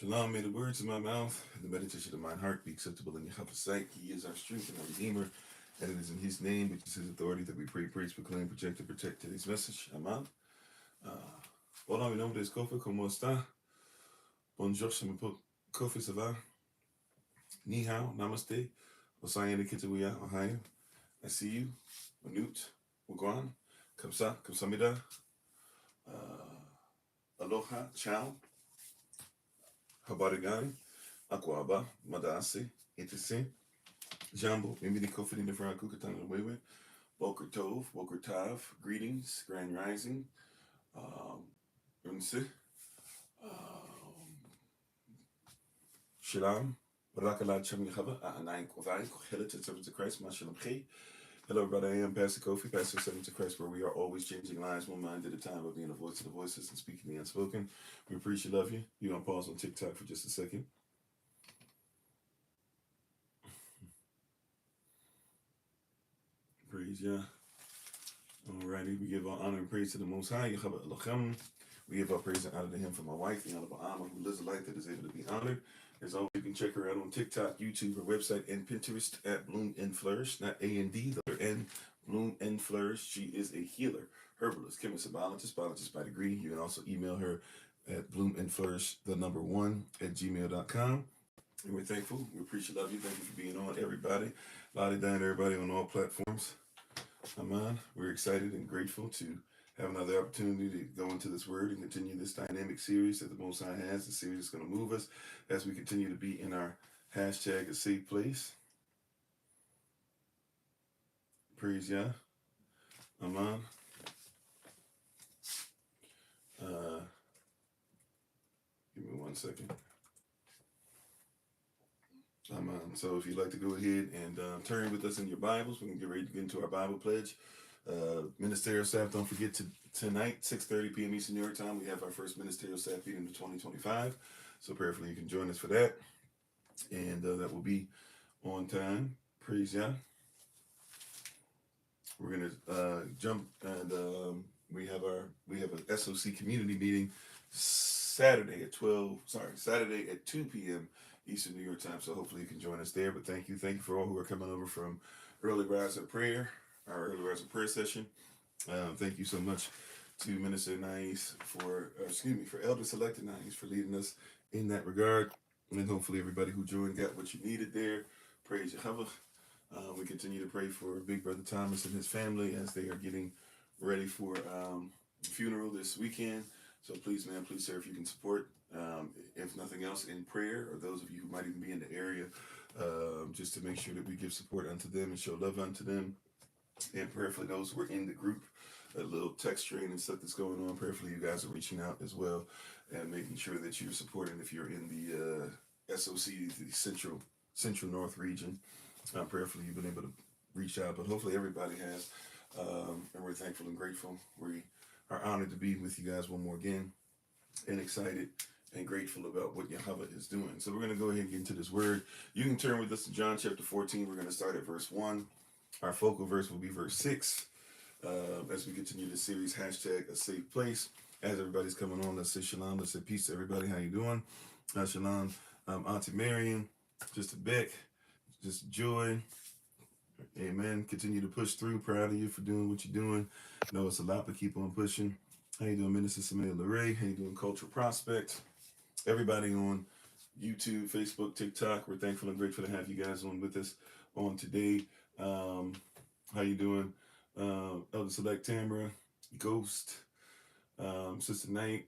Shalom, may the words of my mouth and the meditation of my heart be acceptable in Yahweh's sight. He is our strength and our Redeemer, and it is in His name, which is His authority, that we pray, praise, proclaim, project, and protect today's message. Amen. Olá, meu nome é Kofi, como está? Bonjour, je m'appelle Kofi, ça va? Ni hao, namaste. Osayana Kitawiya, Ohio. I see you. Manut, Wagwan, Kamsa, Kamsamida. Aloha, ciao. Habarigani, Akwaba, Madase, Itise, Jambo, Mimidi Kofi in the Front Kukatan Wewe, Boker Tov, Boker Tav, greetings, Grand Rising, Unse, Shalom, Barakala Chamihaba, Anayin Kovai, Kohela to Servants of Christ, Mashalom Khe. Hello, everybody. I am Pastor Kofi, Pastor of Servants of Christ, where we are always changing lives one mind at a time by being a voice of the voiceless and speaking the unspoken. We appreciate you, love you. You want to pause on TikTok for just a second. Praise Yah. Alrighty, we give our honor and praise to the Most High. We give our praise and honor to Him for my wife, the Honorable Amma, who lives a life that is able to be honored. As always, you can check her out on TikTok, YouTube, her website, and Pinterest at Bloom and Flourish. Not A&D, the letter N, Bloom and Flourish. She is a healer, herbalist, chemist, and biologist by degree. You can also email her at bloomandflourish1@gmail.com. And we're thankful. We appreciate, love you. Thank you for being on, everybody. Lottie down, everybody on all platforms. Amen. We're excited and grateful to have another opportunity to go into this word and continue this dynamic series that the Most High has. The series is going to move us as we continue to be in our hashtag a safe place. Praise Yah. Amen. Give me 1 second. Amen. So if you'd like to go ahead and turn with us in your Bibles, we can get ready to get into our Bible pledge. Ministerial staff, don't forget tonight, 6:30 p.m. Eastern New York time, we have our first ministerial staff meeting of 2025. So prayerfully you can join us for that. And that will be on time. Praise Yah. We're going to jump and we have an SOC community meeting Saturday at 2 p.m. Eastern New York time. So hopefully you can join us there. But thank you for all who are coming over from Early Rise of Prayer, our Early Rise of Prayer session. Thank you so much to Minister Nais for Elder Selected Nais for leading us in that regard. And hopefully everybody who joined got what you needed there. Praise Jehovah. We continue to pray for Big Brother Thomas and his family as they are getting ready for funeral this weekend. So please, man, please, sir, if you can support, if nothing else, in prayer, or those of you who might even be in the area, just to make sure that we give support unto them and show love unto them. And prayerfully, those who are in the group, a little text train and stuff that's going on, prayerfully you guys are reaching out as well and making sure that you're supporting if you're in the SOC, the Central North region. Prayerfully you've been able to reach out, but hopefully everybody has. And we're thankful and grateful. We are honored to be with you guys one more again, and excited and grateful about what Yahweh is doing. So we're going to go ahead and get into this word. You can turn with us to John chapter 14. We're going to start at verse 1. Our focal verse will be verse 6. As we continue this series, hashtag a safe place. As everybody's coming on, let's say shalom. Let's say peace to everybody. How you doing? Shalom. Auntie Marion, just a Beck, just joy. Amen. Continue to push through. Proud of you for doing what you're doing. Know it's a lot, but keep on pushing. How you doing, Minister Samaya Leray? How you doing, Cultural Prospect? Everybody on YouTube, Facebook, TikTok, we're thankful and grateful to have you guys on with us on today. How you doing? Elder Select Tamara, Ghost, Sister Knight,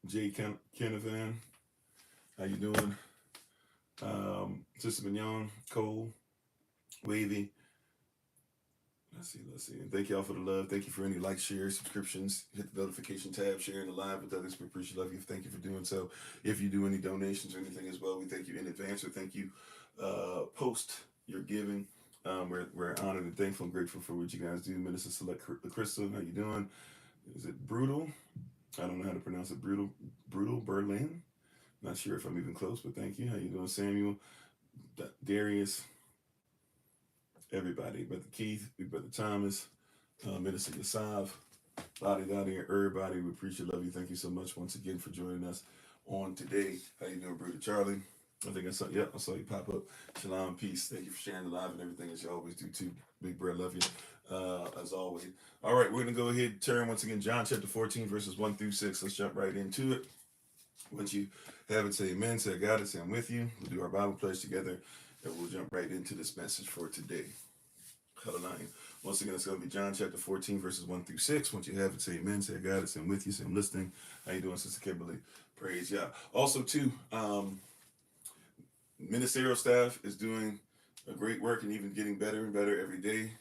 Jay Canavan. How you doing? Sister Mignon, Cole, Wavy. Let's see. And thank y'all for the love. Thank you for any likes, shares, subscriptions. Hit the notification tab, sharing the live with others. We appreciate love you. Thank you for doing so. If you do any donations or anything as well, we thank you in advance, or thank you post your giving. We're honored and thankful and grateful for what you guys do. Minister Select Crystal, how you doing? Is it Brutal? I don't know how to pronounce it. Brutal Berlin. Not sure if I'm even close, but thank you. How you doing, Samuel? Darius? Everybody, Brother Keith, Big Brother Thomas, Minister Yasav, Lottie, and everybody. We appreciate, love you. Thank you so much once again for joining us on today. How you doing, Brother Charlie? I think I saw you pop up. Shalom, peace. Thank you for sharing the live and everything as you always do too. Big Bro, love you. As always. All right, we're gonna go ahead and turn once again, John chapter 14, verses 1 through 6. Let's jump right into it. Once you have it, say amen, say God, say I'm with you. We'll do our Bible pledge together, and we'll jump right into this message for today. Hallelujah. Once again, it's going to be John chapter 14, verses 1 through 6. Once you have it, say amen, say God, say I'm with you, say I'm listening. How you doing, Sister Kimberly? Praise God. Also, too, ministerial staff is doing a great work and even getting better and better every day.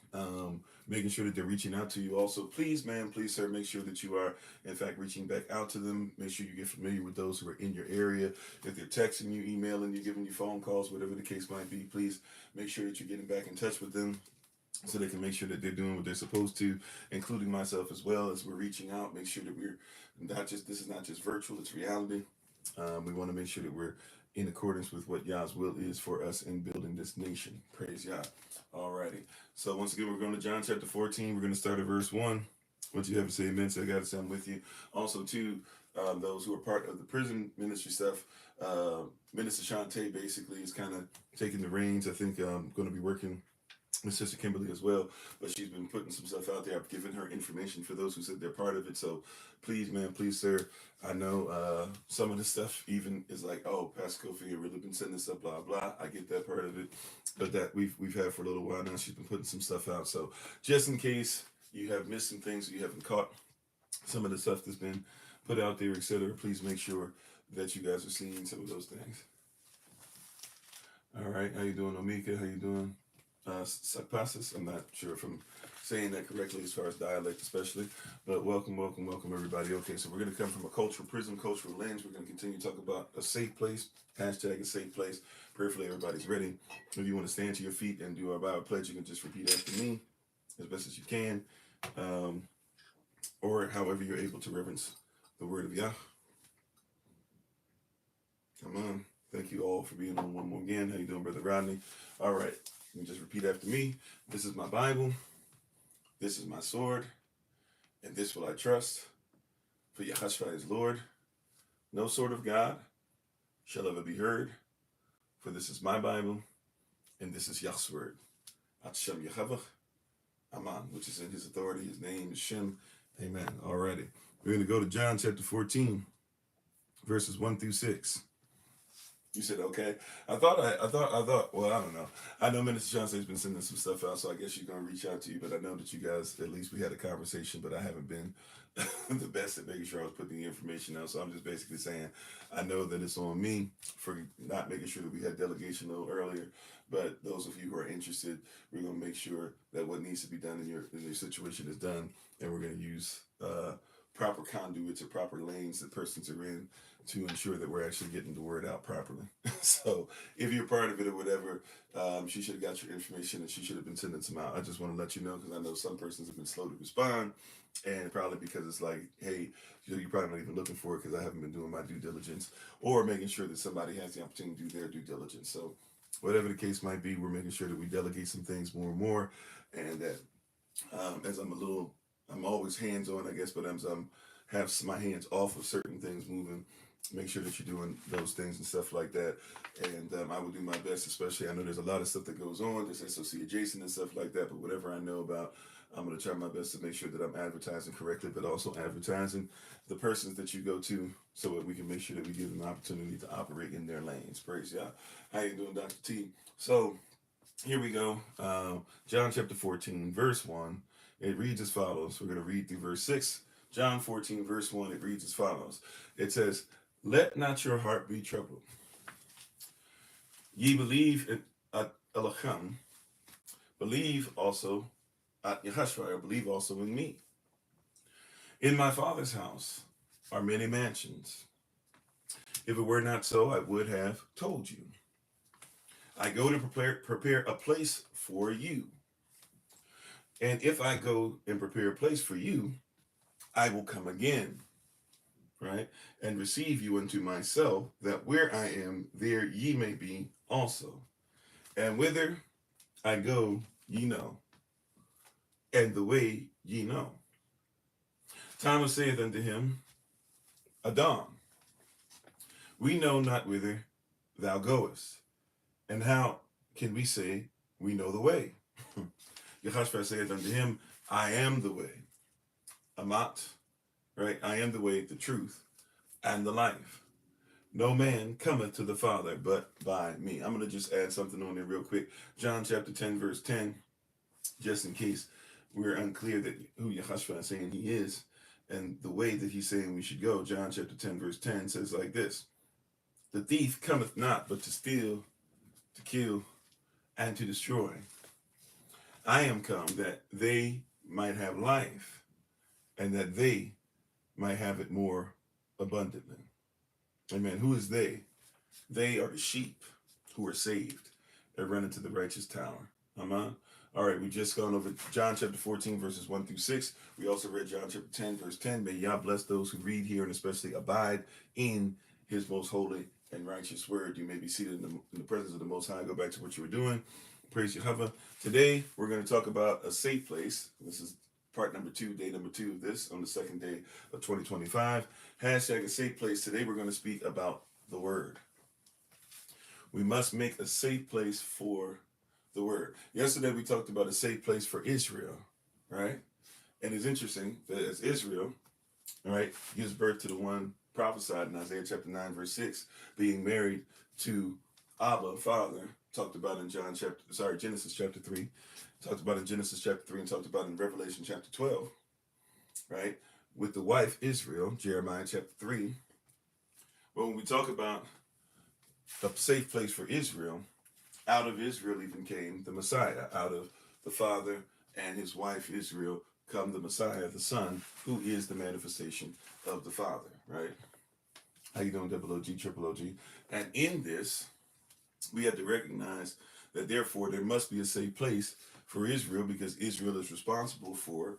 Making sure that they're reaching out to you. Also, please, ma'am, please, sir, make sure that you are, in fact, reaching back out to them. Make sure you get familiar with those who are in your area. If they're texting you, emailing you, giving you phone calls, whatever the case might be, please make sure that you're getting back in touch with them so they can make sure that they're doing what they're supposed to, including myself as well. As we're reaching out, make sure that we're not just, this is not just virtual, it's reality. We want to make sure that we're in accordance with what Yah's will is for us in building this nation. Praise Yah. Alrighty. So once again, we're going to John chapter 14. We're going to start at verse 1. Once you have to say amen, say God, say I'm with you. Also, too, those who are part of the prison ministry stuff, Minister Shante basically is kind of taking the reins. I think I'm going to be working with Sister Kimberly as well, but she's been putting some stuff out there. I've given her information for those who said they're part of it. So please, man, please, sir. I know some of the stuff even is like, oh, Pastor Kofi had really been sending stuff, blah blah. I get that part of it, but that we've had for a little while now. She's been putting some stuff out. So just in case you have missed some things, or you haven't caught some of the stuff that's been put out there, etc., please make sure that you guys are seeing some of those things. All right, how you doing, Omika? How you doing? Sakpasis. I'm not sure if I'm saying that correctly as far as dialect especially, but welcome everybody. Okay, so we're going to come from a cultural prism, cultural lens. We're going to continue to talk about a safe place, hashtag a safe place. Prayerfully everybody's ready. If you want to stand to your feet and do our Bible pledge, you can just repeat after me as best as you can, or however you're able to reverence the word of Yah. Come on. Thank you all for being on one more again. How you doing, Brother Rodney? All right. You just repeat after me. This is my Bible. This is my sword. And this will I trust. For Yahushua is Lord. No sword of God shall ever be heard. For this is my Bible. And this is Yah's word. Atshem Yehavah. Aman. Which is in his authority. His name is Shem. Amen. Alrighty. We're going to go to John chapter 14. Verses 1 through 6. You said, okay. I thought, well, I don't know. I know Minister Johnson's been sending some stuff out, so I guess she's going to reach out to you. But I know that you guys, at least we had a conversation, but I haven't been the best at making sure I was putting the information out. So I'm just basically saying, I know that it's on me for not making sure that we had delegation a little earlier. But those of you who are interested, we're going to make sure that what needs to be done in your situation is done. And we're going to use proper conduits or proper lanes that persons are in to ensure that we're actually getting the word out properly. So if you're part of it or whatever, she should have got your information and she should have been sending some out. I just want to let you know, because I know some persons have been slow to respond, and probably because it's like, hey, you're probably not even looking for it because I haven't been doing my due diligence, or making sure that somebody has the opportunity to do their due diligence. So whatever the case might be, we're making sure that we delegate some things more and more, and that as I'm always hands-on, I guess, but as I'm have my hands off of certain things moving, make sure that you're doing those things and stuff like that. And I will do my best, especially, I know there's a lot of stuff that goes on, there's SOC adjacent and stuff like that, but whatever I know about, I'm going to try my best to make sure that I'm advertising correctly, but also advertising the persons that you go to, so that we can make sure that we give them an opportunity to operate in their lanes. Praise Yah. How you doing, Dr. T? So here we go. John chapter 14, verse 1. It reads as follows. We're going to read through verse 6. John 14, verse 1, it reads as follows. It says, "Let not your heart be troubled. Ye believe in Elohim, believe also at Yahushua, or believe also in me. In my Father's house are many mansions. If it were not so, I would have told you. I go to prepare a place for you. And if I go and prepare a place for you, I will come again," right, "and receive you unto myself, that where I am, there ye may be also. And whither I go, ye know, and the way ye know." Thomas saith unto him, "Adam, We know not whither thou goest. And how can we say we know the way? Yehoshua said unto him, I am the way. Amat, right? I am the way, the truth, and the life. No man cometh to the Father but by me. I'm going to just add something on there real quick. John chapter 10, verse 10, just in case we're unclear that who Yehoshua is saying he is and the way that he's saying we should go. John chapter 10, verse 10 says like this: The thief cometh not but to steal, to kill, and to destroy. I am come that they might have life, and that they might have it more abundantly. Amen. Who is they? They are the sheep who are saved that run into the righteous tower. Amen. All right, we just gone over John chapter 14, verses 1 through 6. We also read John chapter 10, verse 10. May Yah bless those who read here and especially abide in his most holy and righteous word. You may be seated in the presence of the Most High. Go back to what you were doing. Praise Yehovah. Today, we're going to talk about a safe place. This is part number 2, day number 2 of this on the second day of 2025. Hashtag a safe place. Today, we're going to speak about the word. We must make a safe place for the word. Yesterday, we talked about a safe place for Israel, right? And it's interesting that as Israel, right, gives birth to the one prophesied in Isaiah chapter 9, verse 6, being married to Abba, Father, talked about in Genesis chapter 3, talked about in Genesis chapter 3, and talked about in Revelation chapter 12, right? With the wife Israel, Jeremiah chapter 3. But when we talk about a safe place for Israel, out of Israel even came the Messiah. Out of the Father and his wife Israel come the Messiah, the Son, who is the manifestation of the Father, right? How you doing, double OG, triple OG? And in this, we have to recognize that therefore there must be a safe place for Israel, because Israel is responsible for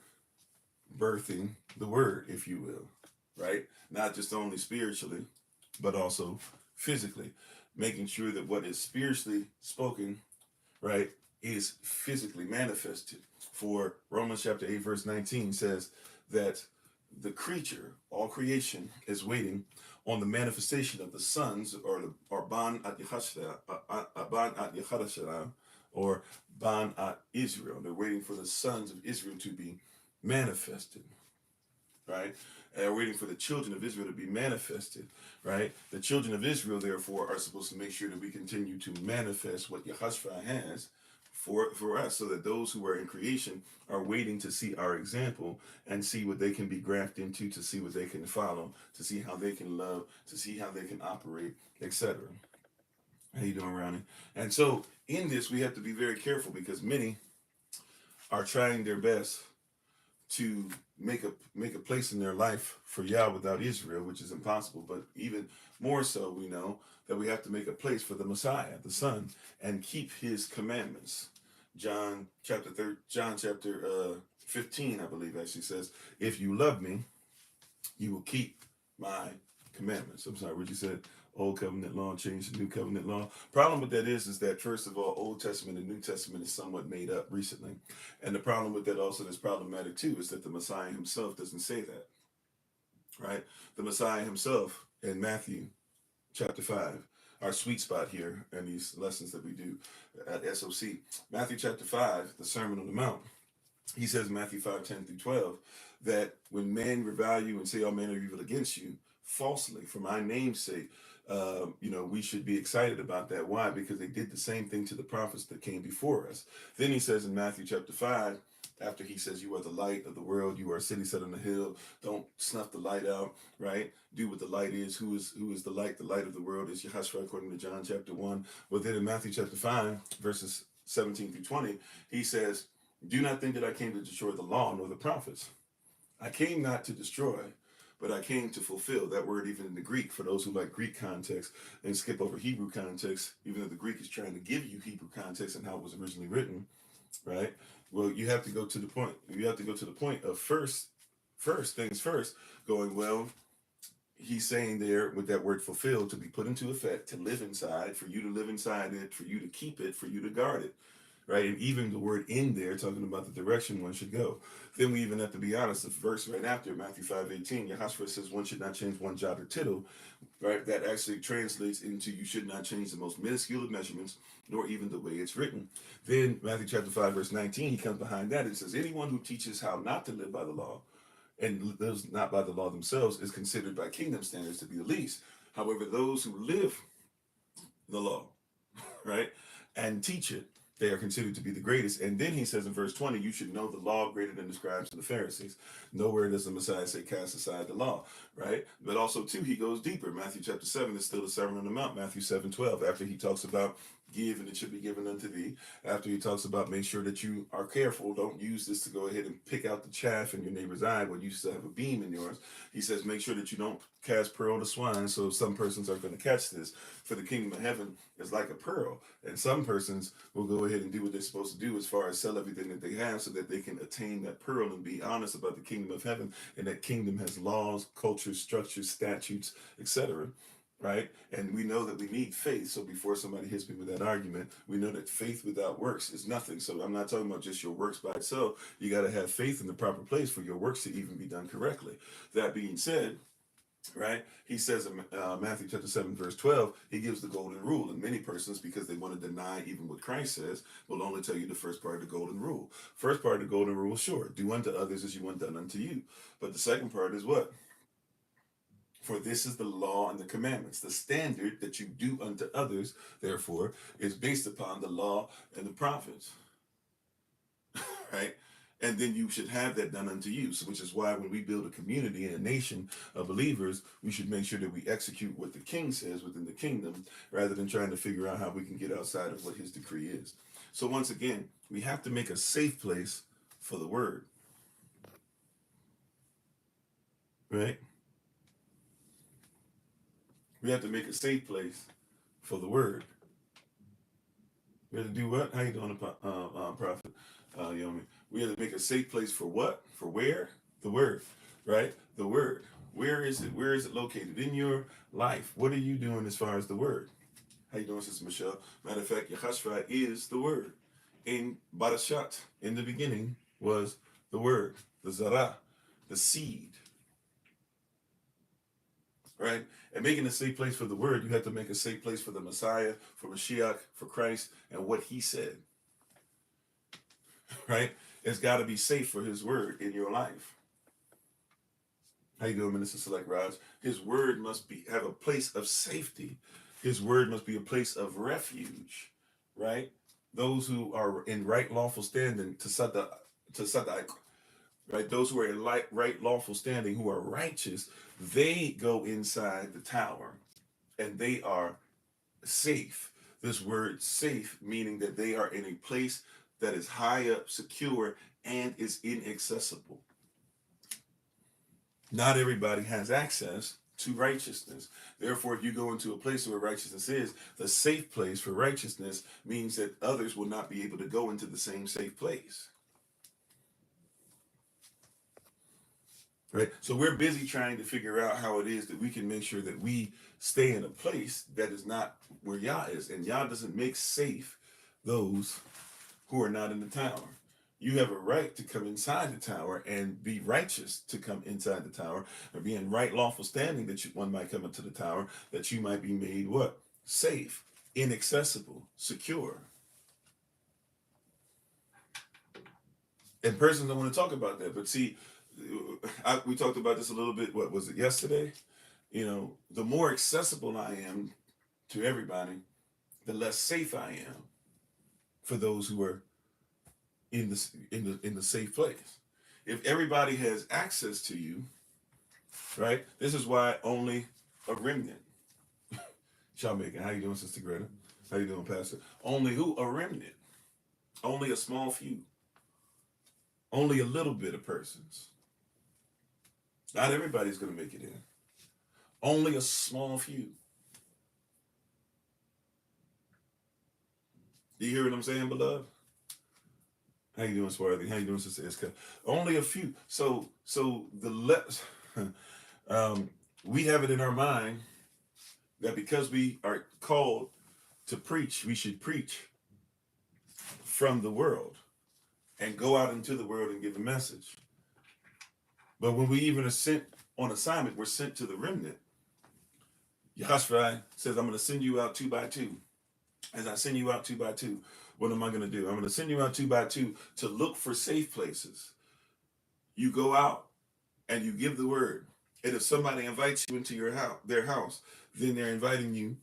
birthing the word, if you will, right? Not just only spiritually, but also physically, making sure that what is spiritually spoken, right, is physically manifested. For Romans chapter 8, verse 19 says that the creature, all creation, is waiting on the manifestation of the sons, or Ban at Yehadashah, or Ban at Israel. They're waiting for the sons of Israel to be manifested, right? And they're waiting for the children of Israel to be manifested, right? The children of Israel, therefore, are supposed to make sure that we continue to manifest what Yehoshua has for us, so that those who are in creation are waiting to see our example and see what they can be grafted into, to see what they can follow, to see how they can love, to see how they can operate, etc. How you doing, Ronnie? And so in this, we have to be very careful, because many are trying their best to make a place in their life for Yah without Israel, which is impossible. But even more so, we know that we have to make a place for the Messiah, the Son, and keep his commandments. John chapter 15, I believe, actually says, if you love me, you will keep my commandments. I'm sorry, what you said? Old covenant law changed to new covenant law. Problem with that is that, first of all, Old Testament and New Testament is somewhat made up recently. And the problem with that also that's problematic too is that the Messiah himself doesn't say that, right? The Messiah himself in Matthew chapter 5, our sweet spot here in these lessons that we do at SOC. Matthew chapter 5, the Sermon on the Mount. He says in Matthew 5, 10 through 12, that when men revile you and say all manner of evil against you falsely for my name's sake, we should be excited about that. Why? Because they did the same thing to the prophets that came before us. Then he says in Matthew chapter 5, after he says, you are the light of the world, you are a city set on a hill, don't snuff the light out, right? Do what the light is. Who is the light? The light of the world is Yehoshua, according to John chapter 1. Well, then in Matthew chapter 5, verses 17 through 20, he says, do not think that I came to destroy the law nor the prophets. I came not to destroy, but I came to fulfill. That word, even in the Greek, for those who like Greek context and skip over Hebrew context, even though the Greek is trying to give you Hebrew context and how it was originally written, right? Well, you have to go to the point. You have to go to the point of first things first, going, well, he's saying there with that word fulfilled, to be put into effect, to live inside, for you to live inside it, for you to keep it, for you to guard it, right? And even the word in there talking about the direction one should go. Then we even have to be honest. The verse right after, Matthew 5:18, Yahashua says one should not change one jot or tittle, right? That actually translates into you should not change the most minuscule of measurements, nor even the way it's written. Then Matthew chapter 5, verse 19, he comes behind that and says, anyone who teaches how not to live by the law and lives not by the law themselves is considered by kingdom standards to be the least. However, those who live the law, right, and teach it, they are considered to be the greatest. And then he says in verse 20, you should know the law greater than the scribes and the Pharisees. Nowhere does the Messiah say cast aside the law, right? But also, too, he goes deeper. Matthew chapter 7 is still the Sermon on the Mount, Matthew 7:12, after he talks about give and it should be given unto thee. After he talks about make sure that you are careful, don't use this to go ahead and pick out the chaff in your neighbor's eye when you used to have a beam in yours. He says make sure that you don't cast pearl to swine, so some persons are going to catch this. For the kingdom of heaven is like a pearl, and some persons will go ahead and do what they're supposed to do as far as sell everything that they have so that they can attain that pearl and be honest about the kingdom of heaven. And that kingdom has laws, cultures, structures, statutes, etc., right? And we know that we need faith. So before somebody hits me with that argument, we know that faith without works is nothing. So I'm not talking about just your works by itself. You got to have faith in the proper place for your works to even be done correctly. That being said, right, he says in Matthew chapter 7 verse 12, he gives the golden rule. And many persons, because they want to deny even what Christ says, will only tell you the first part of the golden rule. First part of the golden rule, sure, do unto others as you want done unto you. But the second part is what? For this is the law and the commandments. The standard that you do unto others, therefore, is based upon the law and the prophets, right? And then you should have that done unto you. So, which is why when we build a community and a nation of believers, we should make sure that we execute what the king says within the kingdom, rather than trying to figure out how we can get outside of what his decree is. So once again, we have to make a safe place for the word, right? We have to make a safe place for the word. We have to do what? How you doing, Prophet? Yomi? We have to make a safe place for what? For where? The word, right? The word. Where is it? Where is it located in your life? What are you doing as far as the word? How you doing, Sister Michelle? Matter of fact, Yahashua is the word. In Barashat, in the beginning, was the word, the Zara, the seed. Right? And making a safe place for the word, you have to make a safe place for the Messiah, for Mashiach, for Christ, and what he said. Right? It's got to be safe for his word in your life. How you doing, Minister Select Raj? His word must have a place of safety. His word must be a place of refuge. Right? Those who are in right lawful standing to Sadak, right? Those who are in right lawful standing, who are righteous, they go inside the tower and they are safe. This word safe meaning that they are in a place that is high up, secure, and is inaccessible. Not everybody has access to righteousness. Therefore, if you go into a place where righteousness is, the safe place for righteousness means that others will not be able to go into the same safe place. Right? So we're busy trying to figure out how it is that we can make sure that we stay in a place that is not where Yah is. And Yah doesn't make safe those who are not in the tower. You have a right to come inside the tower and be righteous to come inside the tower, or be in right lawful standing that one might come into the tower, that you might be made what? Safe, inaccessible, secure. And persons don't want to talk about that. But see, we talked about this a little bit, what was it, yesterday? You know, the more accessible I am to everybody, the less safe I am for those who are in the safe place. If everybody has access to you, right? This is why only a remnant. Shalom, how you doing, Sister Greta? How you doing, Pastor? Only who? A remnant. Only a small few. Only a little bit of persons. Not everybody's going to make it in. Only a small few. Do you hear what I'm saying, beloved? How you doing, Swarthy? How you doing, Sister Iska? Only a few. So we have it in our mind that because we are called to preach, we should preach from the world and go out into the world and give a message. But when we even are sent on assignment, we're sent to the remnant. Yahshua says, I'm going to send you out 2 by 2. As I send you out 2 by 2, what am I going to do? I'm going to send you out 2 by 2 to look for safe places. You go out and you give the word. And if somebody invites you into their house, then they're inviting you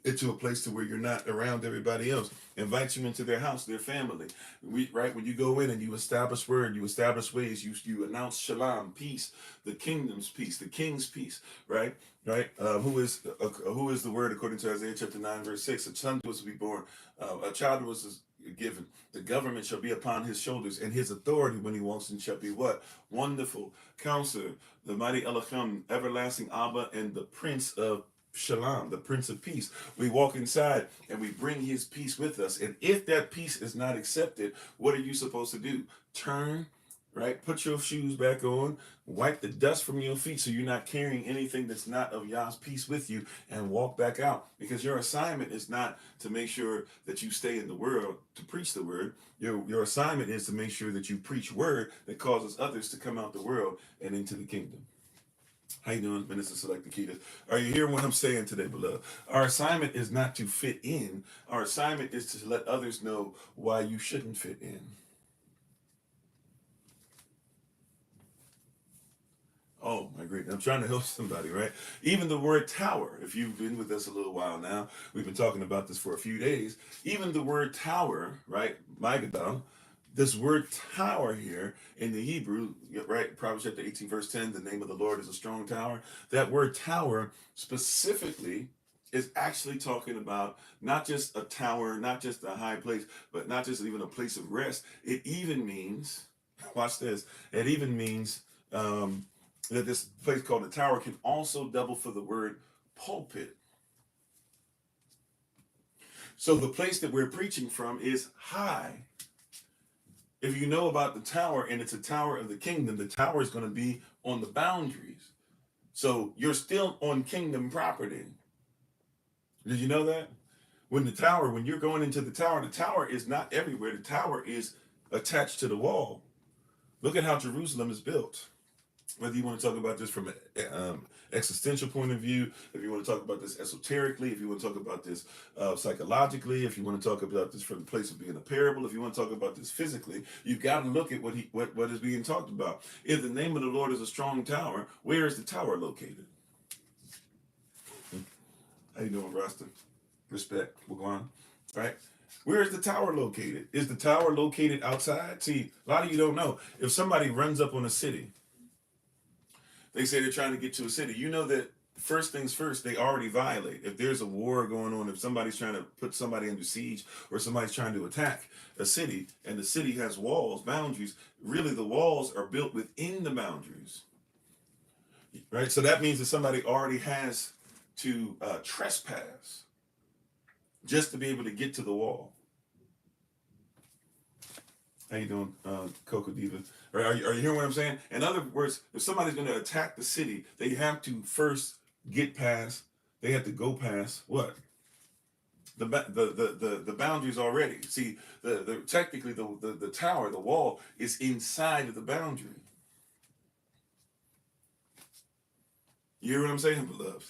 into a place to where you're not around everybody else. Invites you into their house, their family. Right, when you go in and you establish word, you establish ways, you announce shalom, peace, the kingdom's peace, the king's peace. Right. Who is the word according to Isaiah chapter 9 verse 6? A son was to be born, a child was given. The government shall be upon his shoulders, and his authority when he walks in shall be what? Wonderful Counselor, the mighty Elohim, everlasting Abba, and the Prince of Shalom, the Prince of Peace. We walk inside and we bring his peace with us. And if that peace is not accepted, what are you supposed to do? Turn, right? Put your shoes back on, wipe the dust from your feet so you're not carrying anything that's not of Yah's peace with you, and walk back out. Because your assignment is not to make sure that you stay in the world to preach the word. Your assignment is to make sure that you preach word that causes others to come out the world and into the kingdom. How you doing, Minister Select Akita? Are you hearing what I'm saying today, beloved? Our assignment is not to fit in. Our assignment is to let others know why you shouldn't fit in. Oh, my great. I'm trying to help somebody, right? Even the word tower, if you've been with us a little while now, we've been talking about this for a few days. Even the word tower, right? Magadal, this word tower here in the Hebrew, right? Proverbs chapter 18, verse 10, the name of the Lord is a strong tower. That word tower specifically is actually talking about not just a tower, not just a high place, but not just even a place of rest. It even means, watch this, it even means that this place called the tower can also double for the word pulpit. So the place that we're preaching from is high. If you know about the tower and it's a tower of the kingdom, the tower is going to be on the boundaries. So you're still on kingdom property. Did you know that? When you're going into the tower is not everywhere. The tower is attached to the wall. Look at how Jerusalem is built. Whether you want to talk about this from an existential point of view, if you want to talk about this esoterically, if you want to talk about this psychologically, if you want to talk about this from the place of being a parable, if you want to talk about this physically, you've got to look at what is being talked about. If the name of the Lord is a strong tower, where is the tower located? How you doing, Rasta? Respect. We're going. Right? Where is the tower located? Is the tower located outside? See, a lot of you don't know. If somebody runs up on a city, they say they're trying to get to a city. You know that first things first, they already violate. If there's a war going on, if somebody's trying to put somebody under siege, or somebody's trying to attack a city, and the city has walls, boundaries, really the walls are built within the boundaries. Right? So that means that somebody already has to trespass just to be able to get to the wall. How you doing, Coco Diva? Are you hearing what I'm saying? In other words, if somebody's going to attack the city, they have to first get past. They have to go past what? The boundaries already. See, technically the tower, the wall is inside of the boundary. You hear what I'm saying, beloved?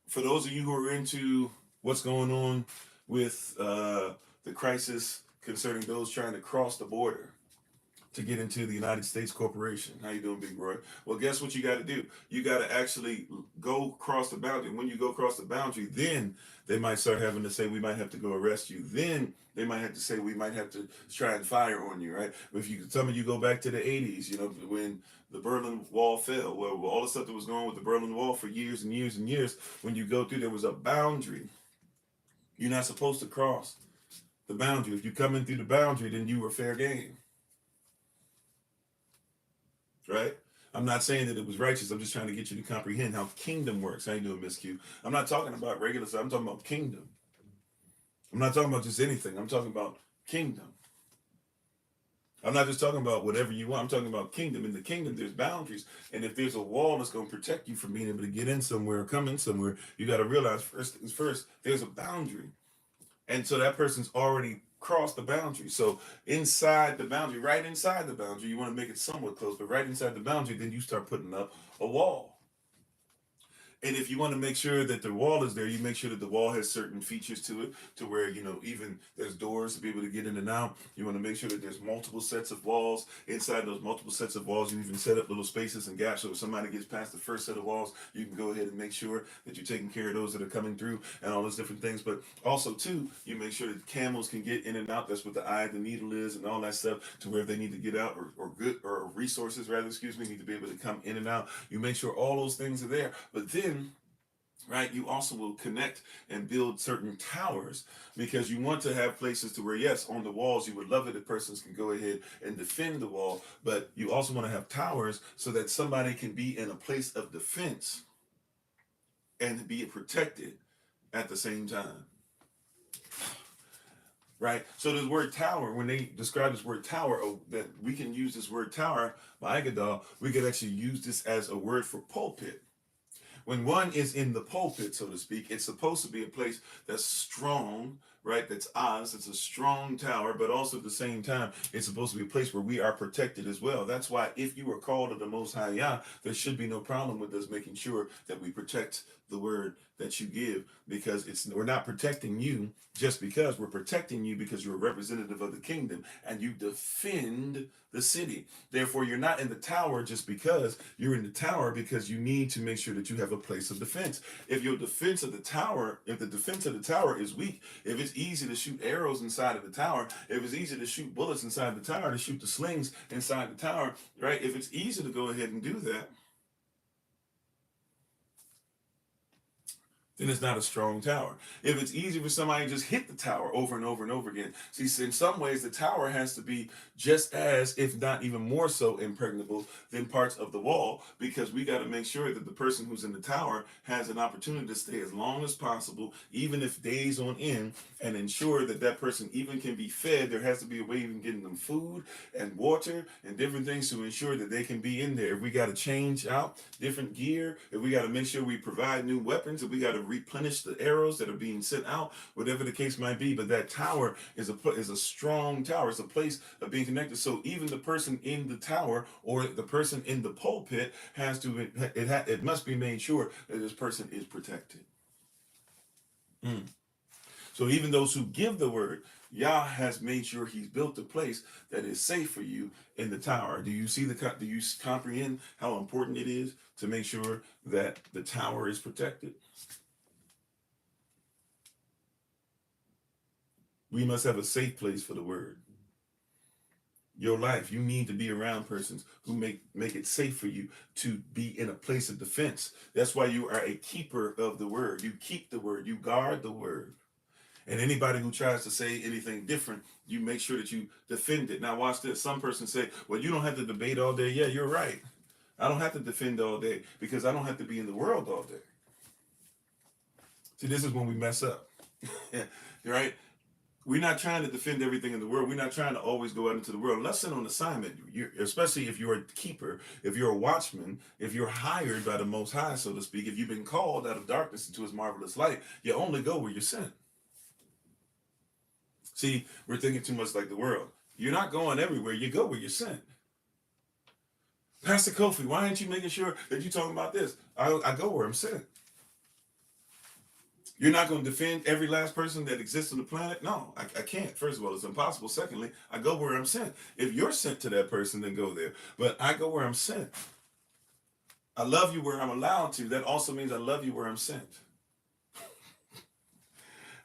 For those of you who are into what's going on with the crisis concerning those trying to cross the border to get into the United States corporation. How you doing, Big Roy? Well, guess what you got to do? You got to actually go across the boundary. When you go across the boundary, then they might start having to say, we might have to go arrest you. Then they might have to say, we might have to try and fire on you, right? If some of you go back to the 80s, you know, when the Berlin Wall fell, well, all the stuff that was going on with the Berlin Wall for years and years and years, when you go through, there was a boundary. You're not supposed to cross the boundary. If you come in through the boundary, then you were fair game. Right? I'm not saying that it was righteous. I'm just trying to get you to comprehend how kingdom works. How you doing, Miss Q? I'm not talking about regular stuff. I'm talking about kingdom. I'm not talking about just anything. I'm talking about kingdom. I'm not just talking about whatever you want. I'm talking about kingdom. In the kingdom, there's boundaries. And if there's a wall that's going to protect you from being able to get in somewhere or come in somewhere, you got to realize first things first, there's a boundary. And so that person's already cross the boundary. So inside the boundary, right inside the boundary, you want to make it somewhat close, but right inside the boundary, then you start putting up a wall. And if you want to make sure that the wall is there, you make sure that the wall has certain features to it, to where, even there's doors to be able to get in and out. You want to make sure that there's multiple sets of walls. Inside those multiple sets of walls, you even set up little spaces and gaps. So if somebody gets past the first set of walls, you can go ahead and make sure that you're taking care of those that are coming through and all those different things. But also, too, you make sure that camels can get in and out. That's what the eye of the needle is and all that stuff, to where if they need to get out, or resources, rather, excuse me, need to be able to come in and out. You make sure all those things are there. But then, right, you also will connect and build certain towers, because you want to have places to where, yes, on the walls, you would love it if persons can go ahead and defend the wall, but you also want to have towers so that somebody can be in a place of defense and be protected at the same time. Right? So this word tower, when they describe this word tower, that we can use this word tower, by Agadal, we could actually use this as a word for pulpit. When one is in the pulpit, so to speak, it's supposed to be a place that's strong, right? That's Oz. It's a strong tower, but also at the same time, it's supposed to be a place where we are protected as well. That's why if you are called to the Most High Yah, there should be no problem with us making sure that we protect the word that you give, because we're not protecting you just because, we're protecting you because you're a representative of the kingdom and you defend the city. Therefore, you're not in the tower just because, you're in the tower because you need to make sure that you have a place of defense. If the defense of the tower is weak, if it's easy to shoot arrows inside of the tower, if it's easy to shoot bullets inside the tower, to shoot the slings inside the tower, right? If it's easy to go ahead and do that, then it's not a strong tower. If it's easy for somebody to just hit the tower over and over and over again. See, in some ways, the tower has to be just as, if not even more so, impregnable than parts of the wall, because we got to make sure that the person who's in the tower has an opportunity to stay as long as possible, even if days on end, and ensure that that person even can be fed. There has to be a way of even getting them food and water and different things to ensure that they can be in there. If we got to change out different gear, if we got to make sure we provide new weapons, if we got to replenish the arrows that are being sent out, whatever the case might be. But that tower is a strong tower. It's a place of being connected. So even the person in the tower or the person in the pulpit has to, it must be made sure that this person is protected. So even those who give the word, Yah has made sure he's built a place that is safe for you in the tower. Do you comprehend how important it is to make sure that the tower is protected? We must have a safe place for the word. Your life, you need to be around persons who make it safe for you to be in a place of defense. That's why you are a keeper of the word. You keep the word, you guard the word. And anybody who tries to say anything different, you make sure that you defend it. Now watch this. Some person say, well, you don't have to debate all day. Yeah, you're right. I don't have to defend all day because I don't have to be in the world all day. See, this is when we mess up. Right? We're not trying to defend everything in the world. We're not trying to always go out into the world. Unless sent on assignment, especially if you're a keeper, if you're a watchman, if you're hired by the Most High, so to speak, if you've been called out of darkness into his marvelous light, you only go where you're sent. See, we're thinking too much like the world. You're not going everywhere. You go where you're sent. Pastor Kofi, why aren't you making sure that you're talking about this? I go where I'm sent. You're not going to defend every last person that exists on the planet? No, I can't. First of all, it's impossible. Secondly, I go where I'm sent. If you're sent to that person, then go there. But I go where I'm sent. I love you where I'm allowed to. That also means I love you where I'm sent.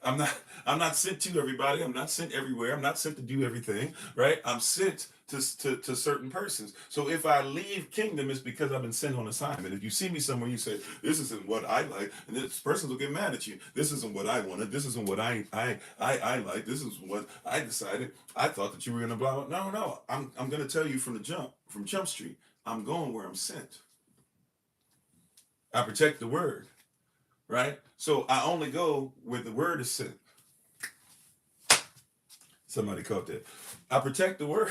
I'm not sent to everybody. I'm not sent everywhere. I'm not sent to do everything, right? I'm sent to certain persons. So if I leave kingdom, it's because I've been sent on assignment. If you see me somewhere, you say, this isn't what I like, and this person will get mad at you. This isn't what I wanted. This isn't what I like. This is what I decided. I thought that you were going to blah, blah. No. I'm going to tell you from Jump Street, I'm going where I'm sent. I protect the word. Right? So I only go where the word is sent. Somebody caught that. I protect the word.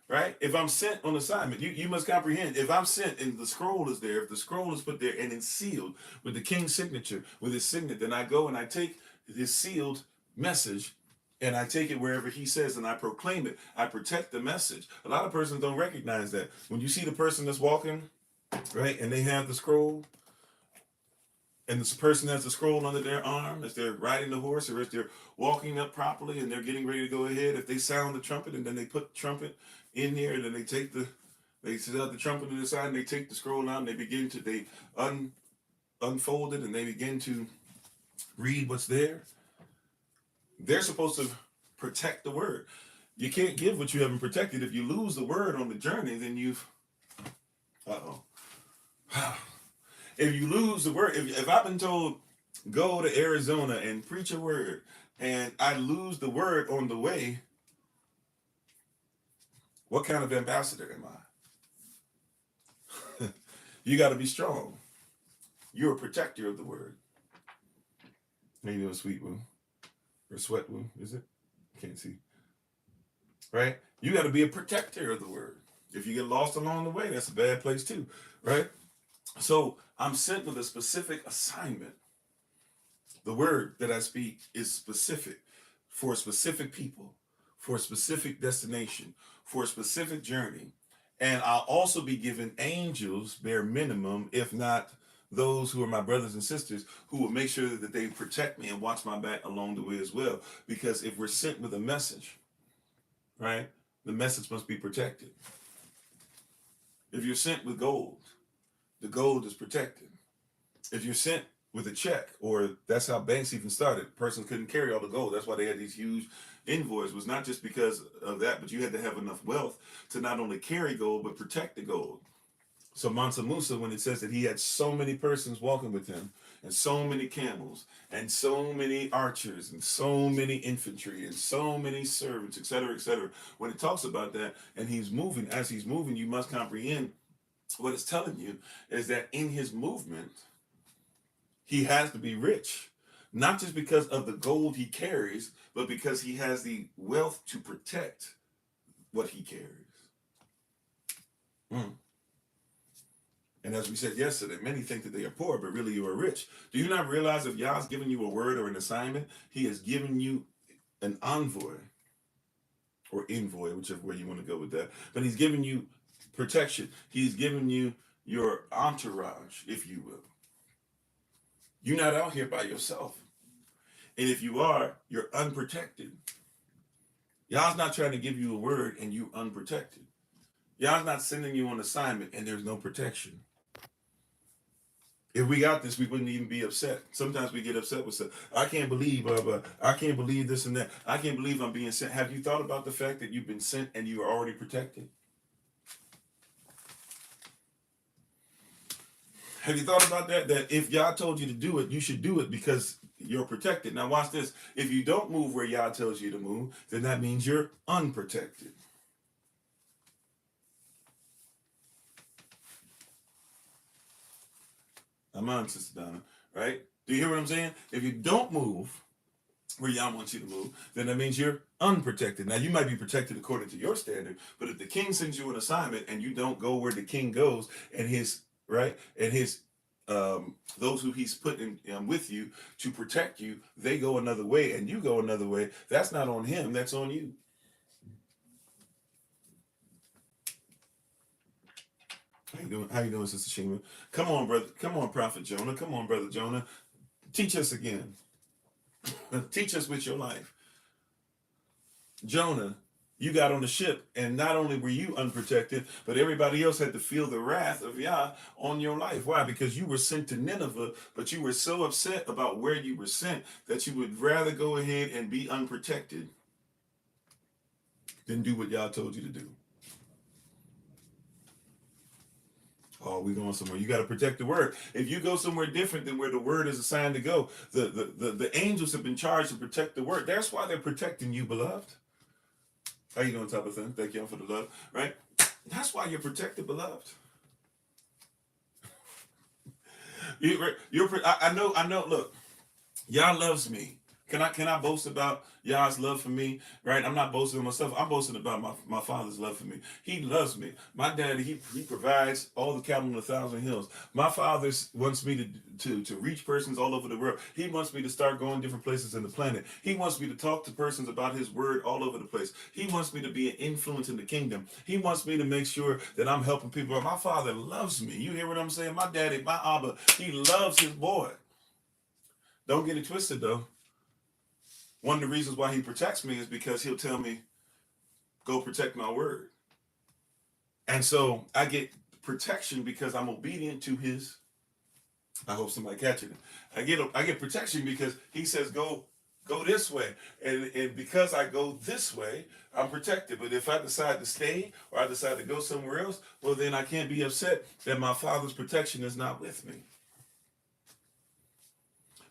Right? If I'm sent on assignment, you must comprehend. If I'm sent and the scroll is there, if the scroll is put there and it's sealed with the king's signature, with his signet, then I go and I take this sealed message and I take it wherever he says, and I proclaim it. I protect the message. A lot of persons don't recognize that. When you see the person that's walking, right, and they have the scroll, and this person has the scroll under their arm as they're riding the horse, or as they're walking up properly and they're getting ready to go ahead, if they sound the trumpet and then they put the trumpet in here, and then they set out the trumpet to the side and they take the scroll out and they unfold it and they begin to read what's there. They're supposed to protect the word. You can't give what you haven't protected. If you lose the word on the journey, then you've if you lose the word, if I've been told go to Arizona and preach a word, and I lose the word on the way, what kind of ambassador am I? You got to be strong. You're a protector of the word. How you doing, sweet woo? Or sweat woo, is it? Can't see. Right? You got to be a protector of the word. If you get lost along the way, that's a bad place too, right? So I'm sent with a specific assignment. The word that I speak is specific for a specific people, for a specific destination, for a specific journey. And I'll also be given angels, bare minimum, if not those who are my brothers and sisters, who will make sure that they protect me and watch my back along the way as well. Because if we're sent with a message, right, the message must be protected. If you're sent with gold, the gold is protected. If you're sent with a check, or that's how banks even started, persons couldn't carry all the gold. That's why they had these huge invoices. It was not just because of that, but you had to have enough wealth to not only carry gold, but protect the gold. So Mansa Musa, when it says that he had so many persons walking with him, and so many camels, and so many archers, and so many infantry, and so many servants, etc., when it talks about that, and he's moving, as he's moving, you must comprehend what it's telling you is that in his movement, he has to be rich, not just because of the gold he carries, but because he has the wealth to protect what he carries. And as we said yesterday, many think that they are poor, but really you are rich. Do you not realize if Yah's given you a word or an assignment, he has given you an envoy or envoy, whichever way you want to go with that. But he's given you protection. He's given you your entourage, if you will. You're not out here by yourself. And if you are, you're unprotected. Yah's not trying to give you a word and you unprotected. Yah's not sending you on assignment and there's no protection. If we got this, we wouldn't even be upset. Sometimes we get upset with stuff. I can't believe, I can't believe this and that. I can't believe I'm being sent. Have you thought about the fact that you've been sent and you are already protected? Have you thought about that? That if Yah told you to do it, you should do it because you're protected. Now watch this. If you don't move where Yah tells you to move, then that means you're unprotected. I'm on, Sister Donna, right? Do you hear what I'm saying? If you don't move where Yah wants you to move, then that means you're unprotected. Now, you might be protected according to your standard, but if the king sends you an assignment and you don't go where the king goes and his, right, and his, those who he's put in with you to protect you, they go another way and you go another way, that's not on him, that's on you. How you doing, Sister Shima? Come on, brother. Come on, Prophet Jonah. Come on, Brother Jonah. Teach us again. Teach us with your life. Jonah, you got on the ship, and not only were you unprotected, but everybody else had to feel the wrath of Yah on your life. Why? Because you were sent to Nineveh, but you were so upset about where you were sent that you would rather go ahead and be unprotected than do what Yah told you to do. Oh, we going somewhere. You got to protect the word. If you go somewhere different than where the word is assigned to go, the angels have been charged to protect the word. That's why they're protecting you, beloved. How you doing, Tabitha? Thank y'all for the love. Right? That's why you're protected, beloved. I know. Look, Yah loves me. Can I boast about Yah's love for me? Right? I'm not boasting of myself. I'm boasting about my father's love for me. He loves me. My daddy, he provides all the cattle on 1,000 hills. My father wants me to reach persons all over the world. He wants me to start going different places in the planet. He wants me to talk to persons about his word all over the place. He wants me to be an influence in the kingdom. He wants me to make sure that I'm helping people. My father loves me. You hear what I'm saying? My daddy, my Abba, he loves his boy. Don't get it twisted though. One of the reasons why he protects me is because he'll tell me, go protect my word. And so I get protection because I'm obedient to his. I hope somebody catching it. I get protection because he says go this way. And because I go this way, I'm protected. But if I decide to stay or I decide to go somewhere else, well then I can't be upset that my father's protection is not with me.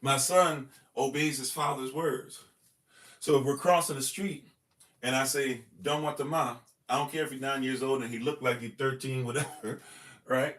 My son obeys his father's words. So if we're crossing the street and I say, don't want the ma, I don't care if he's 9 years old and he looked like he's 13, whatever, right?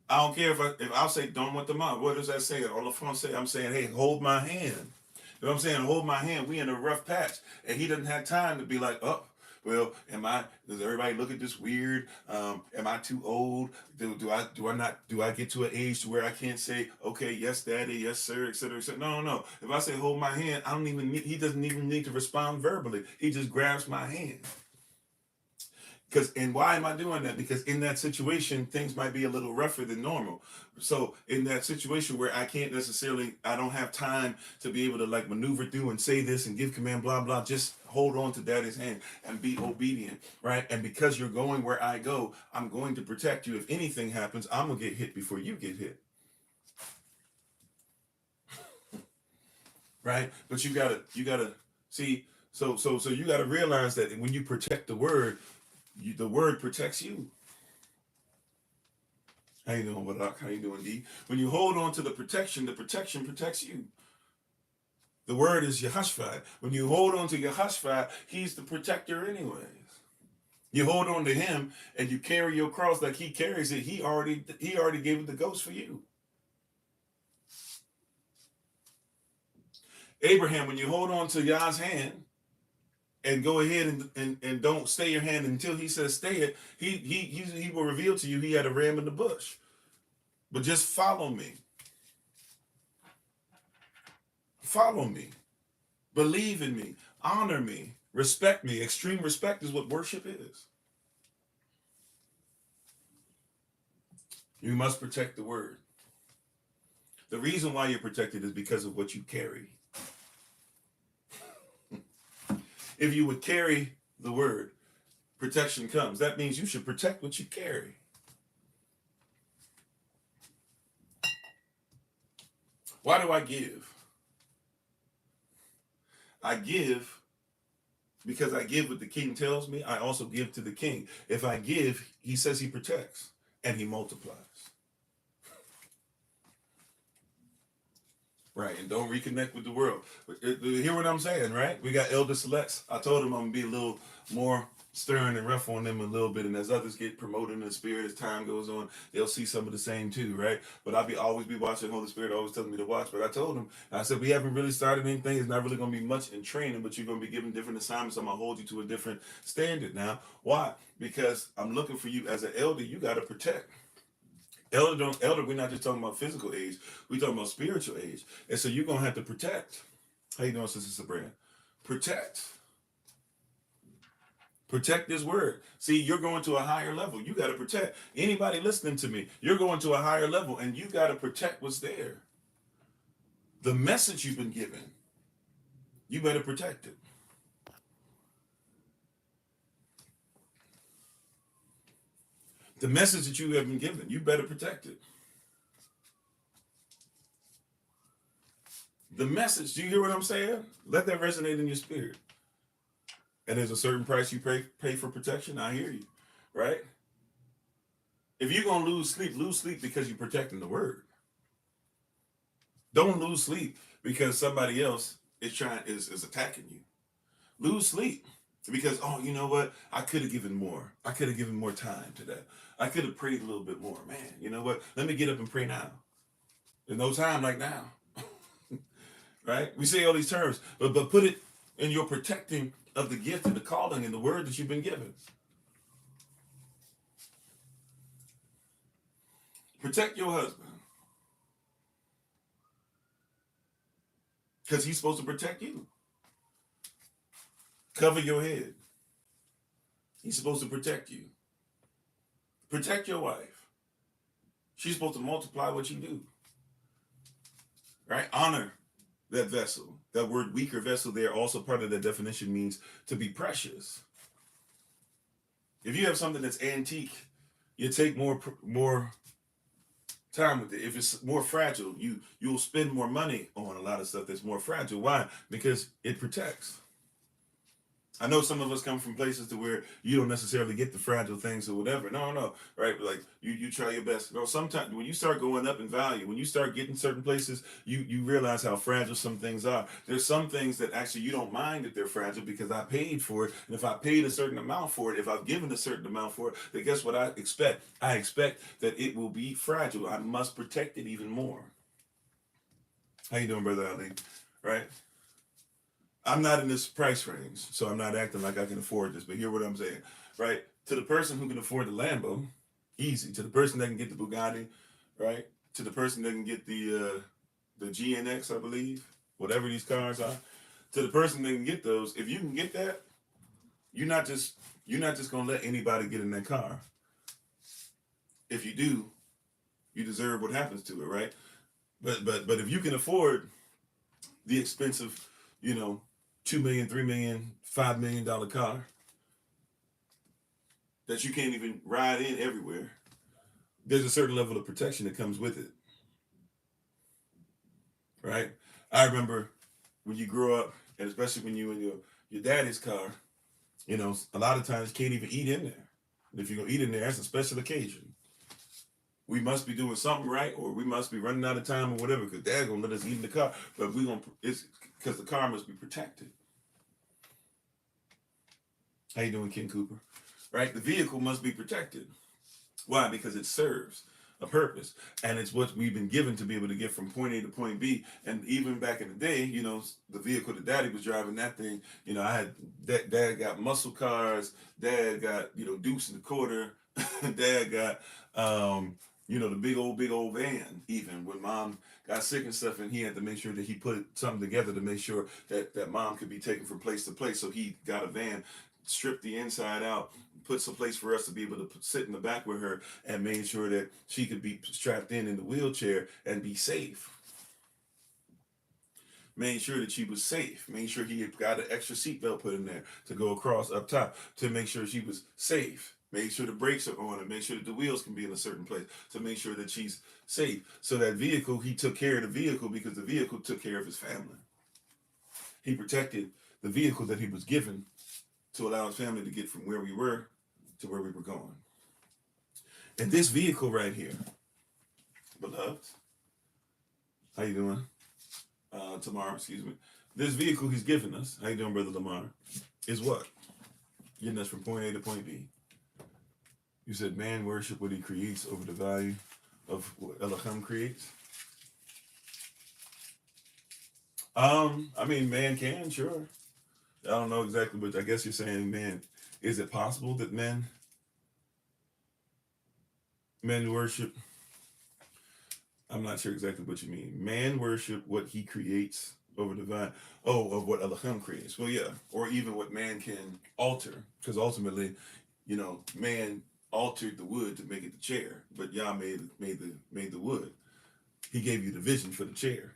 I don't care if I'll say, don't want the ma. What does that say? On the phone say, I'm saying, hey, hold my hand. You know what I'm saying? Hold my hand. We in a rough patch. And he doesn't have time to be like, oh, well, does everybody look at this weird? Am I too old? Do I get to an age to where I can't say, okay, yes, daddy, yes, sir, et cetera, et cetera. No. If I say hold my hand, he doesn't even need to respond verbally. He just grabs my hand. And why am I doing that? Because in that situation, things might be a little rougher than normal. So in that situation where I don't have time to be able to like maneuver through and say this and give command, blah, blah, just hold on to daddy's hand and be obedient, right? And because you're going where I go, I'm going to protect you. If anything happens, I'm going to get hit before you get hit. Right? But you gotta see, so you gotta realize that when you protect the word, the word protects you. How you doing, Barak? How you doing, D? When you hold on to the protection protects you. The word is Yehoshua. When you hold on to Yehoshua, he's the protector anyways. You hold on to him and you carry your cross like he carries it. He already gave it the ghost for you. Abraham, when you hold on to Yah's hand, and go ahead and don't stay your hand until he says stay it, he will reveal to you he had a ram in the bush. But just follow me. Follow me. Believe in me. Honor me. Respect me. Extreme respect is what worship is. You must protect the word. The reason why you're protected is because of what you carry. If you would carry the word, protection comes. That means you should protect what you carry. Why do I give? I give because I give what the king tells me. I also give to the king. If I give, he says he protects and he multiplies. Right, and don't reconnect with the world. Hear what I'm saying, right? We got elder selects. I told them I'm going to be a little more stern and rough on them a little bit, and as others get promoted in the spirit, as time goes on, they'll see some of the same too, right? But I'll always be watching. Holy Spirit always telling me to watch. But I told them, I said, we haven't really started anything. It's not really going to be much in training, but you're going to be given different assignments. I'm going to hold you to a different standard now. Why? Because I'm looking for you as an elder. You got to protect. Elder, we're not just talking about physical age. We're talking about spiritual age. And so you're going to have to protect. How you doing, Sister Sabrina? Protect. Protect this word. See, you're going to a higher level. You got to protect. Anybody listening to me, you're going to a higher level, and you got to protect what's there. The message you've been given, you better protect it. The message that you have been given, you better protect it. The message, do you hear what I'm saying? Let that resonate in your spirit. And there's a certain price you pay for protection. I hear you, right? If you're going to lose sleep because you're protecting the word. Don't lose sleep because somebody else is attacking you. Lose sleep because, oh, you know what? I could have given more. I could have given more time to that. I could have prayed a little bit more. Man, you know what? Let me get up and pray now. There's no time like now. right? We say all these terms, but put it in your protecting of the gift and the calling and the word that you've been given. Protect your husband, because he's supposed to protect you. Cover your head. He's supposed to protect you. Protect your wife. She's supposed to multiply what you do. Right? Honor that vessel. That word weaker vessel there, also part of that definition, means to be precious. If you have something that's antique, you take more time with it. If it's more fragile, you'll spend more money on a lot of stuff that's more fragile. Why? Because it protects. I know some of us come from places to where you don't necessarily get the fragile things or whatever. No, right? But like you try your best. No, sometimes when you start going up in value, when you start getting certain places, you realize how fragile some things are. There's some things that actually you don't mind that they're fragile because I paid for it. And if I paid a certain amount for it, if I've given a certain amount for it, then guess what I expect? I expect that it will be fragile. I must protect it even more. How you doing, Brother Ali? Right? I'm not in this price range, so I'm not acting like I can afford this, but hear what I'm saying, right? To the person who can afford the Lambo, easy. To the person that can get the Bugatti, right? To the person that can get the GNX, I believe, whatever these cars are. To the person that can get those, if you can get that, you're not just gonna let anybody get in that car. If you do, you deserve what happens to it, right? But if you can afford the expensive, $2 million, $3 million, $5 million car that you can't even ride in everywhere, there's a certain level of protection that comes with it, right? I remember when you grow up, and especially when you in your daddy's car, a lot of times you can't even eat in there. And if you're gonna eat in there, that's a special occasion. We must be doing something right, or we must be running out of time or whatever, because Dad gonna let us eat in the car. But it's because the car must be protected. How you doing, Ken Cooper? Right? The vehicle must be protected. Why? Because it serves a purpose. And it's what we've been given to be able to get from point A to point B. And even back in the day, the vehicle that Daddy was driving, that thing, I had, Dad got muscle cars, Dad got, Deuce and the Quarter, Dad got, the big old van, even when Mom got sick and stuff, and he had to make sure that he put something together to make sure that Mom could be taken from place to place. So he got a van, stripped the inside out, put some place for us to be able to sit in the back with her, and made sure that she could be strapped in the wheelchair and be safe. Made sure that she was safe. Made sure he had got an extra seatbelt put in there to go across up top to make sure she was safe. Make sure the brakes are on and make sure that the wheels can be in a certain place to make sure that she's safe. So that vehicle, he took care of the vehicle because the vehicle took care of his family. He protected the vehicle that he was given to allow his family to get from where we were to where we were going. And this vehicle right here, beloved, how you doing? Tamar, excuse me. This vehicle he's given us, how you doing, Brother Lamar, is what? Getting us from point A to point B. You said man worship what he creates over the value of what Elohim creates. Man can, sure. I don't know exactly, but I guess you're saying, man, is it possible that men worship? I'm not sure exactly what you mean. Man worship what he creates over divine. Oh, of what Elohim creates. Well, yeah, or even what man can alter, because ultimately, man altered the wood to make it the chair, but Yah made the wood. He gave you the vision for the chair.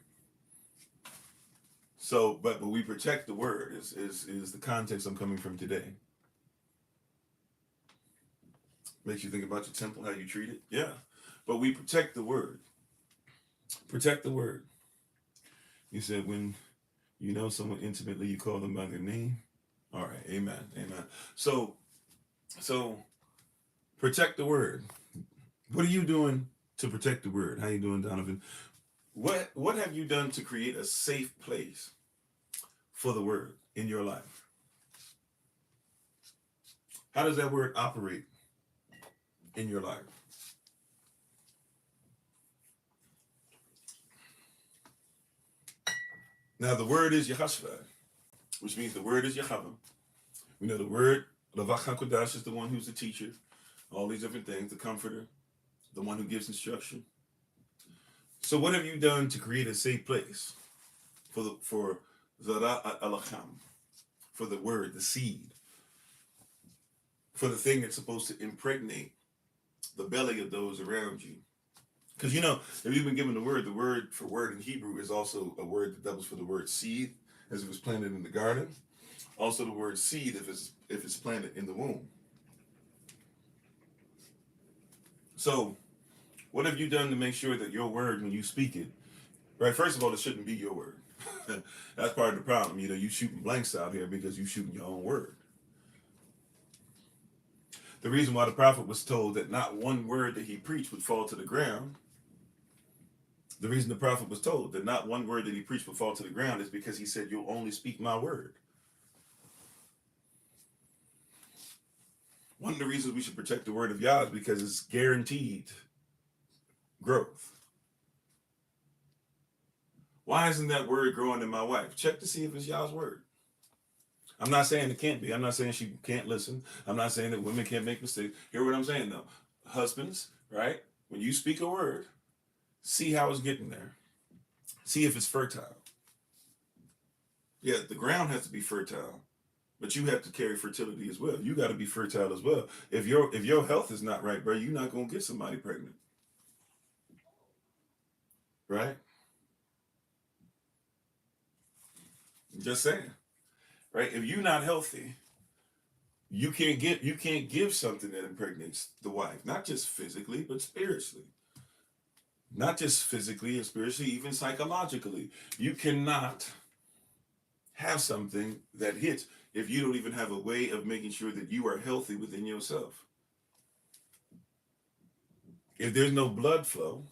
So, but we protect the word is the context I'm coming from today. Makes you think about your temple, how you treat it. Yeah, but we protect the word. Protect the word. You said when you know someone intimately, you call them by their name. All right, amen. So protect the word. What are you doing to protect the word? How you doing, Donovan? What have you done to create a safe place for the word in your life? How does that word operate in your life? Now the word is Yahashua, which means the word is Yahweh. We know the word, Lavach HaKodash, is the one who's the teacher, all these different things, the comforter, the one who gives instruction. So what have you done to create a safe place for Zara Alacham, for the word, the seed, for the thing that's supposed to impregnate the belly of those around you? Because if you've been given the word for word in Hebrew is also a word that doubles for the word seed, as it was planted in the garden. Also the word seed if it's planted in the womb. So what have you done to make sure that your word, when you speak it, right? First of all, it shouldn't be your word. That's part of the problem. You shooting blanks out here because you shooting your own word. The reason why the prophet was told that not one word that he preached would fall to the ground. The reason the prophet was told that not one word that he preached would fall to the ground is because he said, you'll only speak my word. One of the reasons we should protect the word of Yah is because it's guaranteed growth. Why isn't that word growing in my wife? Check to see if it's Yah's word. I'm not saying it can't be. I'm not saying she can't listen. I'm not saying that women can't make mistakes. Hear what I'm saying, though. Husbands, right? When you speak a word, see how it's getting there. See if it's fertile. Yeah, the ground has to be fertile, but you have to carry fertility as well. You got to be fertile as well. If your health is not right, bro, you're not going to get somebody pregnant. Right? Just saying. Right? If you're not healthy, you can't give something that impregnates the wife, not just physically, but spiritually. Not just physically and spiritually, even psychologically. You cannot have something that hits if you don't even have a way of making sure that you are healthy within yourself. If there's no blood flow,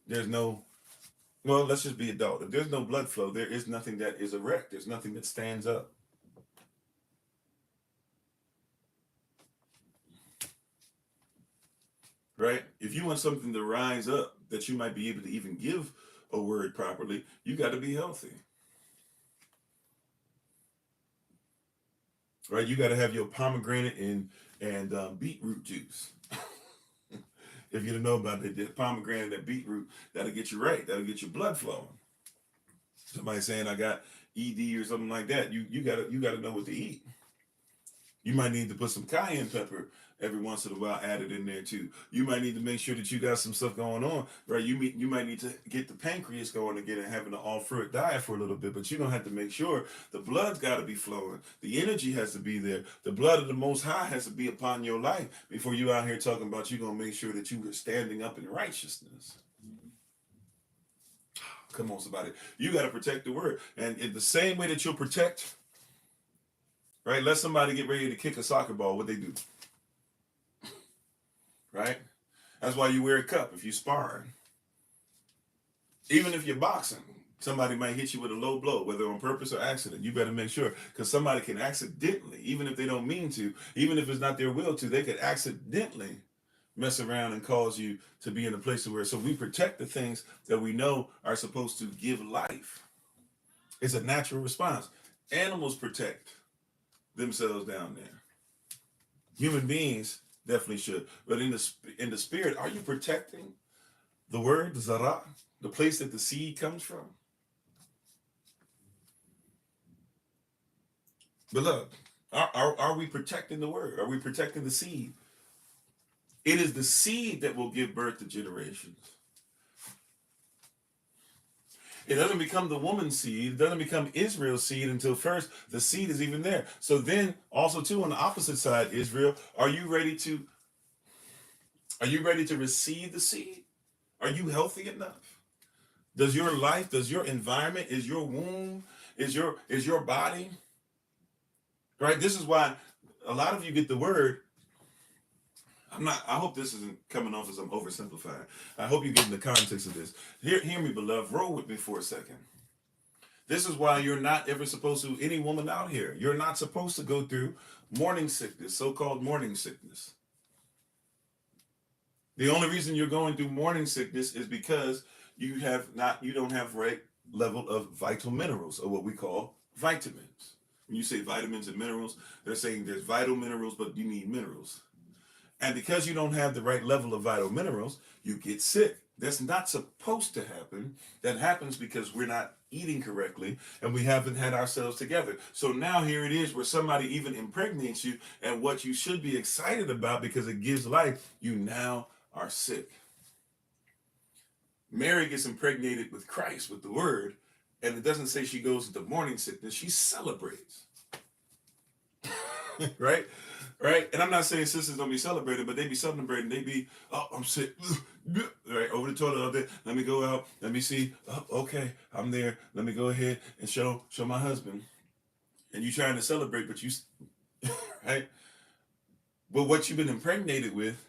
let's just be adult. If there's no blood flow, there is nothing that is erect. There's nothing that stands up. Right? If you want something to rise up that you might be able to even give a word properly, you got to be healthy. Right? You got to have your pomegranate and beetroot juice. If you don't know about it, the pomegranate and beetroot, that'll get you right. That'll get your blood flowing. Somebody saying I got ED or something like that, you gotta know what to eat. You might need to put some cayenne pepper every once in a while added in there too. You might need to make sure that you got some stuff going on, right? You might need to get the pancreas going again and having an all-fruit diet for a little bit, but you're gonna have to make sure the blood's got to be flowing. The energy has to be there. The blood of the Most High has to be upon your life before you out here talking about you're gonna make sure that you are standing up in righteousness. Come on, somebody. You got to protect the word. And in the same way that you'll protect, right? Let somebody get ready to kick a soccer ball. What they do? Right? That's why you wear a cup if you're sparring. Even if you're boxing, somebody might hit you with a low blow, whether on purpose or accident. You better make sure, because somebody can accidentally, even if they don't mean to, even if it's not their will to, they could accidentally mess around and cause you to be in a place where, so we protect the things that we know are supposed to give life. It's a natural response. Animals protect themselves down there. Human beings definitely should. But in the spirit, are you protecting the word, the zara, the place that the seed comes from? Beloved, are we protecting the word? Are we protecting the seed? It is the seed that will give birth to generations. It doesn't become the woman's seed. It doesn't become Israel's seed until first the seed is even there. So then also too, on the opposite side, Israel, are you ready to receive the seed? Are you healthy enough? Does your life, does your environment, is your womb, is your body? Right? This is why a lot of you get the word. I hope this isn't coming off as I'm oversimplifying. I hope you're getting the context of this. Hear me, beloved. Roll with me for a second. This is why you're not ever supposed to, any woman out here, you're not supposed to go through morning sickness, so-called morning sickness. The only reason you're going through morning sickness is because you don't have level of vital minerals, or what we call vitamins. When you say vitamins and minerals, they're saying there's vital minerals, but you need minerals. And because you don't have the right level of vital minerals, you get sick. That's not supposed to happen. That happens because we're not eating correctly and we haven't had ourselves together. So now here it is where somebody even impregnates you, and what you should be excited about because it gives life, you now are sick. Mary gets impregnated with Christ, with the word, and it doesn't say she goes into morning sickness, she celebrates. Right? Right? And I'm not saying sisters don't be celebrating, but they be celebrating. They be, oh, I'm sick. Right? Over the toilet all day. Let me go out. Let me see. Oh, okay, I'm there. Let me go ahead and show my husband. And you trying to celebrate, but you, right? But what you've been impregnated with,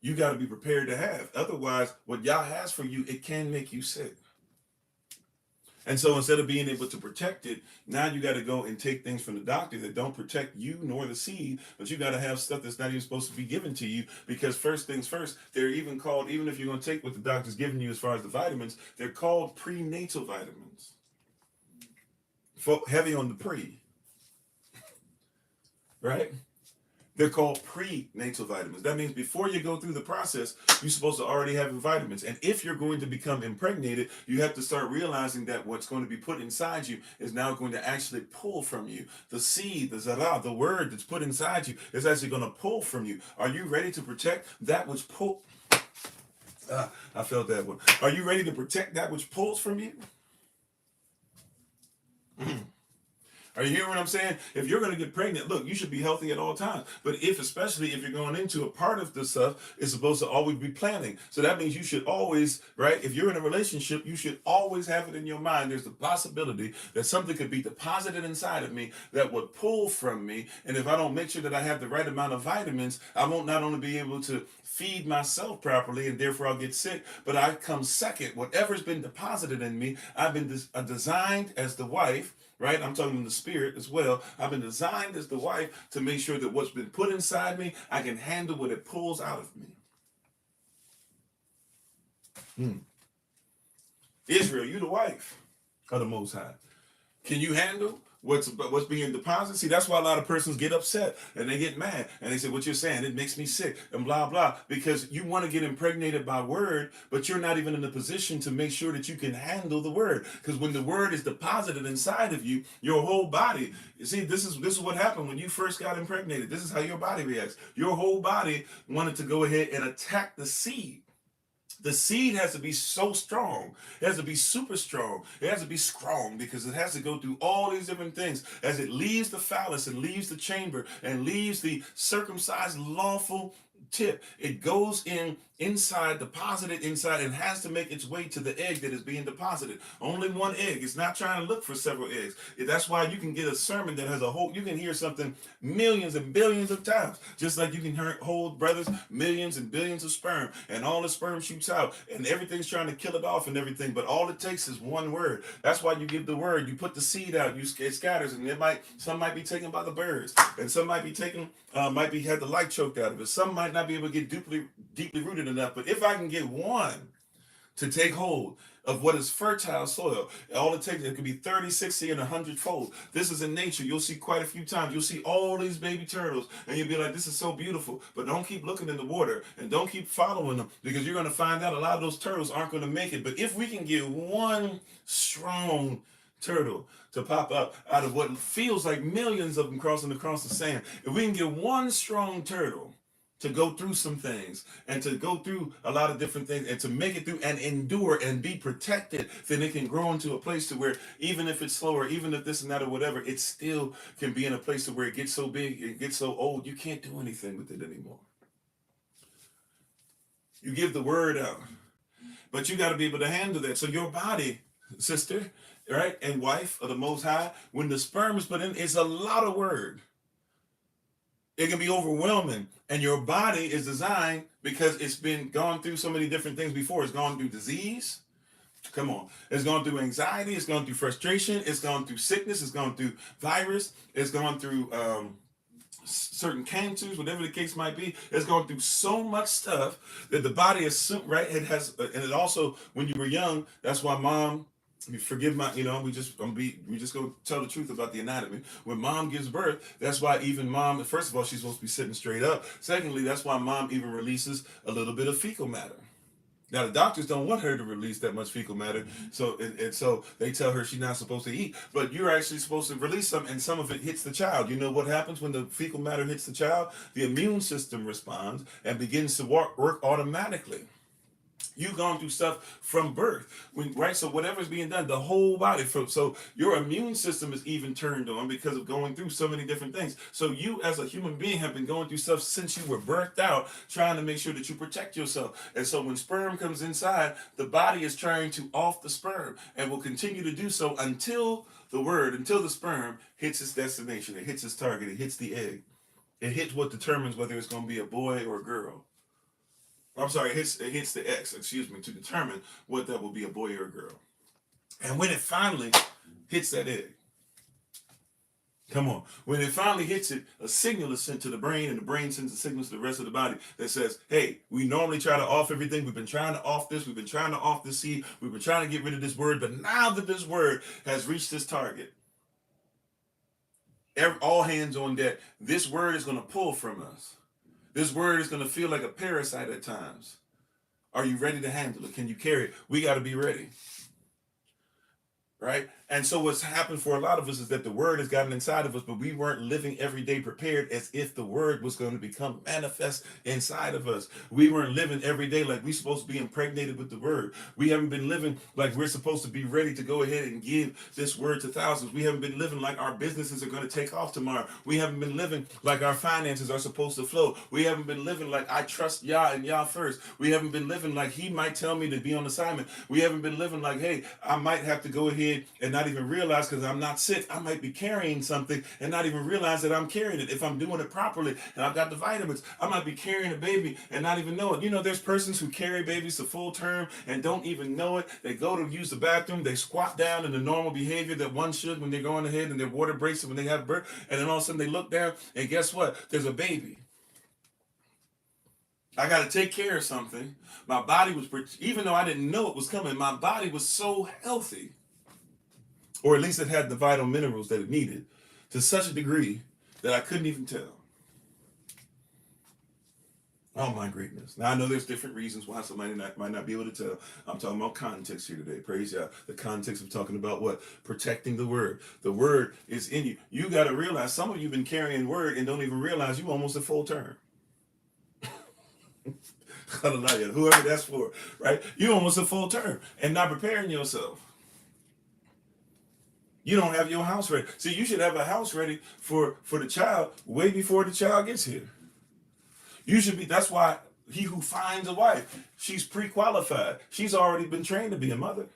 you got to be prepared to have. Otherwise, what Yah has for you, it can make you sick. And so instead of being able to protect it, now you got to go and take things from the doctor that don't protect you nor the seed, but you got to have stuff that's not even supposed to be given to you, because first things first, they're even called, even if you're going to take what the doctor's giving you as far as the vitamins, they're called prenatal vitamins. Heavy on the pre. Right? They're called prenatal vitamins. That means before you go through the process, you're supposed to already have vitamins. And if you're going to become impregnated, you have to start realizing that what's going to be put inside you is now going to actually pull from you. The seed, the zarah, the word that's put inside you is actually going to pull from you. Are you ready to protect that which pull? I felt that one. Are you ready to protect that which pulls from you? Are you hearing what I'm saying? If you're going to get pregnant, look, you should be healthy at all times. But especially if you're going into a part of this stuff, it's supposed to always be planning. So that means you should always, right? If you're in a relationship, you should always have it in your mind. There's the possibility that something could be deposited inside of me that would pull from me. And if I don't make sure that I have the right amount of vitamins, I won't not only be able to feed myself properly, and therefore I'll get sick, but I come second. Whatever's been deposited in me, I've been designed as the wife. Right? I'm talking in the spirit as well. I've been designed as the wife to make sure that what's been put inside me, I can handle what it pulls out of me. Israel, you the wife of the Most High. Can you handle what's being deposited? See, that's why a lot of persons get upset and they get mad and they say, what you're saying, it makes me sick and blah, blah, because you want to get impregnated by word, but you're not even in a position to make sure that you can handle the word. Because when the word is deposited inside of you, your whole body, you see, this is what happened when you first got impregnated. This is how your body reacts. Your whole body wanted to go ahead and attack the seed. The seed has to be so strong. It has to be super strong. It has to be strong because it has to go through all these different things. As it leaves the phallus and leaves the chamber and leaves the circumcised lawful tip, it goes inside, deposited inside, and has to make its way to the egg that is being deposited. Only one egg. It's not trying to look for several eggs. That's why you can get a sermon that has a whole, you can hear something millions and billions of times. Just like you can hold, brothers, millions and billions of sperm, and all the sperm shoots out, and everything's trying to kill it off and everything, but all it takes is one word. That's why you give the word, you put the seed out, it scatters, and some might be taken by the birds, and some might be taken, had the light choked out of it. Some might not be able to get deeply rooted enough. But if I can get one to take hold of what is fertile soil, all it takes, it could be 30, 60, and 100 fold. This is in nature. You'll see quite a few times. You'll see all these baby turtles, and you'll be like, this is so beautiful. But don't keep looking in the water, and don't keep following them, because you're going to find out a lot of those turtles aren't going to make it. But if we can get one strong turtle to pop up out of what feels like millions of them crossing across the sand, if we can get one strong turtle to go through some things and to go through a lot of different things and to make it through and endure and be protected, then it can grow into a place to where even if it's slower, even if this and that or whatever, it still can be in a place to where it gets so big, it gets so old, you can't do anything with it anymore. You give the word out, but you got to be able to handle that. So your body, sister, right, and wife of the Most High, when the sperm is put in, it's a lot of word. It can be overwhelming, and your body is designed because it's been gone through so many different things before. It's gone through disease. Come on. It's gone through anxiety. It's gone through frustration. It's gone through sickness. It's gone through virus. It's gone through certain cancers, whatever the case might be. It's gone through so much stuff that the body is, right? It has, and it also, when you were young, that's why mom Forgive my, we just gonna tell the truth about the anatomy. When mom gives birth, that's why even mom, first of all, she's supposed to be sitting straight up. Secondly, that's why mom even releases a little bit of fecal matter. Now the doctors don't want her to release that much fecal matter, so and so they tell her she's not supposed to eat. But you're actually supposed to release some, and some of it hits the child. You know what happens when the fecal matter hits the child? The immune system responds and begins to work automatically. You've gone through stuff from birth, right? So whatever's being done, the whole body, so your immune system is even turned on because of going through so many different things. So you, as a human being, have been going through stuff since you were birthed out, trying to make sure that you protect yourself. And so when sperm comes inside, the body is trying to off the sperm, and will continue to do so until the sperm hits its destination, it hits its target, it hits the egg, it hits what determines whether it's going to be a boy or a girl. I'm sorry, it hits the X, to determine what that will be, a boy or a girl. And when it finally hits that egg, come on, when it finally hits it, a signal is sent to the brain, and the brain sends a signal to the rest of the body that says, hey, we normally try to off everything. We've been trying to off this. We've been trying to off the seed. We've been trying to get rid of this word. But now that this word has reached its target, all hands on deck, this word is going to pull from us. This word is going to feel like a parasite at times. Are you ready to handle it? Can you carry it? We got to be ready. Right? And so what's happened for a lot of us is that the word has gotten inside of us, but we weren't living every day prepared as if the word was going to become manifest inside of us. We weren't living every day like we're supposed to be impregnated with the word. We haven't been living like we're supposed to be ready to go ahead and give this word to thousands. We haven't been living like our businesses are going to take off tomorrow. We haven't been living like our finances are supposed to flow. We haven't been living like I trust Yah and Yah first. We haven't been living like he might tell me to be on assignment. We haven't been living like, hey, I might have to go ahead and not even realize, because I'm not sick, I might be carrying something and not even realize that I'm carrying it. If I'm doing it properly and I've got the vitamins, I might be carrying a baby and not even know it. There's persons who carry babies to full term and don't even know it. They go to use the bathroom, they squat down in the normal behavior that one should when they're going ahead and their water breaks when they have birth, and then all of a sudden they look down and guess what? There's a baby. I got to take care of something. My body was, even though I didn't know it was coming, my body was so healthy, or at least it had the vital minerals that it needed, to such a degree that I couldn't even tell. Oh my greatness. Now I know there's different reasons why somebody might not be able to tell. I'm talking about context here today. Praise God. The context of talking about what? Protecting the word. The word is in you. You got to realize some of you have been carrying word and don't even realize you almost a full term. Hallelujah. Whoever that's for, right? You almost a full term and not preparing yourself. You don't have your house ready. See, you should have a house ready for the child way before the child gets here. You should be, that's why he who finds a wife, she's pre-qualified. She's already been trained to be a mother.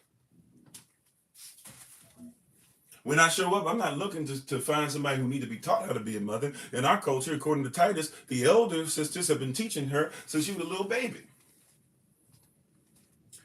When I show up, I'm not looking to find somebody who need to be taught how to be a mother. In our culture, according to Titus, the elder sisters have been teaching her since she was a little baby.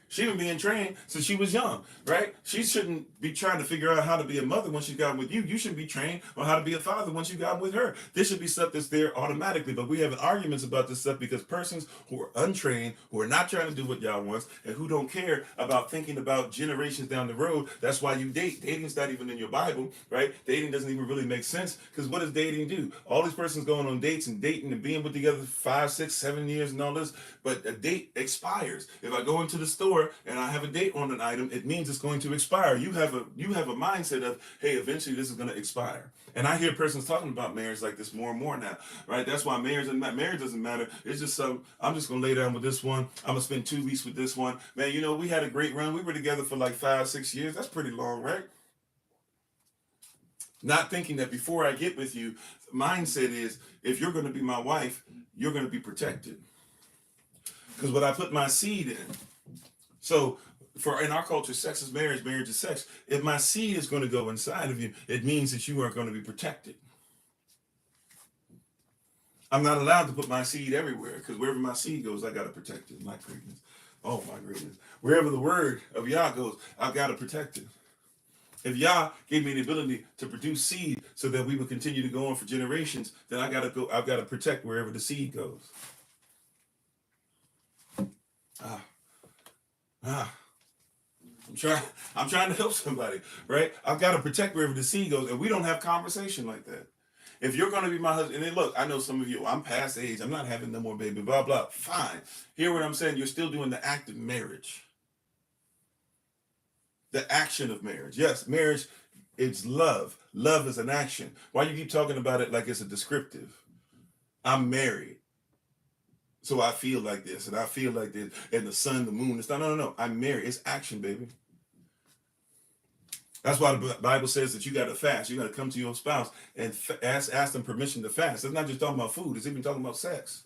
She's been being trained since she was young, right? She shouldn't be trying to figure out how to be a mother when she got with you. You should be trained on how to be a father once you got with her. This should be stuff that's there automatically, but we have arguments about this stuff because persons who are untrained, who are not trying to do what y'all wants, and who don't care about thinking about generations down the road, that's why you date. Dating's not even in your Bible, right? Dating doesn't even really make sense, because what does dating do? All these persons going on dates and dating and being with together 5, 6, 7 years and all this, but a date expires. If I go into the store and I have a date on an item, it means it's going to expire. You have a mindset of, hey, eventually this is going to expire. And I hear persons talking about marriage like this more and more now, right? That's why marriage doesn't matter. It's just I'm just going to lay down with this one. I'm going to spend 2 weeks with this one. Man, we had a great run. We were together for like 5, 6 years. That's pretty long, right? Not thinking that before I get with you, mindset is, if you're going to be my wife, you're going to be protected. Because what I put my seed in. So in our culture, sex is marriage, marriage is sex. If my seed is going to go inside of you, it means that you are going to be protected. I'm not allowed to put my seed everywhere, because wherever my seed goes, I got to protect it. My greatness. Oh, my greatness. Wherever the word of Yah goes, I've got to protect it. If Yah gave me the ability to produce seed so that we would continue to go on for generations, then I've got to protect wherever the seed goes. I'm I'm trying to help somebody, right? I've got to protect wherever the seed goes, and we don't have conversation like that. If you're going to be my husband, and then look, I know some of you, I'm past age, I'm not having no more baby, blah, blah. Fine. Hear what I'm saying? You're still doing the act of marriage. The action of marriage. Yes, marriage, it's love. Love is an action. Why you keep talking about it like it's a descriptive? I'm married, so I feel like this, and I feel like this, and the sun, the moon, it's not, no. I'm married. It's action, baby. That's why the Bible says that you got to fast. You got to come to your spouse and ask them permission to fast. It's not just talking about food. It's even talking about sex.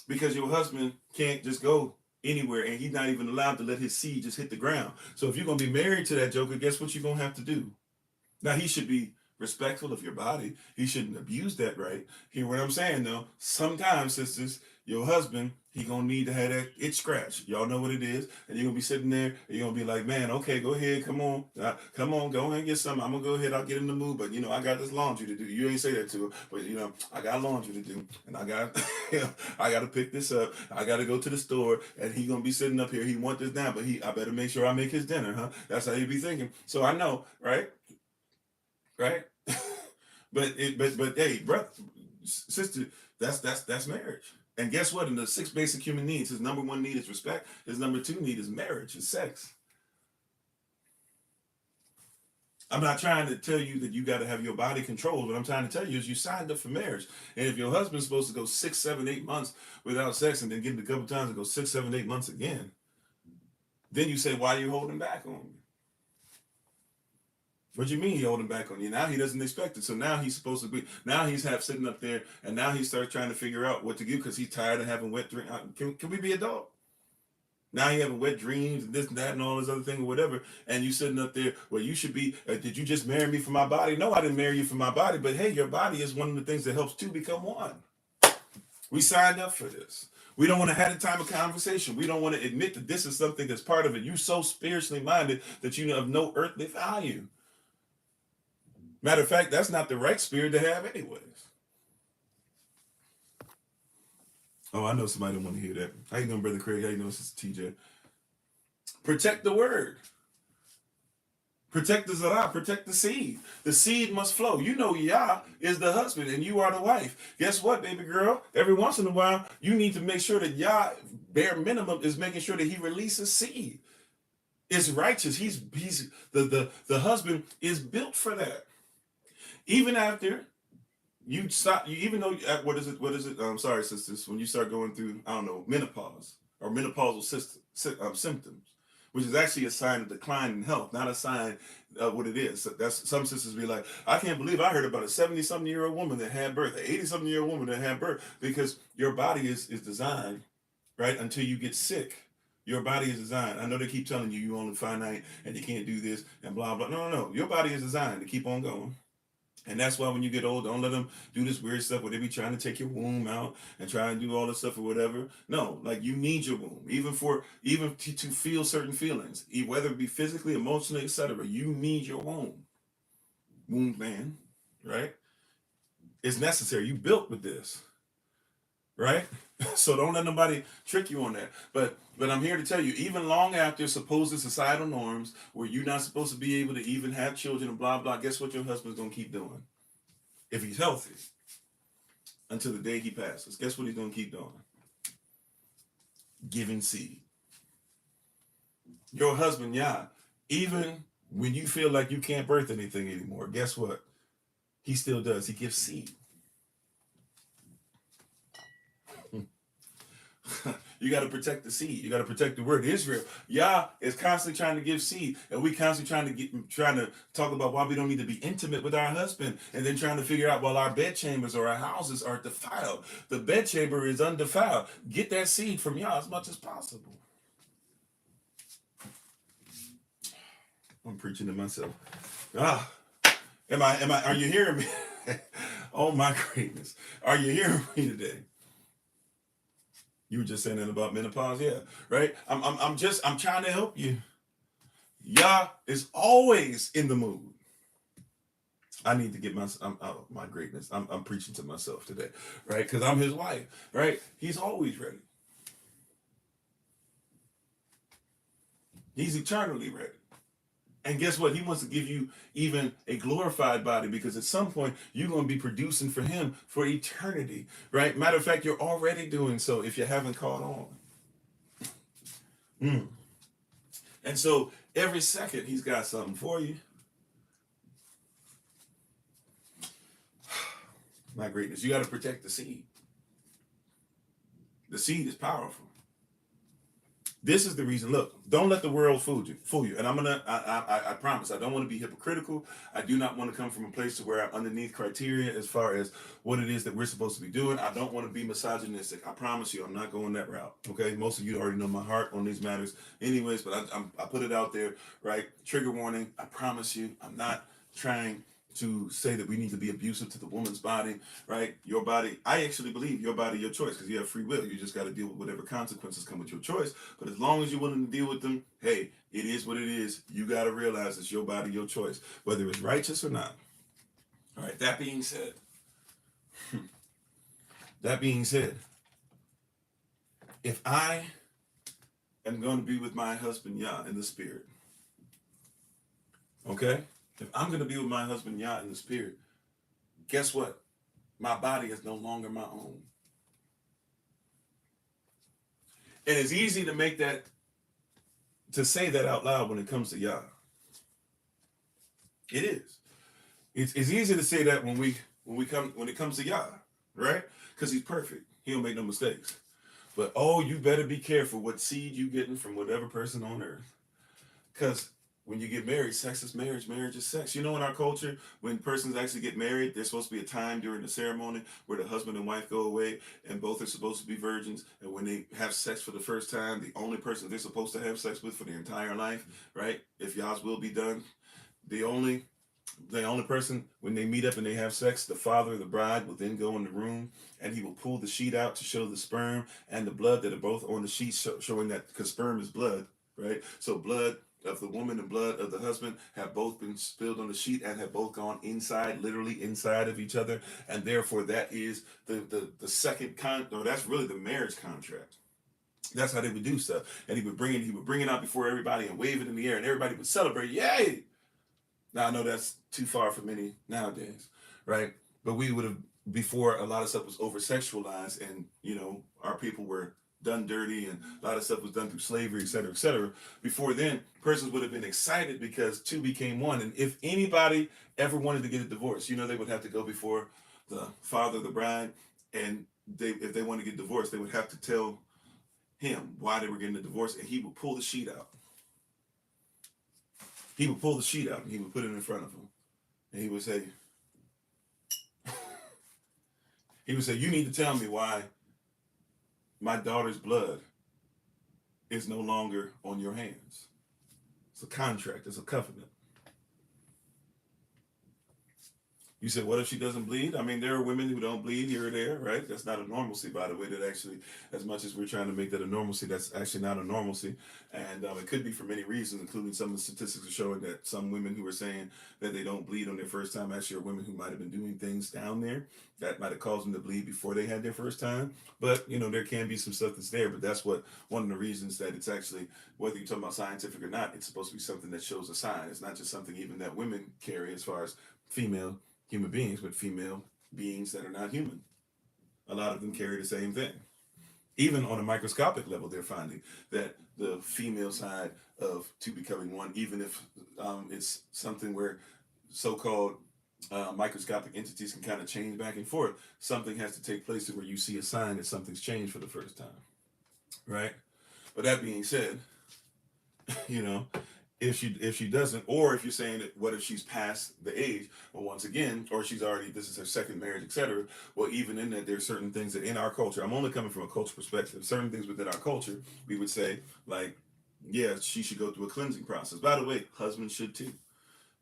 Because your husband can't just go anywhere, and he's not even allowed to let his seed just hit the ground. So if you're going to be married to that joker, guess what you're going to have to do? Now, he should be respectful of your body. He shouldn't abuse that right. Hear what I'm saying, though? Sometimes, sisters, your husband, he going to need to have that itch scratch. Y'all know what it is. And you're going to be sitting there, and you're going to be like, man, okay, go ahead, come on. Come on, go ahead and get something. I'm going to go ahead, I'll get in the mood. But, I got this laundry to do. You ain't say that to her. But, I got laundry to do. And I got I got to pick this up. I got to go to the store. And he going to be sitting up here. He want this now, but I better make sure I make his dinner, huh? That's how he be thinking. So I know, right? Right? but hey, brother, sister, that's marriage. And guess what? In the 6 basic human needs, his number 1 need is respect. His number 2 need is marriage, is sex. I'm not trying to tell you that you got to have your body controlled. What I'm trying to tell you is you signed up for marriage. And if your husband's supposed to go 6, 7, 8 months without sex and then get it a couple times and go 6, 7, 8 months again, then you say, why are you holding back on me? What do you mean he holding back on you? Now he doesn't expect it. So now he's supposed to be, now he's sitting up there, and now he starts trying to figure out what to do because he's tired of having wet dreams. Can we be adult? Now he having wet dreams and this and that and all this other thing or whatever. And you sitting up there, well, you should be, did you just marry me for my body? No, I didn't marry you for my body. But hey, your body is one of the things that helps two become one. We signed up for this. We don't want to have a time of conversation. We don't want to admit that this is something that's part of it. You're so spiritually minded that you have no earthly value. Matter of fact, that's not the right spirit to have anyways. Oh, I know somebody don't want to hear that. How you doing, Brother Craig? How you doing, Sister TJ? Protect the word. Protect the zarah. Protect the seed. The seed must flow. Yah is the husband and you are the wife. Guess what, baby girl? Every once in a while, you need to make sure that Yah, bare minimum, is making sure that he releases seed. It's righteous. He's the husband is built for that. Even after you stop, even though, what is it? I'm sorry, sisters, when you start going through, I don't know, menopause or menopausal symptoms, which is actually a sign of decline in health, not a sign of what it is. That's, some sisters be like, I can't believe I heard about a 70-something-year-old woman that had birth, an 80-something-year-old woman that had birth, because your body is designed, right, until you get sick. Your body is designed. I know they keep telling you you only finite and you can't do this and blah, blah. No. Your body is designed to keep on going. And that's why when you get old, don't let them do this weird stuff where they be trying to take your womb out and try and do all this stuff or whatever. No, like you need your womb, even to feel certain feelings, whether it be physically, emotionally, etc. You need your womb. Womb man, right? It's necessary. You built with this, right? So don't let nobody trick you on that. But I'm here to tell you, even long after supposed societal norms where you're not supposed to be able to even have children and blah, blah, guess what your husband's going to keep doing? If he's healthy, until the day he passes, guess what he's going to keep doing? Giving seed. Your husband, even when you feel like you can't birth anything anymore, guess what? He still does. He gives seed. You got to protect the seed. You got to protect the word. Israel, Yah is constantly trying to give seed, and we constantly trying to talk about why we don't need to be intimate with our husband, and then trying to figure out, well, our bed chambers or our houses are defiled. The bed chamber is undefiled. Get that seed from Yah as much as possible. I'm preaching to myself. Are you hearing me? Oh my greatness. Are you hearing me today? You were just saying that about menopause, yeah, right? I'm trying to help you. Yah is always in the mood. I need to get my greatness. I'm preaching to myself today, right? Because I'm his wife, right? He's always ready. He's eternally ready. And guess what? He wants to give you even a glorified body, because at some point you're going to be producing for him for eternity, right? Matter of fact, you're already doing so if you haven't caught on. And so every second he's got something for you. My greatness, you got to protect the seed. The seed is powerful. This is the reason. Look, don't let the world fool you. And I promise, I don't want to be hypocritical. I do not want to come from a place to where I'm underneath criteria as far as what it is that we're supposed to be doing. I don't want to be misogynistic. I promise you, I'm not going that route. Okay, most of you already know my heart on these matters, anyways. But I put it out there, right? Trigger warning. I promise you, I'm not trying to say that we need to be abusive to the woman's body, right? Your body, I actually believe your body, your choice, because you have free will. You just got to deal with whatever consequences come with your choice. But as long as you're willing to deal with them, hey, it is what it is. You got to realize it's your body, your choice, whether it's righteous or not. All right, that being said, if I am going to be with my husband, Yah, in the spirit, okay? If I'm going to be with my husband, Yah, in the spirit, guess what? My body is no longer my own. And it's easy to say that out loud when it comes to Yah. It is. It's easy to say that when it comes to Yah, right? Because he's perfect. He don't make no mistakes. But you better be careful what seed you getting from whatever person on earth. Because when you get married, sex is marriage, marriage is sex. You know, in our culture, when persons actually get married, there's supposed to be a time during the ceremony where the husband and wife go away and both are supposed to be virgins. And when they have sex for the first time, the only person they're supposed to have sex with for their entire life, right? If Yah's will be done, the only person, when they meet up and they have sex, the father of the bride will then go in the room and he will pull the sheet out to show the sperm and the blood that are both on the sheet, showing that, because sperm is blood, right? So blood of the woman and blood of the husband have both been spilled on the sheet and have both gone inside, literally inside of each other. And therefore that is the second that's really the marriage contract. That's how they would do stuff. And he would bring it out before everybody and wave it in the air and everybody would celebrate. Yay! Now I know that's too far for many nowadays, right? But we would have, before, a lot of stuff was over sexualized and, our people were done dirty and a lot of stuff was done through slavery, et cetera, et cetera. Before then, persons would have been excited because two became one. And if anybody ever wanted to get a divorce, they would have to go before the father of the bride, and if they wanted to get divorced, they would have to tell him why they were getting a divorce, and he would pull the sheet out. He would pull the sheet out and he would put it in front of him. And he would say, you need to tell me why my daughter's blood is no longer on your hands. It's a contract. It's a covenant. You said, what if she doesn't bleed? I mean, there are women who don't bleed here or there, right? That's not a normalcy, by the way. That actually, as much as we're trying to make that a normalcy, that's actually not a normalcy. And it could be for many reasons, including some of the statistics are showing that some women who are saying that they don't bleed on their first time actually are women who might have been doing things down there that might have caused them to bleed before they had their first time. But, there can be some stuff that's there. But that's one of the reasons that it's actually, whether you're talking about scientific or not, it's supposed to be something that shows a sign. It's not just something even that women carry as far as female human beings, but female beings that are not human. A lot of them carry the same thing. Even on a microscopic level, they're finding that the female side of two becoming one, even if it's something where so-called microscopic entities can kind of change back and forth, something has to take place to where you see a sign that something's changed for the first time, right? But that being said, if she doesn't, or if you're saying that, what if she's past the age? Well, once again, or this is her second marriage, etc. Well, even in that, there's certain things that in our culture, I'm only coming from a culture perspective, certain things within our culture, we would say, like, yeah, she should go through a cleansing process. By the way, husbands should too.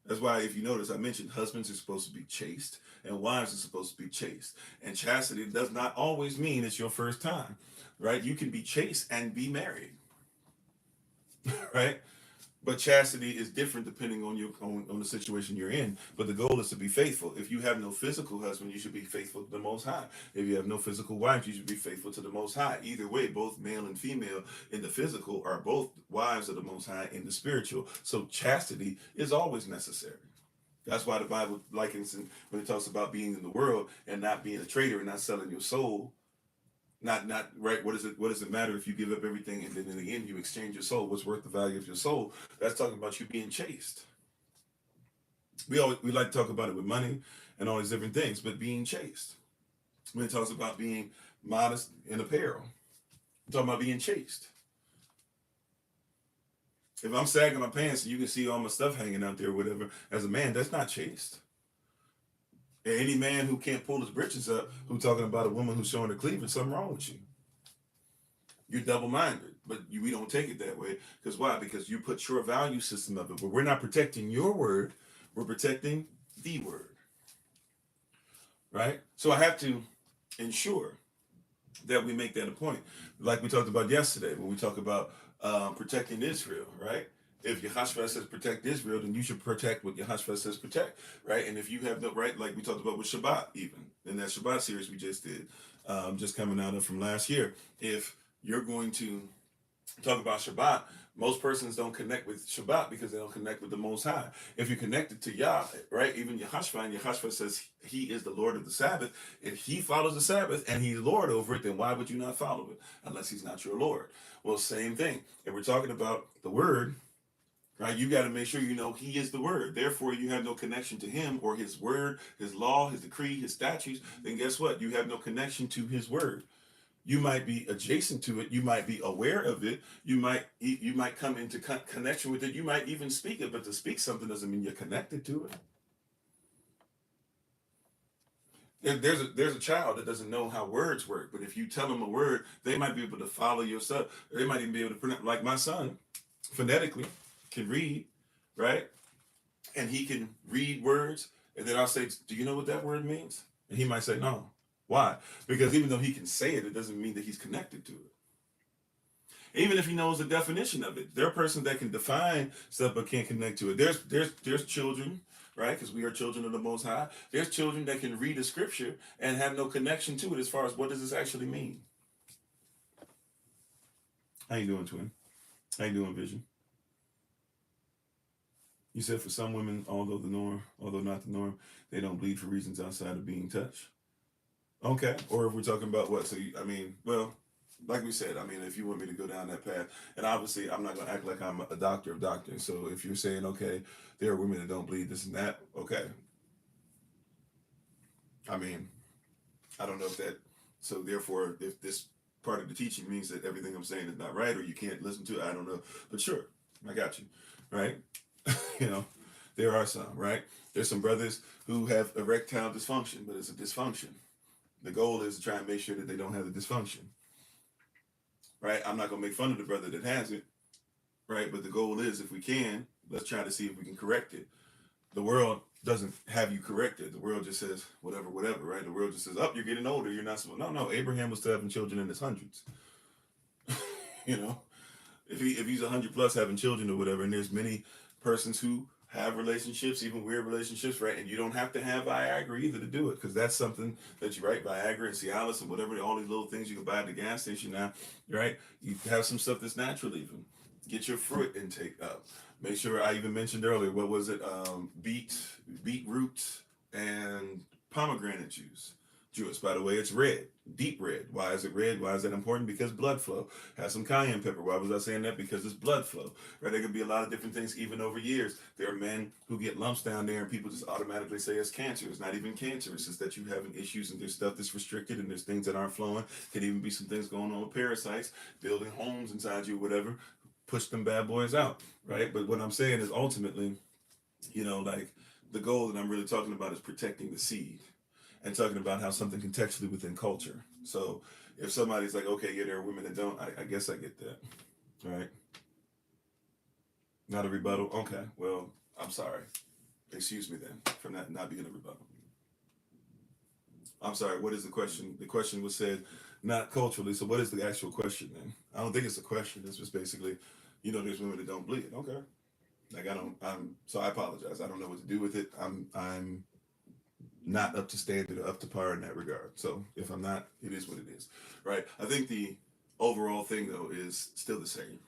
That's why, if you notice, I mentioned husbands are supposed to be chaste and wives are supposed to be chaste. And chastity does not always mean it's your first time, right? You can be chaste and be married, right? But chastity is different depending on on the situation you're in. But the goal is to be faithful. If you have no physical husband, you should be faithful to the Most High. If you have no physical wife, you should be faithful to the Most High. Either way, both male and female in the physical are both wives of the Most High in the spiritual. So chastity is always necessary. That's why the Bible likens when it talks about being in the world and not being a traitor and not selling your soul. Not right. What does it matter if you give up everything and then in the end you exchange your soul? What's worth the value of your soul? That's talking about you being chaste. We like to talk about it with money and all these different things, but being chaste. When it talks about being modest in apparel, I'm talking about being chaste. If I'm sagging my pants and you can see all my stuff hanging out there or whatever, as a man, that's not chaste. And any man who can't pull his britches up, who talking about a woman who's showing her cleavage, something wrong with you. You're double-minded, but we don't take it that way. Because why? Because you put your value system of it. But we're not protecting your word. We're protecting the word. Right? So I have to ensure that we make that a point. Like we talked about yesterday when we talk about protecting Israel, right? If Yahashua says protect Israel, then you should protect what Yahashua says protect, right? And if you have no right, like we talked about with Shabbat, even in that Shabbat series we just did, just coming out of from last year, if you're going to talk about Shabbat, most persons don't connect with Shabbat because they don't connect with the Most High. If you're connected to Yah, right, even Yahashua, and Yahashua says he is the Lord of the Sabbath, if he follows the Sabbath and he's Lord over it, then why would you not follow it unless he's not your Lord? Well, same thing. If we're talking about the word, right, you got to make sure you know he is the word. Therefore, you have no connection to him or his word, his law, his decree, his statutes. Then guess what? You have no connection to his word. You might be adjacent to it. You might be aware of it. You might come into connection with it. You might even speak it. But to speak something doesn't mean you're connected to it. There's a child that doesn't know how words work. But if you tell them a word, they might be able to follow your stuff. They might even be able to pronounce. Like my son, phonetically can read, right? And he can read words. And then I'll say, "Do you know what that word means?" And he might say, "No." Why? Because even though he can say it, it doesn't mean that he's connected to it. Even if he knows the definition of it, there are persons that can define stuff but can't connect to it. There's children, right? Because we are children of the Most High. There's children that can read a scripture and have no connection to it as far as what does this actually mean. How you doing, twin? How you doing, Vision? You said for some women, although not the norm, they don't bleed for reasons outside of being touched. Okay. Or if we're talking about what? So, well, like we said, if you want me to go down that path, and obviously I'm not going to act like I'm a doctor of doctors. So if you're saying, okay, there are women that don't bleed this and that, okay. I don't know if that, so therefore, if this part of the teaching means that everything I'm saying is not right or you can't listen to it, I don't know. But sure, I got you, right? you know, there are some, right? There's some brothers who have erectile dysfunction, but it's a dysfunction. The goal is to try and make sure that they don't have the dysfunction, right? I'm not going to make fun of the brother that has it, right? But the goal is, if we can, let's try to see if we can correct it. The world doesn't have you correct it. The world just says, whatever, right? The world just says, you're getting older. You're not supposed. No. Abraham was still having children in his hundreds. you know, if he's 100 plus having children or whatever, and there's many persons who have relationships, even weird relationships, right? And you don't have to have Viagra either to do it, because that's something that you, right? Viagra and Cialis and whatever, all these little things you can buy at the gas station now, right? You have some stuff that's natural even. Get your fruit intake up. Make sure, I even mentioned earlier, what was it? Beetroot and pomegranate juice. By the way, it's red, deep red. Why is it red? Why is that important? Because blood flow. Has some cayenne pepper. Why was I saying that? Because it's blood flow. Right? There could be a lot of different things, even over years. There are men who get lumps down there and people just automatically say it's cancer. It's not even cancer. It's just that you having issues and there's stuff that's restricted and there's things that aren't flowing. Could even be some things going on with parasites, building homes inside you, whatever. Push them bad boys out, right? But what I'm saying is ultimately, like the goal that I'm really talking about is protecting the seed and talking about how something contextually within culture. So if somebody's like, okay, yeah, there are women that don't, I guess I get that, right? Not a rebuttal? Okay, well, I'm sorry. Excuse me then for not being a rebuttal. I'm sorry, what is the question? The question was said not culturally, so what is the actual question then? I don't think it's a question. It's just basically, there's women that don't bleed. Okay. Like so I apologize. I don't know what to do with it. I'm not up to standard or up to par in that regard. So if I'm not, it is what it is, right? I think the overall thing though is still the same,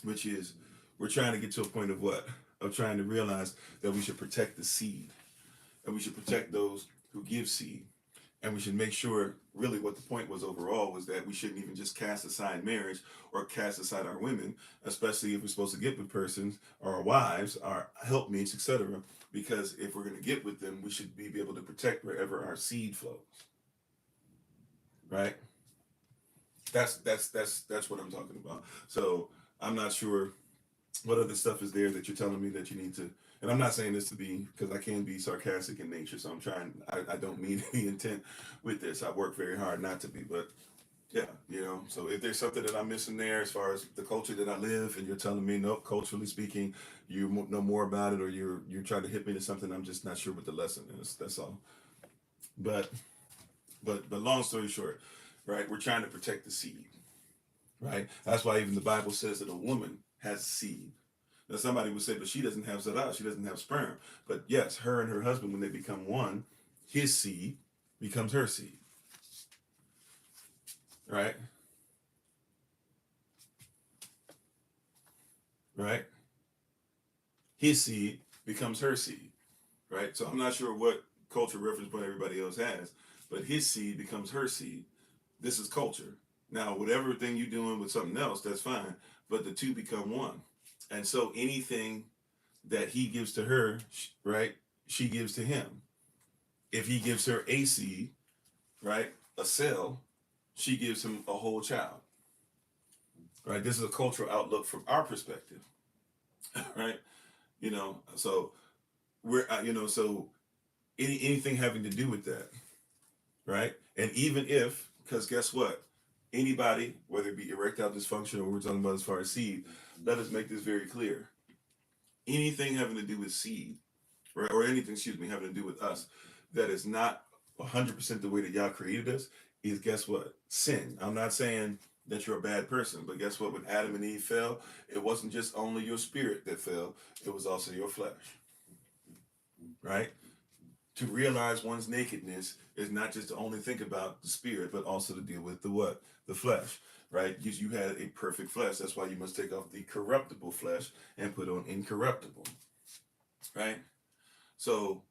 which is we're trying to get to a point of what? Of trying to realize that we should protect the seed, and we should protect those who give seed. And we should make sure, really what the point was overall was that we shouldn't even just cast aside marriage or cast aside our women, especially if we're supposed to get with persons or our wives, our helpmates, etc. Because if we're going to get with them, we should be able to protect wherever our seed flows. Right? That's what I'm talking about. So I'm not sure what other stuff is there that you're telling me that you need to. And I'm not saying this to be, because I can be sarcastic in nature, so I'm trying, I don't mean any intent with this. I work very hard not to be, but yeah, so if there's something that I'm missing there as far as the culture that I live, and you're telling me, nope, culturally speaking, you know more about it, or you're trying to hit me to something, I'm just not sure what the lesson is. That's all. But long story short, right, we're trying to protect the seed, right? That's why even the Bible says that a woman has seed. Now somebody would say, but she doesn't have zara, she doesn't have sperm. But yes, her and her husband, when they become one, his seed becomes her seed. Right? Right? His seed becomes her seed. Right? So I'm not sure what culture reference point everybody else has, but his seed becomes her seed. This is culture. Now, whatever thing you're doing with something else, that's fine, but the two become one. And so anything that he gives to her, right, she gives to him. If he gives her a seed, right, a cell, she gives him a whole child. Right? This is a cultural outlook from our perspective. Right? So we're, so anything having to do with that, right? And even if, because guess what? Anybody, whether it be erectile dysfunction or we're talking about as far as seed, let us make this very clear. Anything having to do with seed, right, or anything, having to do with us, that is not 100% the way that y'all created us, is, guess what? Sin. I'm not saying that you're a bad person, but guess what? When Adam and Eve fell, it wasn't just only your spirit that fell, it was also your flesh. Right? To realize one's nakedness is not just to only think about the spirit, but also to deal with the what? The flesh. Right? Because you had a perfect flesh. That's why you must take off the corruptible flesh and put on incorruptible. Right? So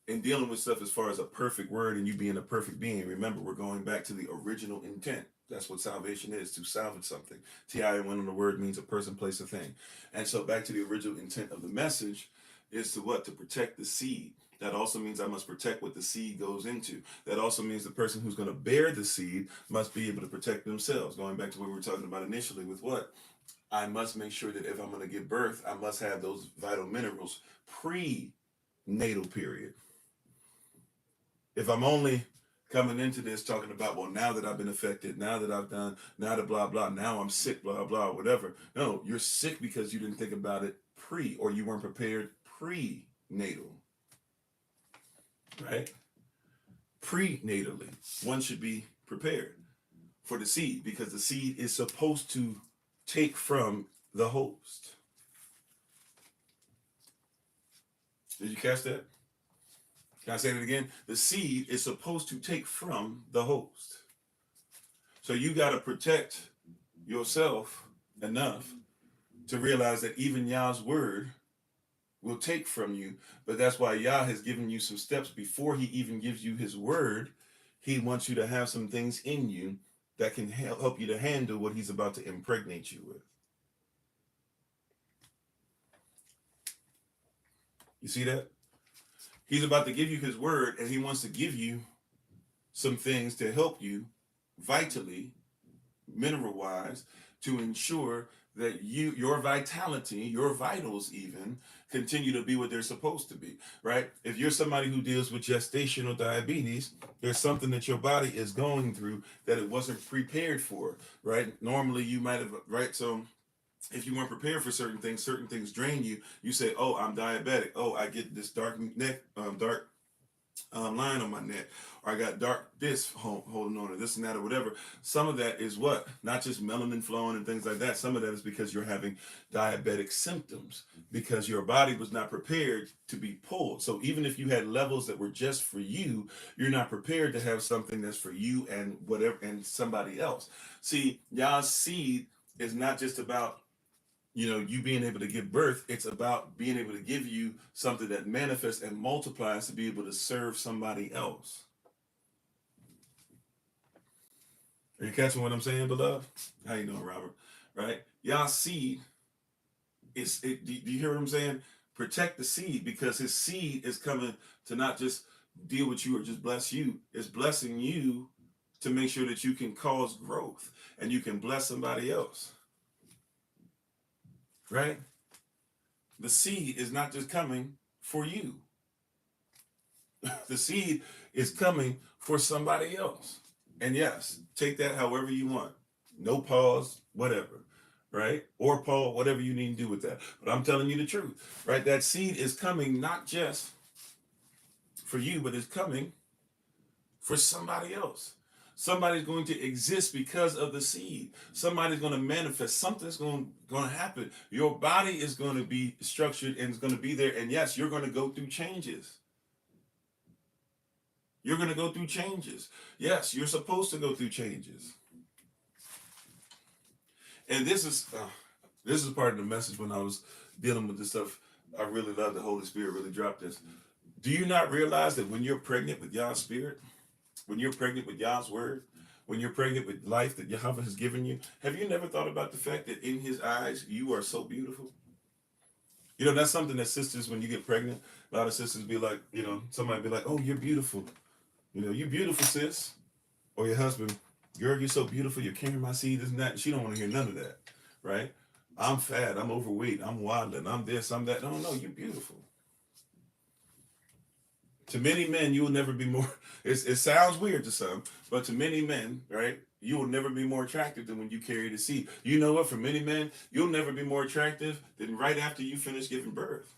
in dealing with stuff as far as a perfect word and you being a perfect being, remember, we're going back to the original intent. That's what salvation is, to salvage something. T-I-O-N on the word means a person, place, a thing. And so back to the original intent of the message is to what? To protect the seed. That also means I must protect what the seed goes into. That also means the person who's going to bear the seed must be able to protect themselves. Going back to what we were talking about initially with what? I must make sure that if I'm going to give birth, I must have those vital minerals pre-natal period. If I'm only coming into this talking about, well, now that I've been affected, now that I've done, now that blah, blah, now I'm sick, blah, blah, whatever. No, you're sick because you didn't think about it or you weren't prepared pre-natal. Right? Prenatally, one should be prepared for the seed because the seed is supposed to take from the host. Did you catch that? Can I say that again? The seed is supposed to take from the host. So you got to protect yourself enough to realize that even Yah's word will take from you. But that's why Yah has given you some steps before he even gives you his word. He wants you to have some things in you that can help you to handle what he's about to impregnate you with. You see that? He's about to give you his word, and he wants to give you some things to help you vitally, mineral-wise, to ensure that your vitality, your vitals even, continue to be what they're supposed to be, right? If you're somebody who deals with gestational diabetes, there's something that your body is going through that it wasn't prepared for, right? Normally you might have, right? So if you weren't prepared for certain things drain you. You say, oh, I'm diabetic. Oh, I get this dark line on my neck, or I got dark this holding on, or this and that, or whatever. Some of that is what? Not just melanin flowing and things like that. Some of that is because you're having diabetic symptoms, because your body was not prepared to be pulled. So even if you had levels that were just for you, you're not prepared to have something that's for you and whatever and somebody else. See, Yah's seed is not just about you being able to give birth. It's about being able to give you something that manifests and multiplies to be able to serve somebody else. Are you catching what I'm saying, beloved? How you doing, Robert? Right? Y'all seed do you hear what I'm saying? Protect the seed, because his seed is coming to not just deal with you or just bless you. It's blessing you to make sure that you can cause growth and you can bless somebody else. Right? The seed is not just coming for you. The seed is coming for somebody else. And yes, take that however you want. No pause, whatever. Right? Or pause, whatever you need to do with that. But I'm telling you the truth. Right? That seed is coming not just for you, but it's coming for somebody else. Somebody's going to exist because of the seed. Somebody's going to manifest. Something's going to happen. Your body is going to be structured and it's going to be there. And yes, you're going to go through changes. You're going to go through changes. Yes, you're supposed to go through changes. And this is part of the message when I was dealing with this stuff. I really love the Holy Spirit really dropped this. Do you not realize that when you're pregnant with Yah's Spirit, when you're pregnant with Yah's Word, when you're pregnant with life that Yahweh has given you, have you never thought about the fact that in His eyes, you are so beautiful? That's something that sisters, when you get pregnant, a lot of sisters be like, somebody be like, oh, you're beautiful. You're beautiful, sis. Or your husband, girl, you're so beautiful, you're carrying my seed, isn't that? She don't want to hear none of that, right? I'm fat, I'm overweight, I'm waddling, I'm this, I'm that. No, you're beautiful. To many men, you will never be more, it sounds weird to some, but to many men, right, you will never be more attractive than when you carry the seed. You know what? For many men, you'll never be more attractive than right after you finish giving birth.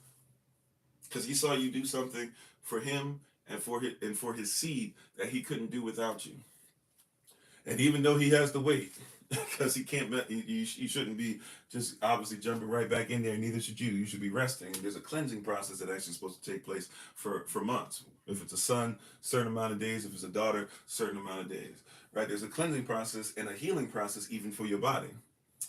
Because he saw you do something for him and for his seed that he couldn't do without you. And even though he has the weight, because he can't, you shouldn't be just obviously jumping right back in there. Neither should you. You should be resting. There's a cleansing process that actually supposed to take place for months. If it's a son, certain amount of days. If it's a daughter, certain amount of days. Right? There's a cleansing process and a healing process even for your body.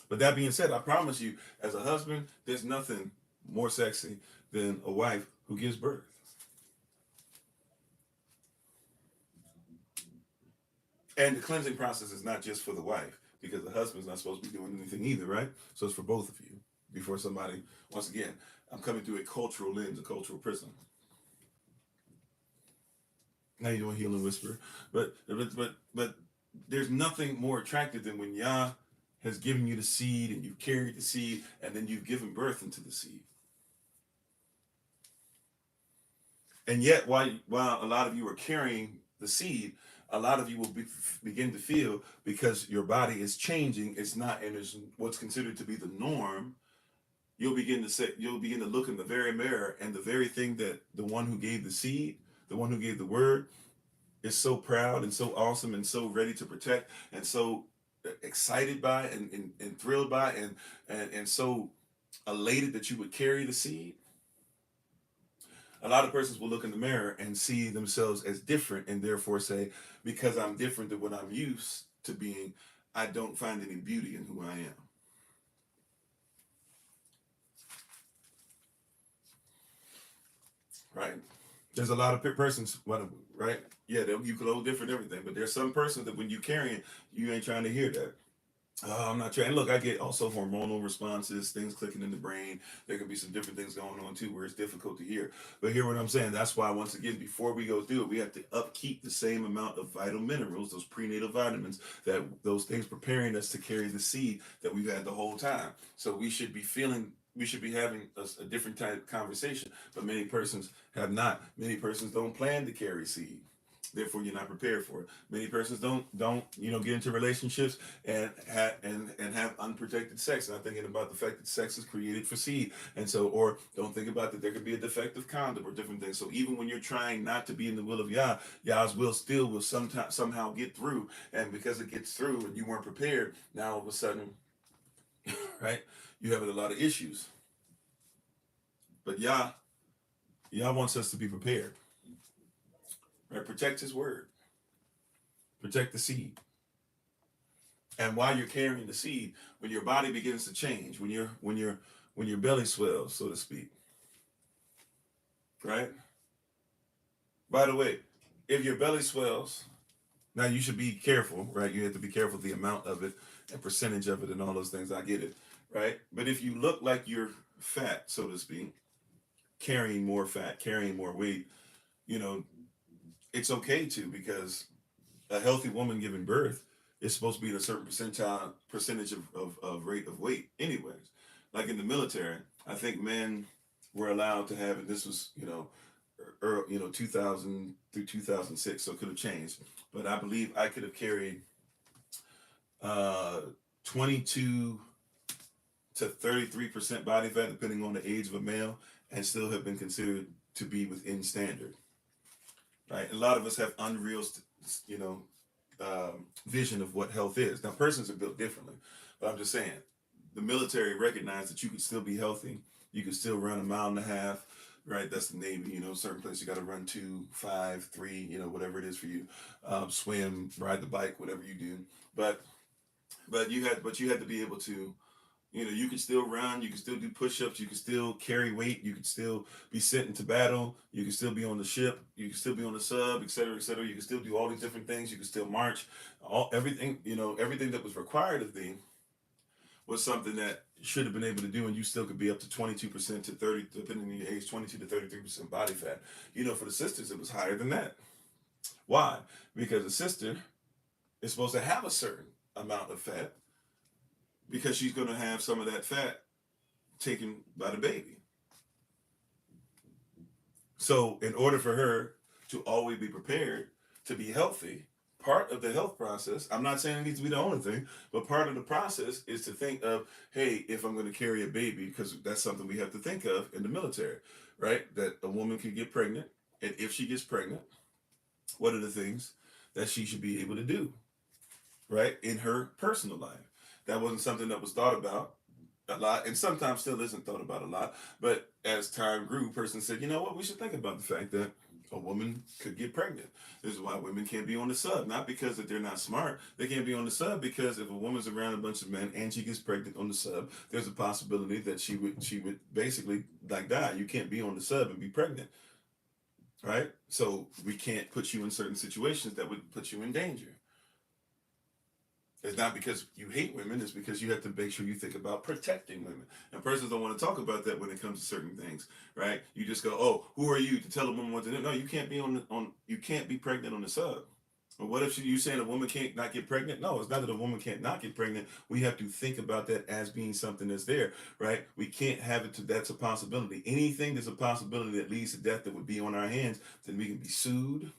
But that being said, I promise you, as a husband, there's nothing more sexy than a wife who gives birth. And the cleansing process is not just for the wife, because the husband's not supposed to be doing anything either, right? So it's for both of you. Before somebody, once again, I'm coming through a cultural lens, a cultural prism. Now you're doing Healing Whisper. But there's nothing more attractive than when Yah has given you the seed and you've carried the seed and then you've given birth into the seed. And yet, while a lot of you are carrying the seed, a lot of you will begin to feel, because your body is changing, it's not, and it's what's considered to be the norm, you'll begin to look in the very mirror, and the very thing that the one who gave the seed, the one who gave the word, is so proud and so awesome and so ready to protect and so excited by and thrilled by and so elated that you would carry the seed. A lot of persons will look in the mirror and see themselves as different and therefore say, because I'm different than what I'm used to being, I don't find any beauty in who I am. Right? There's a lot of persons, right? Yeah, you could look different everything, but there's some persons that when you carrying, you ain't trying to hear that. I'm not trying. Look, I get also hormonal responses, things clicking in the brain. There could be some different things going on too, where it's difficult to hear. But hear what I'm saying. That's why, once again, before we go through it, we have to upkeep the same amount of vital minerals, those prenatal vitamins, those things preparing us to carry the seed that we've had the whole time. So we should be having a different type of conversation. But many persons have not. Many persons don't plan to carry seed. Therefore, you're not prepared for it. Many persons don't get into relationships and have unprotected sex, not thinking about the fact that sex is created for seed, and so, or don't think about that there could be a defective condom or different things. So even when you're trying not to be in the will of Yah, Yah's will still will somehow get through, and because it gets through and you weren't prepared, now all of a sudden, right, you have a lot of issues. But Yah wants us to be prepared. Right? Protect his word. Protect the seed. And while you're carrying the seed, when your body begins to change, when your belly swells, so to speak. Right? By the way, if your belly swells, now you should be careful, right? You have to be careful of the amount of it and percentage of it and all those things. I get it. Right? But if you look like you're fat, so to speak, carrying more fat, carrying more weight, it's okay to, because a healthy woman giving birth is supposed to be at a certain percentage of rate of weight anyways. Like in the military, I think men were allowed to have, and this was 2000 through 2006, so it could have changed, but I believe I could have carried 22 to 33% body fat depending on the age of a male, and still have been considered to be within standard. Right? A lot of us have unrealistic, vision of what health is. Now, persons are built differently, but I'm just saying, the military recognized that you could still be healthy. You could still run 1.5 miles, right? That's the Navy. Certain places you got to run 2, 5, 3, whatever it is for you. Swim, ride the bike, whatever you do. But you had to be able to. You can still run, you can still do push-ups, you can still carry weight, you can still be sent into battle, you can still be on the ship, you can still be on the sub, et cetera, you can still do all these different things, you can still march, everything that was required of thee was something that should have been able to do, and you still could be up to 22% to 30, depending on your age, 22 to 33% body fat. For the sisters, it was higher than that. Why? Because a sister is supposed to have a certain amount of fat, because she's going to have some of that fat taken by the baby. So in order for her to always be prepared to be healthy, part of the health process, I'm not saying it needs to be the only thing, but part of the process is to think of, hey, if I'm going to carry a baby, because that's something we have to think of in the military, right? That a woman can get pregnant, and if she gets pregnant, what are the things that she should be able to do, right, in her personal life? That wasn't something that was thought about a lot, and sometimes still isn't thought about a lot. But as time grew, person said, you know what, we should think about the fact that a woman could get pregnant. This is why women can't be on the sub. Not because that they're not smart. They can't be on the sub because if a woman's around a bunch of men and she gets pregnant on the sub, there's a possibility that she would basically die. You can't be on the sub and be pregnant. Right? So we can't put you in certain situations that would put you in danger. It's not because you hate women, it's because you have to make sure you think about protecting women. And persons don't want to talk about that when it comes to certain things, right? You just go, oh, who are you to tell a woman what to do? No, you can't be you can't be pregnant on the sub. But what if you saying a woman can't not get pregnant? No, it's not that a woman can't not get pregnant. We have to think about that as being something that's there, right? We can't have it that's a possibility. Anything that's a possibility that leads to death that would be on our hands, then we can be sued.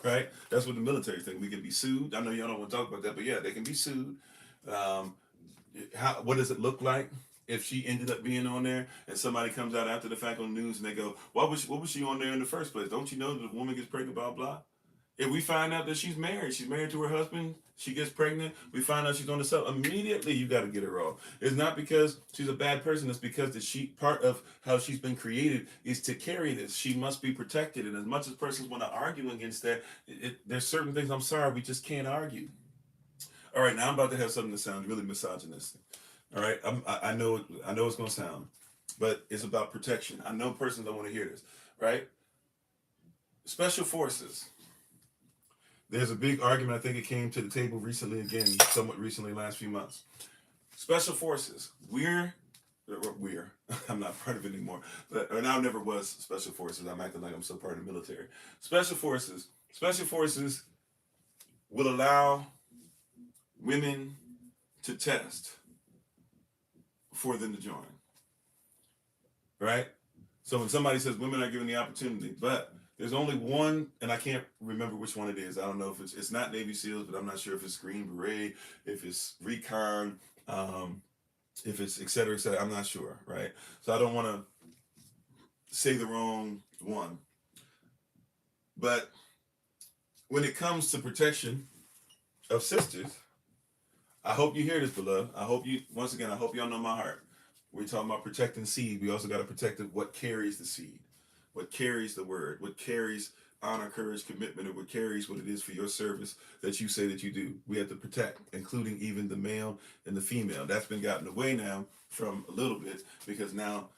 Right? That's what the military think. We can be sued. I know y'all don't want to talk about that, but yeah, they can be sued. What does it look like if she ended up being on there and somebody comes out after the fact on the news and they go, what was she on there in the first place? Don't you know that a woman gets pregnant, blah, blah? If we find out that she's married to her husband, she gets pregnant, we find out she's on the sub, immediately you got to get her off. It's not because she's a bad person, it's because part of how she's been created is to carry this. She must be protected, and as much as persons want to argue against that, there's certain things, I'm sorry, we just can't argue. All right, now I'm about to have something that sounds really misogynistic. All right, I know it's going to sound, but it's about protection. I know persons don't want to hear this, right? Special forces. There's a big argument, I think it came to the table recently, again, somewhat recently, last few months. Special forces, we're I'm not part of it anymore, and I never was special forces. I'm acting like I'm still part of the military. Special forces will allow women to test for them to join, right? So when somebody says women are given the opportunity, but There's only one, and I can't remember which one it is. I don't know if it's not Navy SEALs, but I'm not sure if it's Green Beret, if it's Recon, if it's et cetera, et cetera. I'm not sure, right? So I don't want to say the wrong one. But when it comes to protection of sisters, I hope you hear this, beloved. I hope you, once again, I hope y'all know my heart. We're talking about protecting seed. We also got to protect what carries the seed, what carries the word, what carries honor, courage, commitment, or what carries what it is for your service that you say that you do. We have to protect, including even the male and the female. That's been gotten away now from a little bit because now,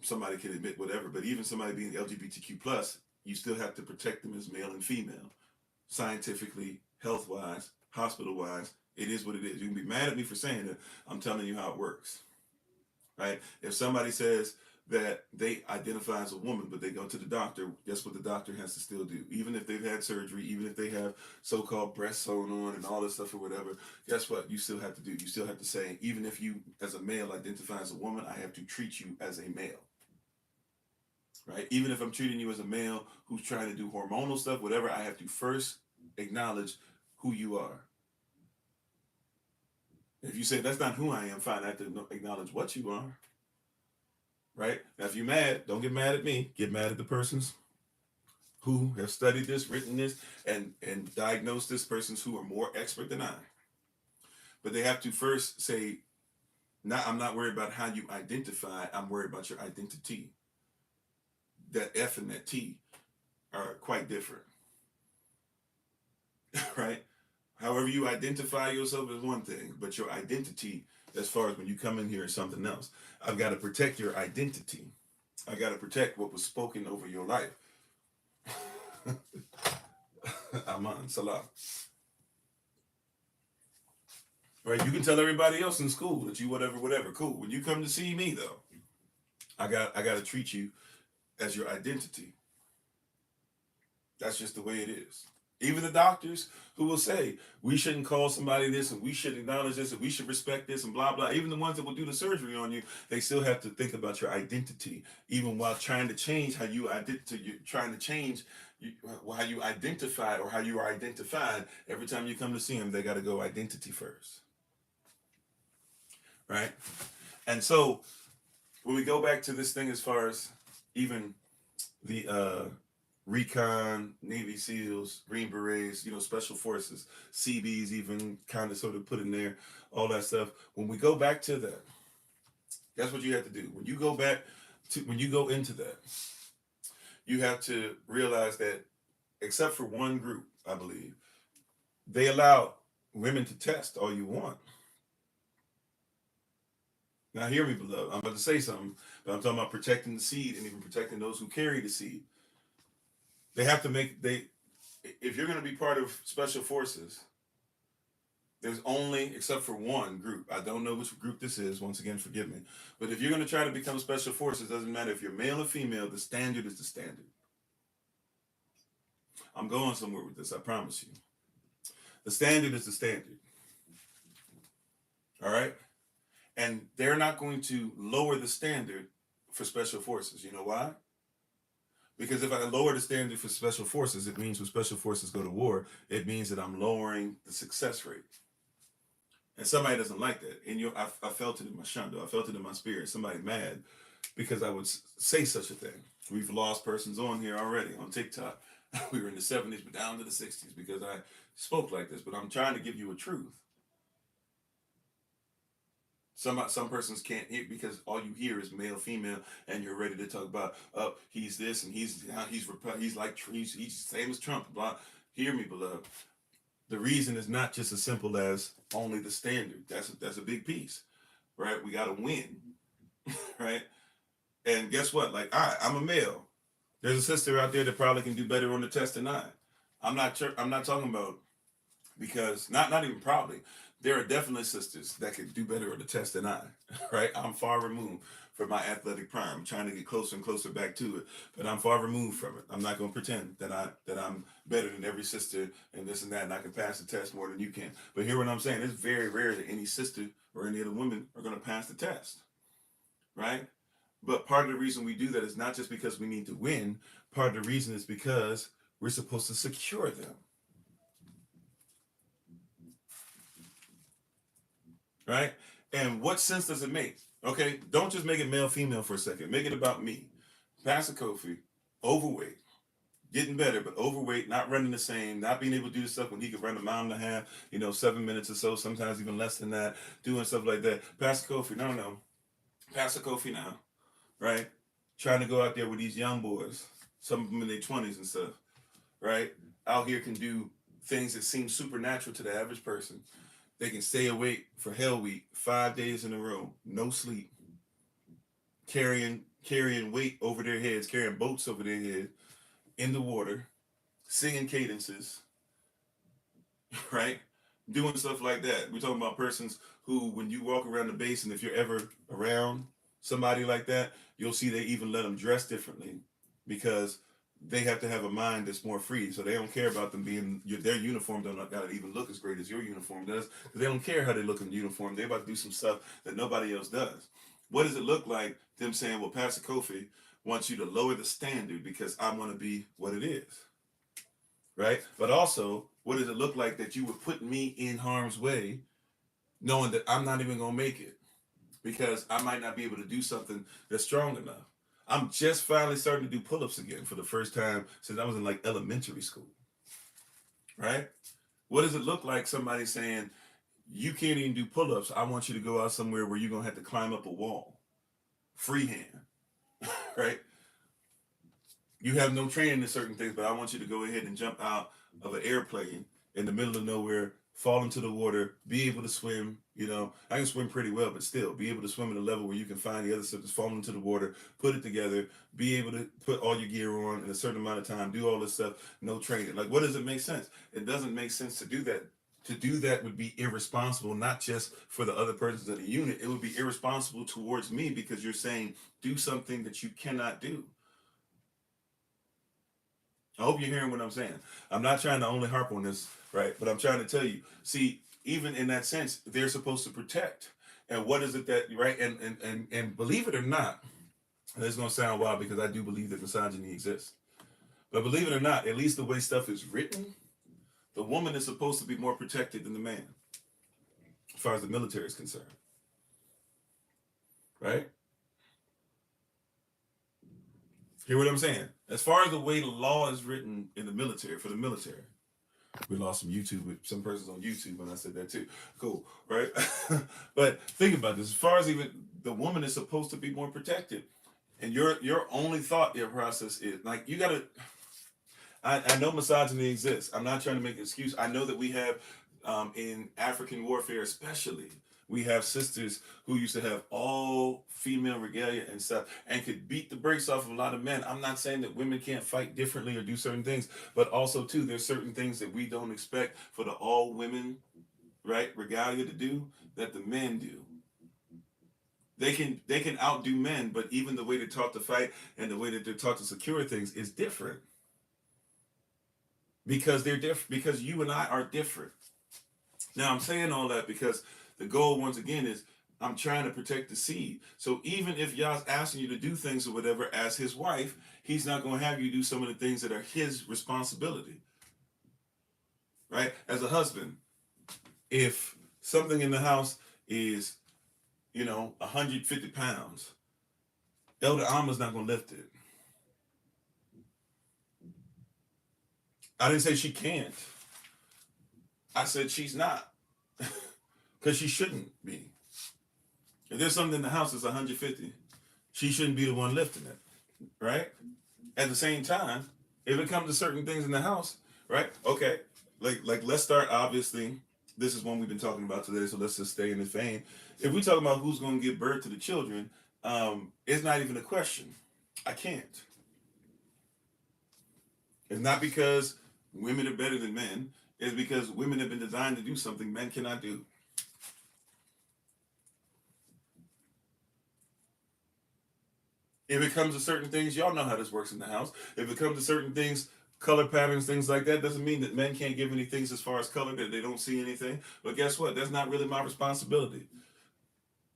somebody can admit whatever, but even somebody being LGBTQ plus, you still have to protect them as male and female, scientifically, health-wise, hospital-wise. It is what it is. You can be mad at me for saying it. I'm telling you how it works. Right? If somebody says that they identify as a woman, but they go to the doctor, guess what the doctor has to still do? Even if they've had surgery, even if they have so-called breasts sewn on and all this stuff or whatever, guess what? You still have to do. You still have to say, even if you, as a male, identify as a woman, I have to treat you as a male. Right? Even if I'm treating you as a male who's trying to do hormonal stuff, whatever, I have to first acknowledge who you are. If you say that's not who I am, fine, I have to acknowledge what you are. Right? Now, if you're mad, don't get mad at me. Get mad at the persons who have studied this, written this, and diagnosed this, persons who are more expert than I. But they have to first say, I'm not worried about how you identify, I'm worried about your identity. That F and that T are quite different. Right? However you identify yourself is one thing, but your identity, as far as when you come in here, is something else. I've got to protect your identity. I got to protect what was spoken over your life. Aman, salam. Right? You can tell everybody else in school that you whatever. Cool. When you come to see me, though, I got to treat you as your identity. That's just the way it is. Even the doctors who will say, we shouldn't call somebody this, and we should acknowledge this, and we should respect this, and blah, blah. Even the ones that will do the surgery on you, they still have to think about your identity, even while trying to change how you trying to change how you identify or how you are identified. Every time you come to see them, they got to go identity first. Right? And so when we go back to this thing as far as even the Recon, Navy SEALs, Green Berets, Special Forces, CBs, even kind of sort of put in there, all that stuff. When we go back to that, that's what you have to do. When you go into that, you have to realize that, except for one group, I believe, they allow women to test all you want. Now, hear me, beloved. I'm about to say something, but I'm talking about protecting the seed and even protecting those who carry the seed. They have to if you're going to be part of Special Forces, there's only, except for one group, I don't know which group this is, once again, forgive me, but if you're going to try to become Special Forces, doesn't matter if you're male or female, the standard is the standard. I'm going somewhere with this, I promise you. The standard is the standard. All right? And they're not going to lower the standard for Special Forces. You know why? Because if I lower the standard for Special Forces, it means when Special Forces go to war, it means that I'm lowering the success rate. And somebody doesn't like that. And I felt it in my shando. I felt it in my spirit. Somebody mad because I would say such a thing. We've lost persons on here already on TikTok. We were in the 70s, but down to the 60s because I spoke like this. But I'm trying to give you a truth. Some persons can't hear because all you hear is male, female, and you're ready to talk about, he's this and he's like he's same as Trump. Blah. Hear me, beloved. The reason is not just as simple as only the standard. That's a big piece, right? We got to win, right? And guess what? Like I'm a male. There's a sister out there that probably can do better on the test than I. I'm not talking about because not even probably. There are definitely sisters that could do better on the test than I, right? I'm far removed from my athletic prime. I'm trying to get closer and closer back to it, but I'm far removed from it. I'm not going to pretend that I'm better than every sister and this and that, and I can pass the test more than you can. But hear what I'm saying. It's very rare that any sister or any other women are going to pass the test, right? But part of the reason we do that is not just because we need to win. Part of the reason is because we're supposed to secure them. Right? And what sense does it make? Okay, don't just make it male female for a second. Make it about me. Pastor Kofi, overweight, getting better, but overweight, not running the same, not being able to do stuff when he could run a mile and a half, 7 minutes or so, sometimes even less than that, doing stuff like that. Pastor Kofi, no. Pastor Kofi now, right? Trying to go out there with these young boys, some of them in their 20s and stuff, right? Out here can do things that seem supernatural to the average person. They can stay awake for Hell Week 5 days in a row, no sleep, carrying weight over their heads, carrying boats over their head, in the water, singing cadences, right? Doing stuff like that. We're talking about persons who, when you walk around the basin, if you're ever around somebody like that, you'll see they even let them dress differently because they have to have a mind that's more free. So they don't care about them being, their uniform don't got to even look as great as your uniform does. They don't care how they look in the uniform. They're about to do some stuff that nobody else does. What does it look like? Them saying, well, Pastor Kofi wants you to lower the standard because I want to be what it is. Right? But also, what does it look like that you would put me in harm's way knowing that I'm not even going to make it because I might not be able to do something that's strong enough? I'm just finally starting to do pull-ups again for the first time since I was in like elementary school. Right? What does it look like somebody saying, you can't even do pull-ups. I want you to go out somewhere where you're going to have to climb up a wall. Freehand. Right? You have no training in certain things, but I want you to go ahead and jump out of an airplane in the middle of nowhere, fall into the water, be able to swim. I can swim pretty well, but still be able to swim at a level where you can find the other stuff that's falling into the water, put it together, be able to put all your gear on in a certain amount of time, do all this stuff, no training. Like, what does it make sense? It doesn't make sense to do that. To do that would be irresponsible, not just for the other persons of the unit. It would be irresponsible towards me because you're saying do something that you cannot do. I hope you're hearing what I'm saying. I'm not trying to only harp on this, right? But I'm trying to tell you, see, even in that sense, they're supposed to protect. And what is it that, right? And believe it or not, and it's going to sound wild because I do believe that misogyny exists. But believe it or not, at least the way stuff is written, the woman is supposed to be more protected than the man, as far as the military is concerned. Right? Hear what I'm saying? As far as the way the law is written in the military, for the military. We lost some YouTube with some persons on YouTube when I said that too. Cool, right? But think about this. As far as even the woman is supposed to be more protected. And your only thought process is like you gotta I know misogyny exists. I'm not trying to make an excuse. I know that we have in African warfare especially, we have sisters who used to have all female regalia and stuff and could beat the brakes off of a lot of men. I'm not saying that women can't fight differently or do certain things, but also too, there's certain things that we don't expect for the all women, right, regalia to do that the men do. They can outdo men, but even the way they're taught to fight and the way that they're taught to secure things is different. Because they're different, because you and I are different. Now I'm saying all that because the goal, once again, is I'm trying to protect the seed. So even if Yah's asking you to do things or whatever as his wife, he's not going to have you do some of the things that are his responsibility. Right? As a husband, if something in the house is, 150 pounds, Elder Alma's not going to lift it. I didn't say she can't. I said she's not. Because she shouldn't be. If there's something in the house that's 150, she shouldn't be the one lifting it, right? At the same time, if it comes to certain things in the house, right? Okay, like let's start, obviously, this is one we've been talking about today, so let's just stay in this vein. If we talk about who's going to give birth to the children, it's not even a question. I can't. It's not because women are better than men. It's because women have been designed to do something men cannot do. If it comes to certain things, y'all know how this works in the house. If it comes to certain things, color patterns, things like that, doesn't mean that men can't give any things as far as color, that they don't see anything. But guess what? That's not really my responsibility.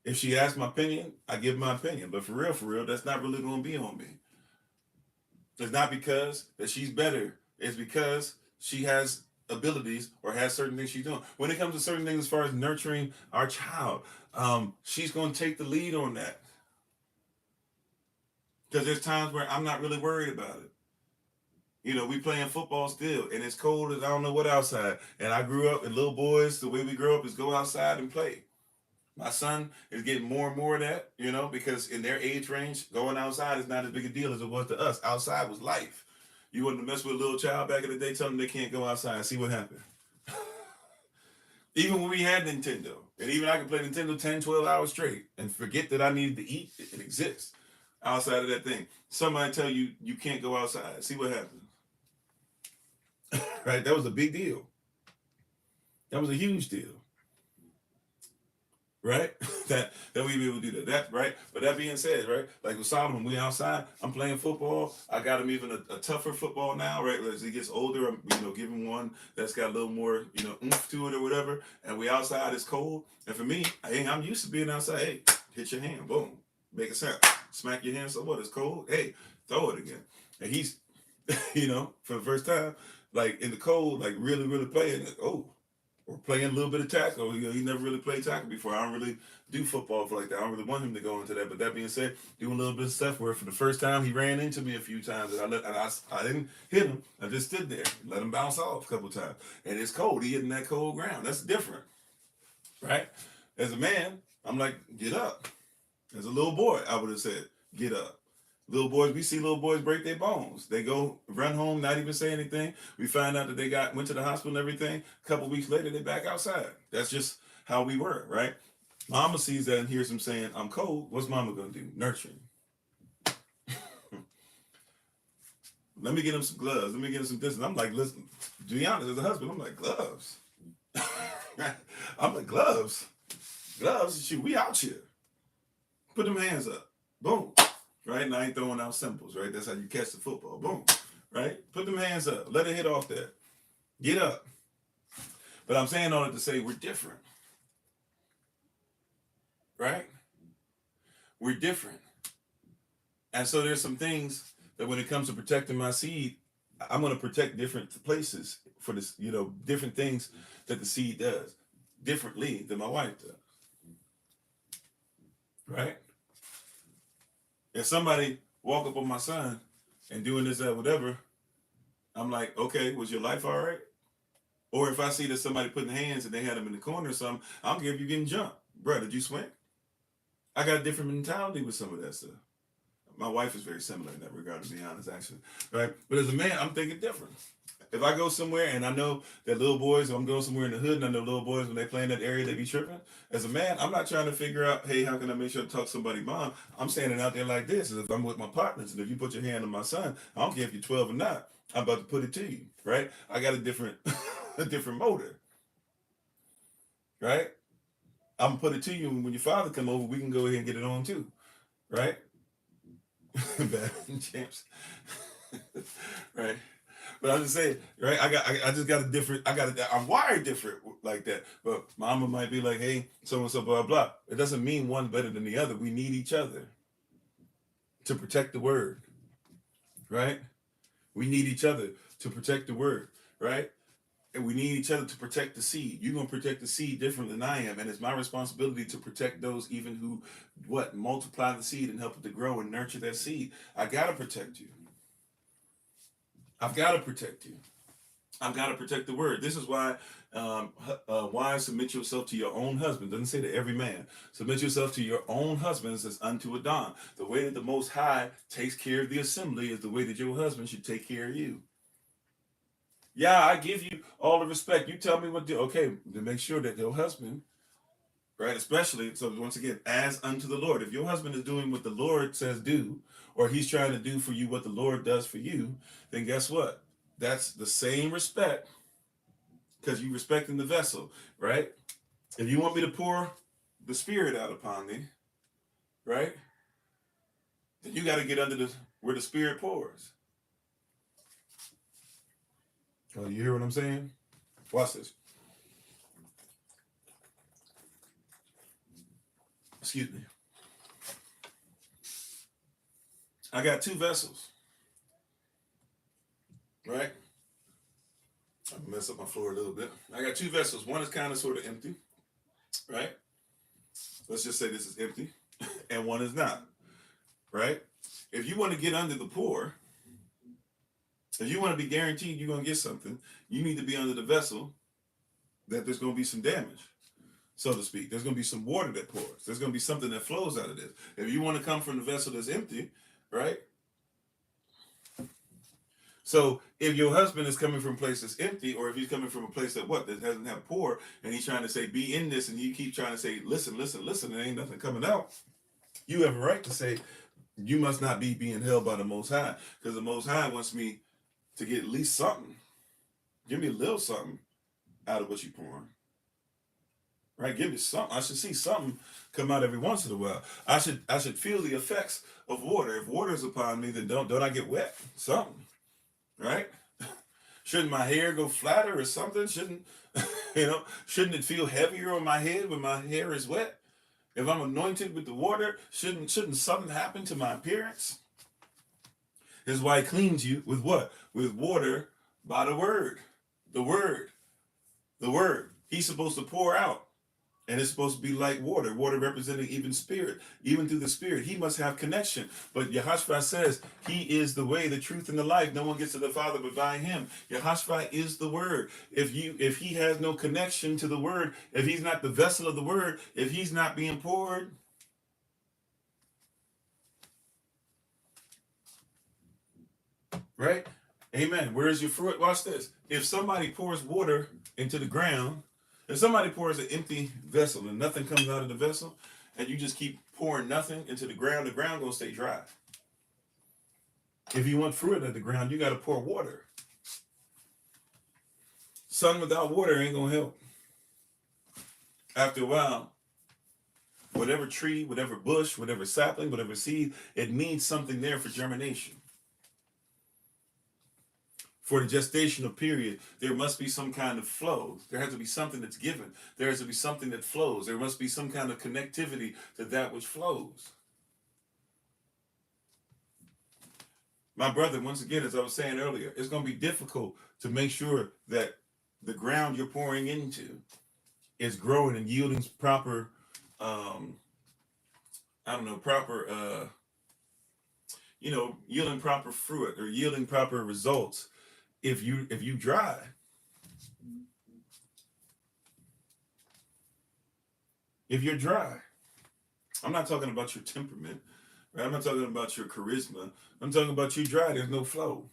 If she asks my opinion, I give my opinion. But for real, that's not really going to be on me. It's not because that she's better. It's because she has abilities or has certain things she's doing. When it comes to certain things as far as nurturing our child, she's going to take the lead on that. Because there's times where I'm not really worried about it. You know, we playing football still, and it's cold as I don't know what outside. And I grew up, and little boys, the way we grow up is go outside and play. My son is getting more and more of that, you know, because in their age range, going outside is not as big a deal as it was to us. Outside was life. You wouldn't mess with a little child back in the day, tell them they can't go outside and see what happened. Even when we had Nintendo, and even I could play Nintendo 10, 12 hours straight and forget that I needed to eat, it exists outside of that thing. Somebody tell you you can't go outside, see what happens. Right? That was a big deal. That was a huge deal. Right? that we be able to do that. That right? But that being said, right? Like with Solomon, we outside, I'm playing football. I got him even a tougher football now, right? As he gets older, I'm, give him one that's got a little more, oomph to it or whatever. And we outside, it's cold. And for me, I'm used to being outside. Hey, hit your hand, boom. Make a sound. Smack your hand, so what? It's cold. Hey, throw it again. And he's, for the first time, like in the cold, like really, really playing, like, or playing a little bit of tackle. He never really played tackle before. I don't really do football for like that. I don't really want him to go into that. But that being said, doing a little bit of stuff where for the first time he ran into me a few times and I didn't hit him. I just stood there, let him bounce off a couple of times. And it's cold. He hitting that cold ground. That's different, right? As a man, I'm like, get up. As a little boy, I would have said, get up. Little boys, we see little boys break their bones. They go run home, not even say anything. We find out that they went to the hospital and everything. A couple weeks later, they're back outside. That's just how we were, right? Mama sees that and hears him saying, I'm cold. What's mama going to do? Nurturing. Let me get him some gloves. Let me get him some this. And I'm like, listen, to be honest, as a husband, I'm like, gloves. I'm like, gloves? Gloves? Shoot, we out here. Put them hands up. Boom. Right? And I ain't throwing out simples, right? That's how you catch the football. Boom. Right? Put them hands up. Let it hit off there. Get up. But I'm saying all that to say we're different. Right? We're different. And so there's some things that when it comes to protecting my seed, I'm going to protect different places for this, different things that the seed does differently than my wife does. Right? If somebody walk up on my son and doing this, that, whatever, I'm like, okay, was your life all right? Or if I see that somebody putting hands and they had them in the corner or something, I'll give you getting jumped. Bro, did you swing? I got a different mentality with some of that stuff. My wife is very similar in that regard, to be honest, actually. Right? But as a man, I'm thinking different. If I go somewhere and I know that little boys, or I'm going somewhere in the hood and I know little boys, when they play in that area, they be tripping. As a man, I'm not trying to figure out, hey, how can I make sure to talk somebody's mom? I'm standing out there like this. If I'm with my partners, and if you put your hand on my son, I don't care if you're 12 or not. I'm about to put it to you, right? I got a different motor, right? I'm going to put it to you, and when your father come over, we can go ahead and get it on too, right? Bad champs. Right? But I'm just saying, right? I just got a different. I'm wired different like that. But mama might be like, hey, so and so, blah blah. It doesn't mean one better than the other. We need each other to protect the word, right? We need each other to protect the word, right? And we need each other to protect the seed. You're gonna protect the seed different than I am, and it's my responsibility to protect those even who multiply the seed and help it to grow and nurture that seed. I gotta protect you. I've got to protect you. I've got to protect the word. This is why wives, submit yourself to your own husband. Doesn't say to every man. Submit yourself to your own husbands as unto a dawn. The way that the Most High takes care of the assembly is the way that your husband should take care of you. Yeah, I give you all the respect. You tell me what to do. Okay, to make sure that your husband, right, especially, so once again, as unto the Lord. If your husband is doing what the Lord says do, or he's trying to do for you what the Lord does for you, then guess what? That's the same respect, because you're respecting the vessel, right? If you want me to pour the Spirit out upon thee, right, then you got to get under where the Spirit pours. Oh, you hear what I'm saying? Watch this. Excuse me. I got two vessels, right? I mess up my floor a little bit. I got two vessels. One is kind of sort of empty, right? Let's just say this is empty, and one is not, right? If you want to get under the pour, if you want to be guaranteed you're going to get something, you need to be under the vessel that there's going to be some damage, so to speak. There's going to be some water that pours. There's going to be something that flows out of this. If you want to come from the vessel that's empty, right? So if your husband is coming from a place that's empty, or if he's coming from a place that doesn't have pour, and he's trying to say, be in this, and you keep trying to say, listen, and ain't nothing coming out, you have a right to say, you must not be being held by the Most High, because the Most High wants me to get at least something. Give me a little something out of what you're pouring. Right? Give me something. I should see something come out every once in a while. I should feel the effects of water. If water is upon me, then don't I get wet? Something. Right? Shouldn't my hair go flatter or something? Shouldn't it feel heavier on my head when my hair is wet? If I'm anointed with the water, shouldn't something happen to my appearance? This is why he cleans you with what? With water by the word. The word. The word. He's supposed to pour out. And it's supposed to be like water representing even spirit. Even through the spirit, he must have connection. But Yahushua says, he is the way, the truth, and the life. No one gets to the Father but by him. Yahushua is the word. If he has no connection to the word, if he's not the vessel of the word, if he's not being poured, right? Amen. Where's your fruit? Watch this. If somebody pours water into the ground, if somebody pours an empty vessel and nothing comes out of the vessel, and you just keep pouring nothing into the ground gonna stay dry. If you want fruit at the ground, you got to pour water. Sun without water ain't gonna help. After a while, whatever tree, whatever bush, whatever sapling, whatever seed, it needs something there for germination. For the gestational period, there must be some kind of flow. There has to be something that's given. There has to be something that flows. There must be some kind of connectivity to that which flows. My brother, once again, as I was saying earlier, it's going to be difficult to make sure that the ground you're pouring into is growing and yielding proper, yielding proper fruit or yielding proper results. If you dry, if you're dry, I'm not talking about your temperament, right? I'm not talking about your charisma. I'm talking about you dry. There's no flow.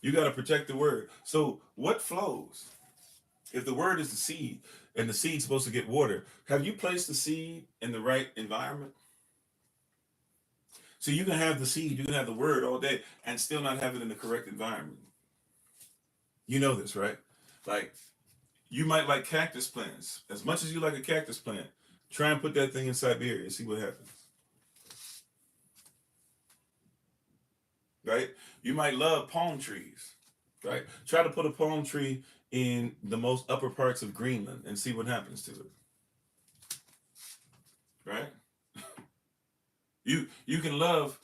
You got to protect the word. So what flows? If the word is the seed and the seed's supposed to get water, have you placed the seed in the right environment? So you can have the seed, you can have the word all day and still not have it in the correct environment. You know this, right? Like, you might like cactus plants. As much as you like a cactus plant, try and put that thing in Siberia and see what happens. Right? You might love palm trees, right? Try to put a palm tree in the most upper parts of Greenland and see what happens to it. Right? You can love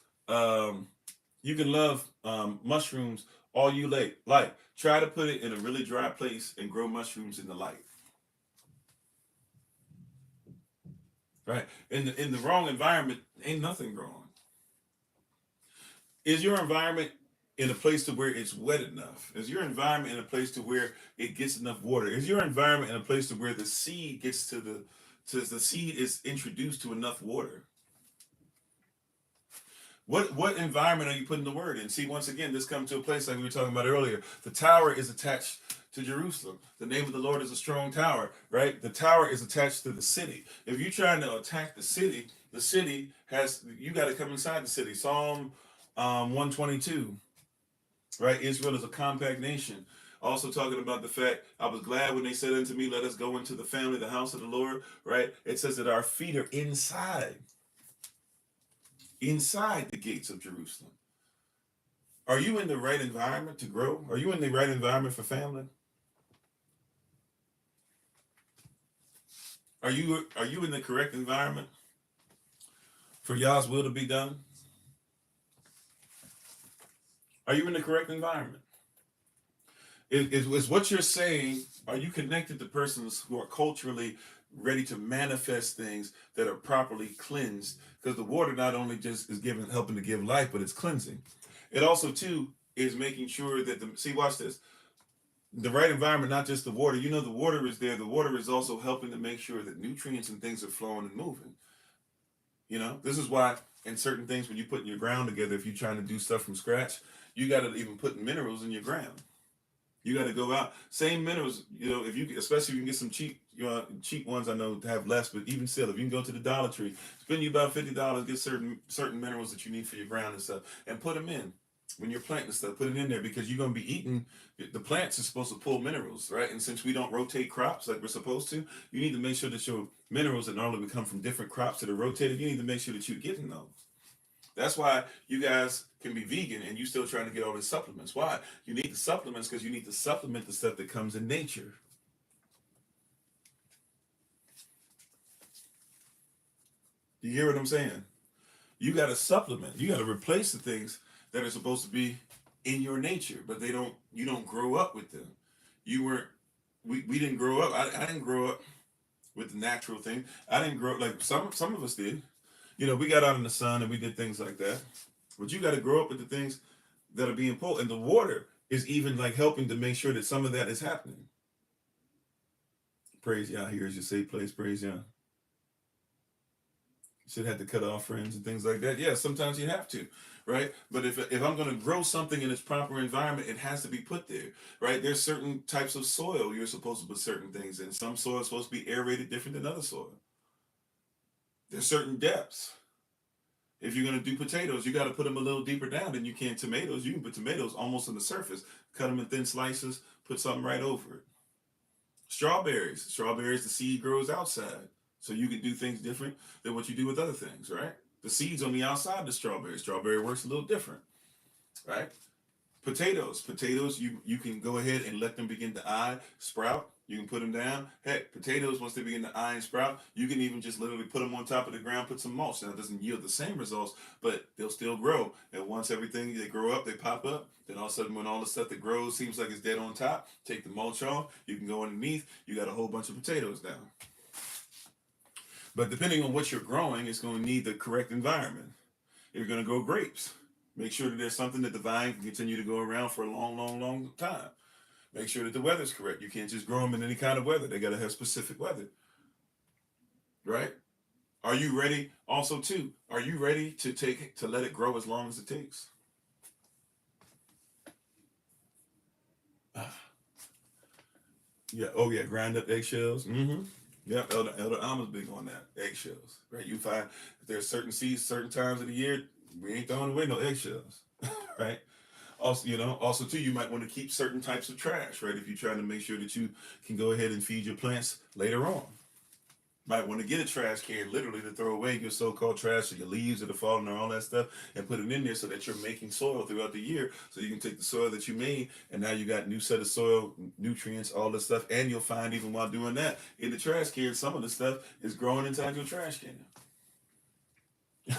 mushrooms all you like. Try to put it in a really dry place and grow mushrooms in the light. Right? In the wrong environment, ain't nothing growing. Is your environment in a place to where it's wet enough? Is your environment in a place to where it gets enough water? Is your environment in a place to where the seed gets the seed is introduced to enough water? What environment are you putting the word in? See, once again, this comes to a place like we were talking about earlier. The tower is attached to Jerusalem. The name of the Lord is a strong tower, right? The tower is attached to the city. If you're trying to attack the city has, you got to come inside the city. Psalm 122, right? Israel is a compact nation. Also talking about the fact, I was glad when they said unto me, let us go into the family, the house of the Lord, right? It says that our feet are inside the gates of Jerusalem. Are you in the right environment to grow? Are you in the right environment for family? Are you in the correct environment for Yah's will to be done? Are you in the correct environment? Is what you're saying, are you connected to persons who are culturally ready to manifest things that are properly cleansed? Because the water not only just is helping to give life, but it's cleansing. It also too is making sure that watch this. The right environment, not just the water. The water is there. The water is also helping to make sure that nutrients and things are flowing and moving. This is why in certain things when you put your ground together, if you're trying to do stuff from scratch, you got to even put minerals in your ground. You got to go out. Same minerals, if you, especially if you can get some cheap ones. I know to have less, but even still, if you can go to the Dollar Tree, spend you about $50, get certain minerals that you need for your ground and stuff, and put them in when you're planting stuff. Put it in there because you're going to be eating. The plants are supposed to pull minerals, right? And since we don't rotate crops like we're supposed to, you need to make sure that your minerals that normally would come from different crops that are rotated, you need to make sure that you're getting those. That's why you guys can be vegan and you still trying to get all these supplements. Why? You need the supplements because you need to supplement the stuff that comes in nature. You hear what I'm saying? You got to supplement. You got to replace the things that are supposed to be in your nature, but you don't grow up with them. We didn't grow up. I didn't grow up with the natural thing. I didn't grow up like some of us did. We got out in the sun and we did things like that. But you got to grow up with the things that are being pulled. And the water is even like helping to make sure that some of that is happening. Praise Yah. Here's your safe place. Praise Yah. You should have to cut off friends and things like that. Yeah, sometimes you have to, right? But if I'm going to grow something in its proper environment, it has to be put there, right? There's certain types of soil you're supposed to put certain things in. Some soil is supposed to be aerated different than other soil. There's certain depths. If you're going to do potatoes, you got to put them a little deeper down than you can tomatoes. You can put tomatoes almost on the surface, cut them in thin slices, put something right over it. Strawberries, the seed grows outside. So you can do things different than what you do with other things, right? The seed's on the outside of the strawberry. Strawberry works a little different, right? Potatoes, you can go ahead and let them begin to sprout. You can put them down. Heck, potatoes, once they begin to and sprout, you can even just literally put them on top of the ground, put some mulch. Now, it doesn't yield the same results, but they'll still grow. And once they grow up, they pop up. Then all of a sudden, when all the stuff that grows seems like it's dead on top, take the mulch off. You can go underneath. You got a whole bunch of potatoes down. But depending on what you're growing, it's going to need the correct environment. If you're going to grow grapes, make sure that there's something that the vine can continue to go around for a long, long, long time. Make sure that the weather's correct. You can't just grow them in any kind of weather. They got to have specific weather, right? Are you ready? Also, too, are you ready to let it grow as long as it takes? Yeah. Oh, yeah. Grind up eggshells. Mm-hmm. Yeah. Elder Alma's big on that. Eggshells, right? You find if there's certain seeds, certain times of the year, we ain't throwing away no eggshells, right? Also too, you might want to keep certain types of trash, right? If you're trying to make sure that you can go ahead and feed your plants later on. Might want to get a trash can literally to throw away your so-called trash or your leaves that are falling or all that stuff and put it in there so that you're making soil throughout the year. So you can take the soil that you made and now you got new set of soil, nutrients, all this stuff. And you'll find even while doing that, in the trash can, some of the stuff is growing inside your trash can.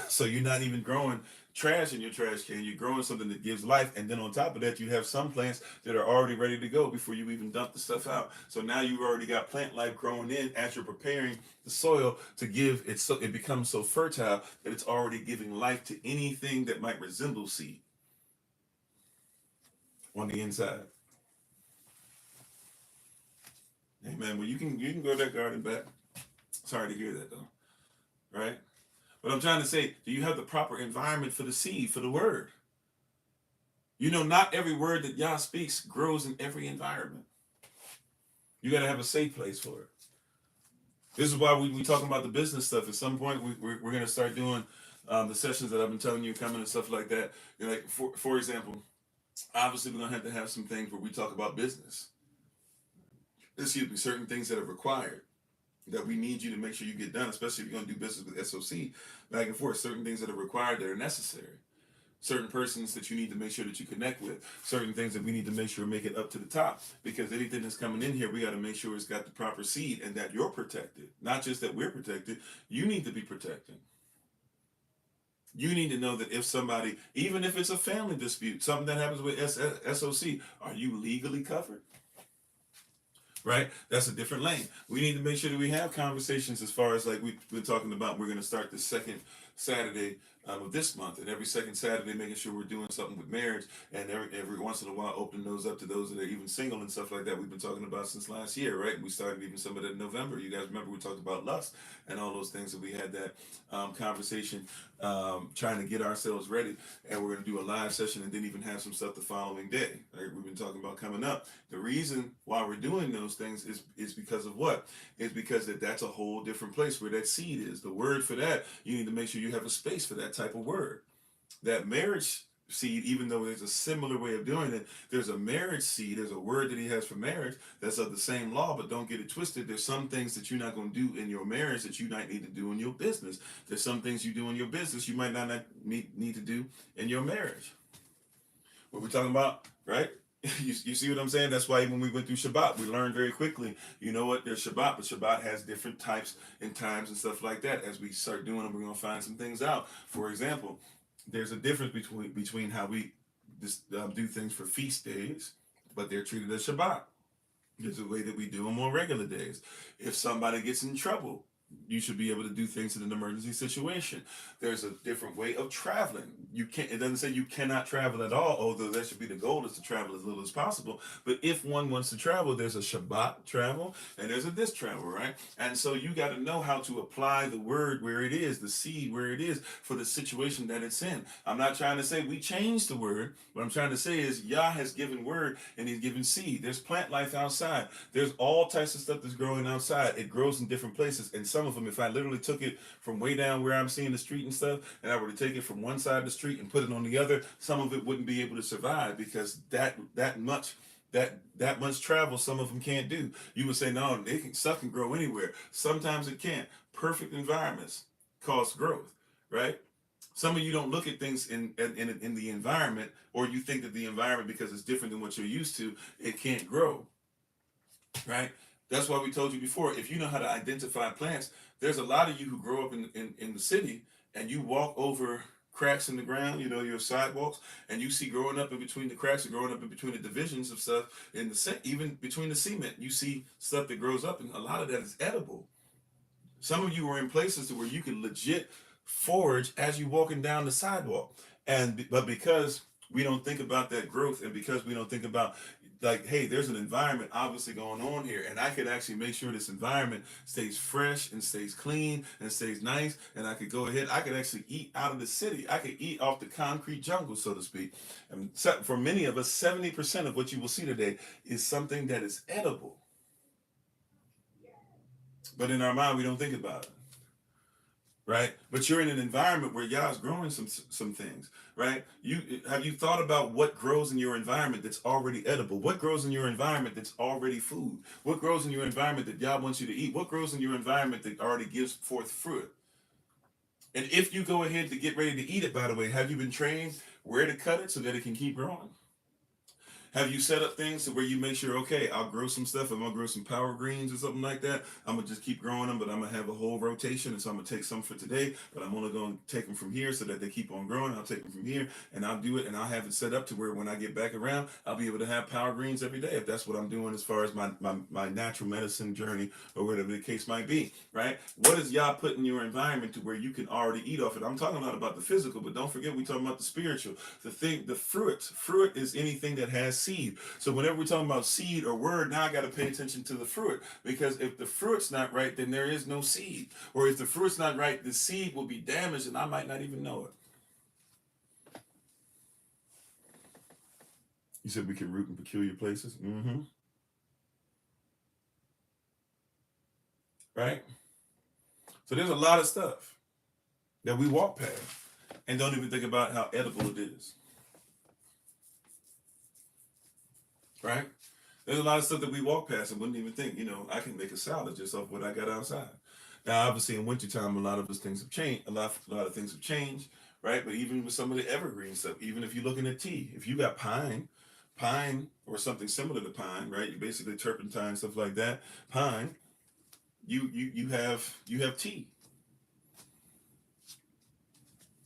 So you're not even growing trash in your trash can. You're growing something that gives life. And then on top of that, you have some plants that are already ready to go before you even dump the stuff out. So now you've already got plant life growing in as you're preparing the soil to give it, so it becomes so fertile that it's already giving life to anything that might resemble seed on the inside. Amen. Well, you can go to that garden back. Sorry to hear that though. Right? But I'm trying to say, do you have the proper environment for the seed, for the word? Not every word that Yah speaks grows in every environment. You got to have a safe place for it. This is why we talking about the business stuff. At some point, we're going to start doing the sessions that I've been telling you coming and stuff like that. Like for example, obviously we're going to have some things where we talk about business. Excuse me, certain things that are required, that we need you to make sure you get done, especially if you're going to do business with SOC, back and forth, certain things that are required that are necessary. certain persons that you need to make sure that you connect with, certain things that we need to make sure make it up to the top, because anything that's coming in here, we got to make sure it's got the proper seed and that you're protected. Not just that we're protected, you need to be protected. You need to know that if somebody, even if it's a family dispute, something that happens with SOC, are you legally covered? Right? That's a different lane. We need to make sure that we have conversations as far as like we're talking about. We're going to start the second Saturday of this month, and every second Saturday making sure we're doing something with marriage, and every once in a while opening those up to those that are even single and stuff like that. We've been talking about since last year, right? We started even some of that in November. You guys remember we talked about lust and all those things, that we had that conversation trying to get ourselves ready, and we're going to do a live session and then even have some stuff the following day. Right? We've been talking about coming up. The reason why we're doing those things is because of what? It's because that's a whole different place where that seed is. The word for that, you need to make sure you have a space for that type of word. That marriage seed, even though there's a similar way of doing it, there's a marriage seed, there's a word that he has for marriage that's of the same law, but don't get it twisted. There's some things that you're not going to do in your marriage that you might need to do in your business. There's some things you do in your business you might not need to do in your marriage. What we're talking about, right? You see what I'm saying? That's why when we went through Shabbat, we learned very quickly, you know what, there's Shabbat, but Shabbat has different types and times and stuff like that. As we start doing them, we're going to find some things out. For example, there's a difference between how we just do things for feast days, but they're treated as Shabbat. There's a way that we do them on regular days. If somebody gets in trouble, you should be able to do things in an emergency situation. There's a different way of traveling. You can't. It doesn't say you cannot travel at all, although that should be the goal, is to travel as little as possible. But if one wants to travel, there's a Shabbat travel and there's a this travel, right? And so you got to know how to apply the word where it is, the seed where it is, for the situation that it's in. I'm not trying to say we changed the word. What I'm trying to say is Yah has given word and he's given seed. There's plant life outside. There's all types of stuff that's growing outside. It grows in different places, and some of them, if I literally took it from way down where I'm seeing the street and stuff, and I were to take it from one side of the street and put it on the other, some of it wouldn't be able to survive, because that much travel, some of them can't do. You would say, no, stuff can grow anywhere. Sometimes it can't. Perfect environments cause growth, right? Some of you don't look at things in the environment, or you think that the environment, because it's different than what you're used to, it can't grow, right? That's why we told you before, if you know how to identify plants, there's a lot of you who grow up in the city, and you walk over cracks in the ground, your sidewalks, and you see growing up in between the cracks, or growing up in between the divisions of stuff, even between the cement, you see stuff that grows up, and a lot of that is edible. Some of you are in places where you can legit forage as you're walking down the sidewalk, but because we don't think about that growth, and because we don't think about, like, hey, there's an environment obviously going on here, and I could actually make sure this environment stays fresh and stays clean and stays nice, and I could go ahead, I could actually eat out of the city. I could eat off the concrete jungle, so to speak. And for many of us, 70% of what you will see today is something that is edible. But in our mind, we don't think about it. Right? But you're in an environment where Yah's growing some things, right? Have you thought about what grows in your environment that's already edible? What grows in your environment that's already food? What grows in your environment that Yah wants you to eat? What grows in your environment that already gives forth fruit? And if you go ahead to get ready to eat it, by the way, have you been trained where to cut it so that it can keep growing? Have you set up things to where you make sure, okay, I'll grow some stuff. I'm going to grow some power greens or something like that. I'm going to just keep growing them, but I'm going to have a whole rotation. And so I'm going to take some for today, but I'm only going to take them from here so that they keep on growing. I'll take them from here, and I'll do it, and I'll have it set up to where when I get back around, I'll be able to have power greens every day, if that's what I'm doing as far as my natural medicine journey, or whatever the case might be, right? What does Yah put in your environment to where you can already eat off it? I'm talking about the physical, but don't forget we're talking about the spiritual. The fruit. Fruit is anything that has seed. So whenever we're talking about seed or word, now I got to pay attention to the fruit, because if the fruit's not right, then there is no seed. Or if the fruit's not right, the seed will be damaged, and I might not even know it. You said we can root in peculiar places? Mm-hmm. Right? So there's a lot of stuff that we walk past and don't even think about how edible it is. Right? There's a lot of stuff that we walk past and wouldn't even think, I can make a salad just off what I got outside. Now, obviously, in wintertime, a lot of things have changed. A lot of things have changed, right? But even with some of the evergreen stuff, even if you're looking at tea, if you got pine or something similar to pine, right? You basically turpentine, stuff like that. Pine, you have tea.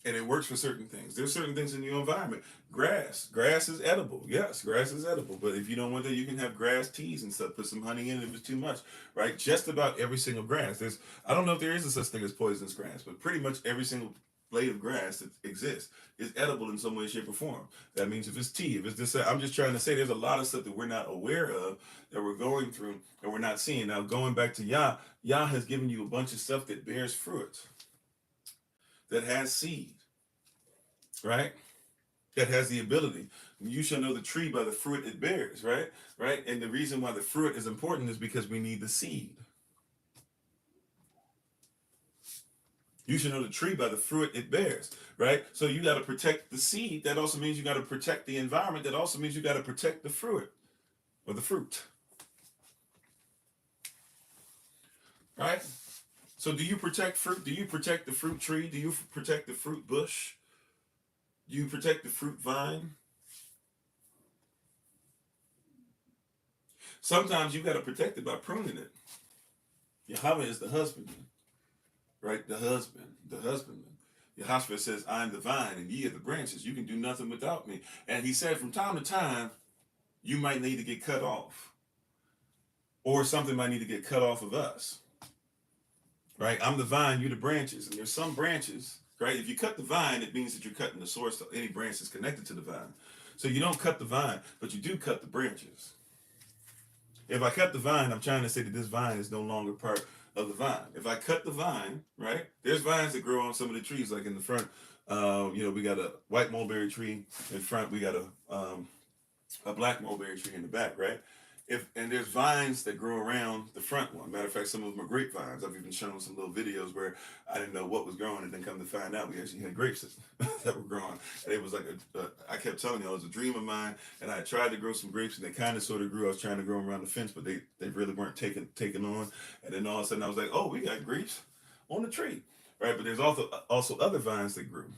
And it works for certain things. There's certain things in your environment. Grass is edible. Yes, grass is edible. But if you don't want that, you can have grass teas and stuff. Put some honey in it if it's too much, right? Just about every single grass. I don't know if there is a such thing as poisonous grass, but pretty much every single blade of grass that exists is edible in some way, shape, or form. That means if it's tea, if it's this, I'm just trying to say there's a lot of stuff that we're not aware of, that we're going through, and we're not seeing. Now, going back to Yah has given you a bunch of stuff that bears fruit, that has seed, right? That has the ability. You shall know the tree by the fruit it bears, right? Right? And the reason why the fruit is important is because we need the seed. You should know the tree by the fruit it bears, right? So you got to protect the seed. That also means you got to protect the environment. That also means you got to protect the fruit, or the fruit, right? So do you protect fruit? Do you protect the fruit tree? Do you protect the fruit bush? Do you protect the fruit vine? Sometimes you got to protect it by pruning it. Yahweh is the husbandman, right? The husbandman. Yahweh says, I am the vine and ye are the branches. You can do nothing without me. And he said, from time to time, you might need to get cut off. Or something might need to get cut off of us. Right? I'm the vine, you're the branches. And there's some branches, right? If you cut the vine, it means that you're cutting the source of any branch that's connected to the vine. So you don't cut the vine, but you do cut the branches. If I cut the vine, I'm trying to say that this vine is no longer part of the vine. If I cut the vine, right? There's vines that grow on some of the trees, like in the front. We got a white mulberry tree in front. We got a black mulberry tree in the back, right? And there's vines that grow around the front one. Matter of fact, some of them are grapevines. I've even shown some little videos where I didn't know what was growing, and then come to find out we actually had grapes that were growing. And it was like I kept telling you, it was a dream of mine, and I tried to grow some grapes, and they kind of sort of grew. I was trying to grow them around the fence, but they really weren't taking on. And then all of a sudden I was like, oh, we got grapes on the tree, right? But there's also other vines that grew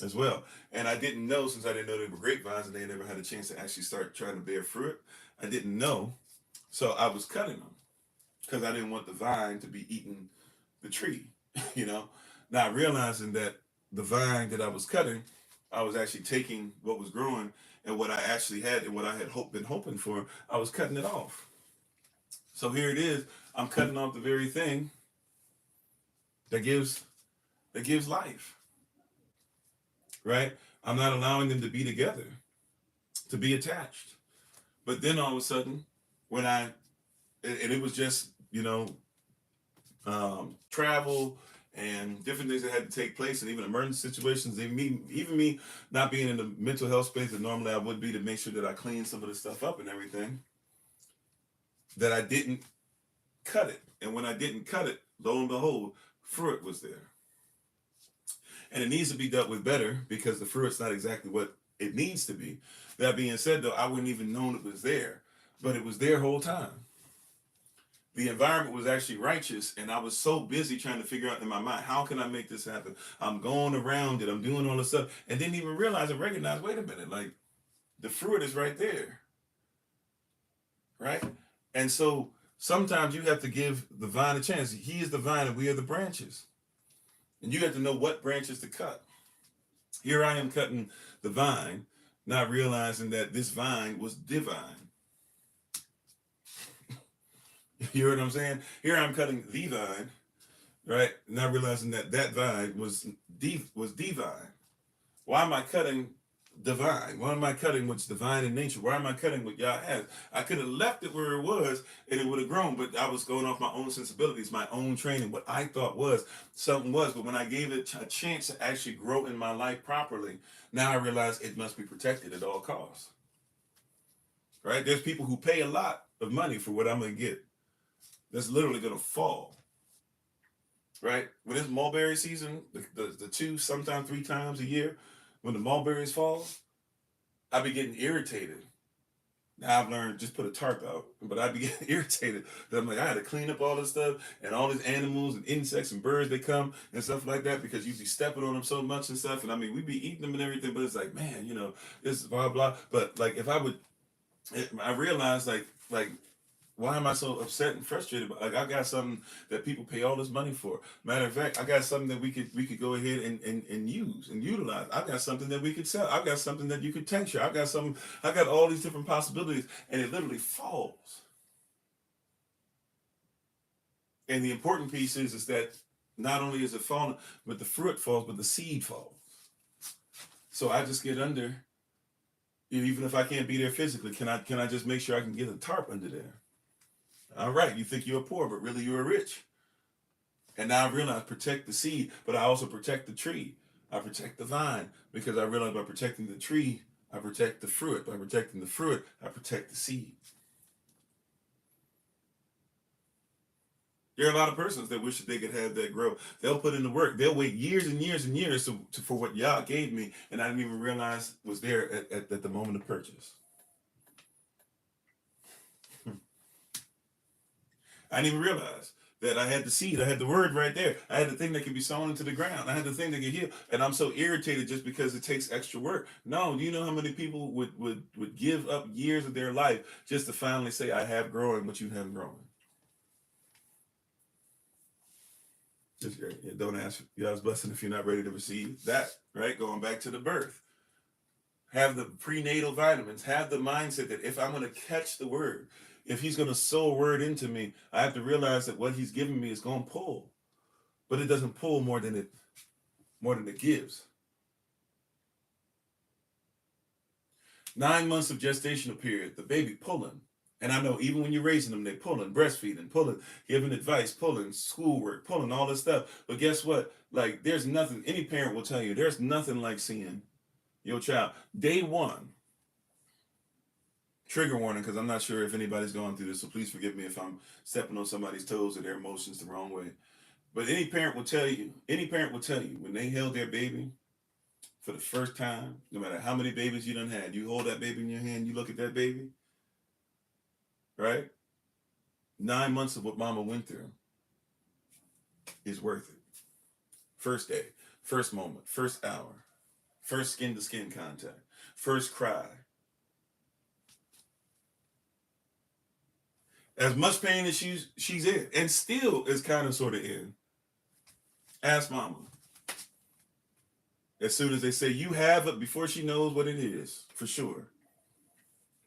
as well. And I didn't know, since I didn't know they were grapevines and they never had a chance to actually start trying to bear fruit. I didn't know, so I was cutting them because I didn't want the vine to be eating the tree, Not realizing that the vine that I was cutting, I was actually taking what was growing and what I actually had and what I had been hoping for, I was cutting it off. So here it is, I'm cutting off the very thing that gives life, right? I'm not allowing them to be together, to be attached. But then all of a sudden, and it was just, travel and different things that had to take place, and even emergency situations, even me not being in the mental health space that normally I would be, to make sure that I clean some of this stuff up and everything, that I didn't cut it. And when I didn't cut it, lo and behold, fruit was there. And it needs to be dealt with better because the fruit's not exactly what it needs to be. That being said, though, I wouldn't even known it was there, but it was there whole time. The environment was actually righteous, and I was so busy trying to figure out in my mind, how can I make this happen? I'm going around it, I'm doing all this stuff, and didn't even realize and recognize, wait a minute, like, the fruit is right there, right? And so sometimes you have to give the vine a chance. He is the vine, and we are the branches. And you have to know what branches to cut. Here I am cutting the vine, not realizing that this vine was divine. You hear what I'm saying? Here I'm cutting the vine, right? Not realizing that vine was divine. Why am I cutting divine? Why am I cutting what's divine in nature? Why am I cutting what Yah has? I could have left it where it was and it would have grown, but I was going off my own sensibilities, my own training, what I thought something was. But when I gave it a chance to actually grow in my life properly, now I realize it must be protected at all costs. Right? There's people who pay a lot of money for what I'm going to get. That's literally going to fall. Right? When it's mulberry season, the 2, sometimes 3 times a year, when the mulberries fall, I be getting irritated Now I've learned just put a tarp out, but I'd be getting irritated. I'm like, I had to clean up all this stuff and all these animals and insects and birds that come and stuff like that because you'd be stepping on them so much and stuff. And I mean, we'd be eating them and everything, but it's like, man, this is blah blah. But like, if I would, I realized like why am I so upset and frustrated? Like I got something that people pay all this money for. Matter of fact, I got something that we could go ahead and use and utilize. I got something that we could sell. I got something that you could tincture. I got all these different possibilities, and it literally falls. And the important piece is that not only is it falling, but the fruit falls, but the seed falls. So I just get under, even if I can't be there physically, can I just make sure I can get a tarp under there? All right, you think you're poor, but really you're rich. And now I realize protect the seed, but I also protect the tree. I protect the vine because I realize by protecting the tree, I protect the fruit. By protecting the fruit, I protect the seed. There are a lot of persons that wish that they could have that growth. They'll put in the work. They'll wait years and years and years for what Yah gave me, and I didn't even realize was there at the moment of purchase. I didn't even realize that I had the seed. I had the word right there. I had the thing that could be sown into the ground. I had the thing that could heal. And I'm so irritated just because it takes extra work. No, do you know how many people would give up years of their life just to finally say, I have growing what you haven't grown? Just, don't ask God's blessing if you're not ready to receive that, right? Going back to the birth. Have the prenatal vitamins. Have the mindset that if I'm going to catch the word, if he's going to sow a word into me, I have to realize that what he's giving me is going to pull. But it doesn't pull more than it gives. 9 months of gestational period, the baby pulling. And I know even when you're raising them, they're pulling, breastfeeding, pulling, giving advice, pulling, schoolwork, pulling, all this stuff. But guess what? Like, there's nothing, any parent will tell you, there's nothing like seeing your child. Day one, trigger warning, because I'm not sure if anybody's going through this, so please forgive me if I'm stepping on somebody's toes or their emotions the wrong way. But any parent will tell you when they held their baby for the first time, no matter how many babies you done had, you hold that baby in your hand, you look at that baby, right? 9 months of what mama went through is worth it. First day, first moment, first hour, first skin to skin contact, first cry. As much pain as she's in, and still is kind of sort of in. Ask mama. As soon as they say you have it, before she knows what it is, for sure,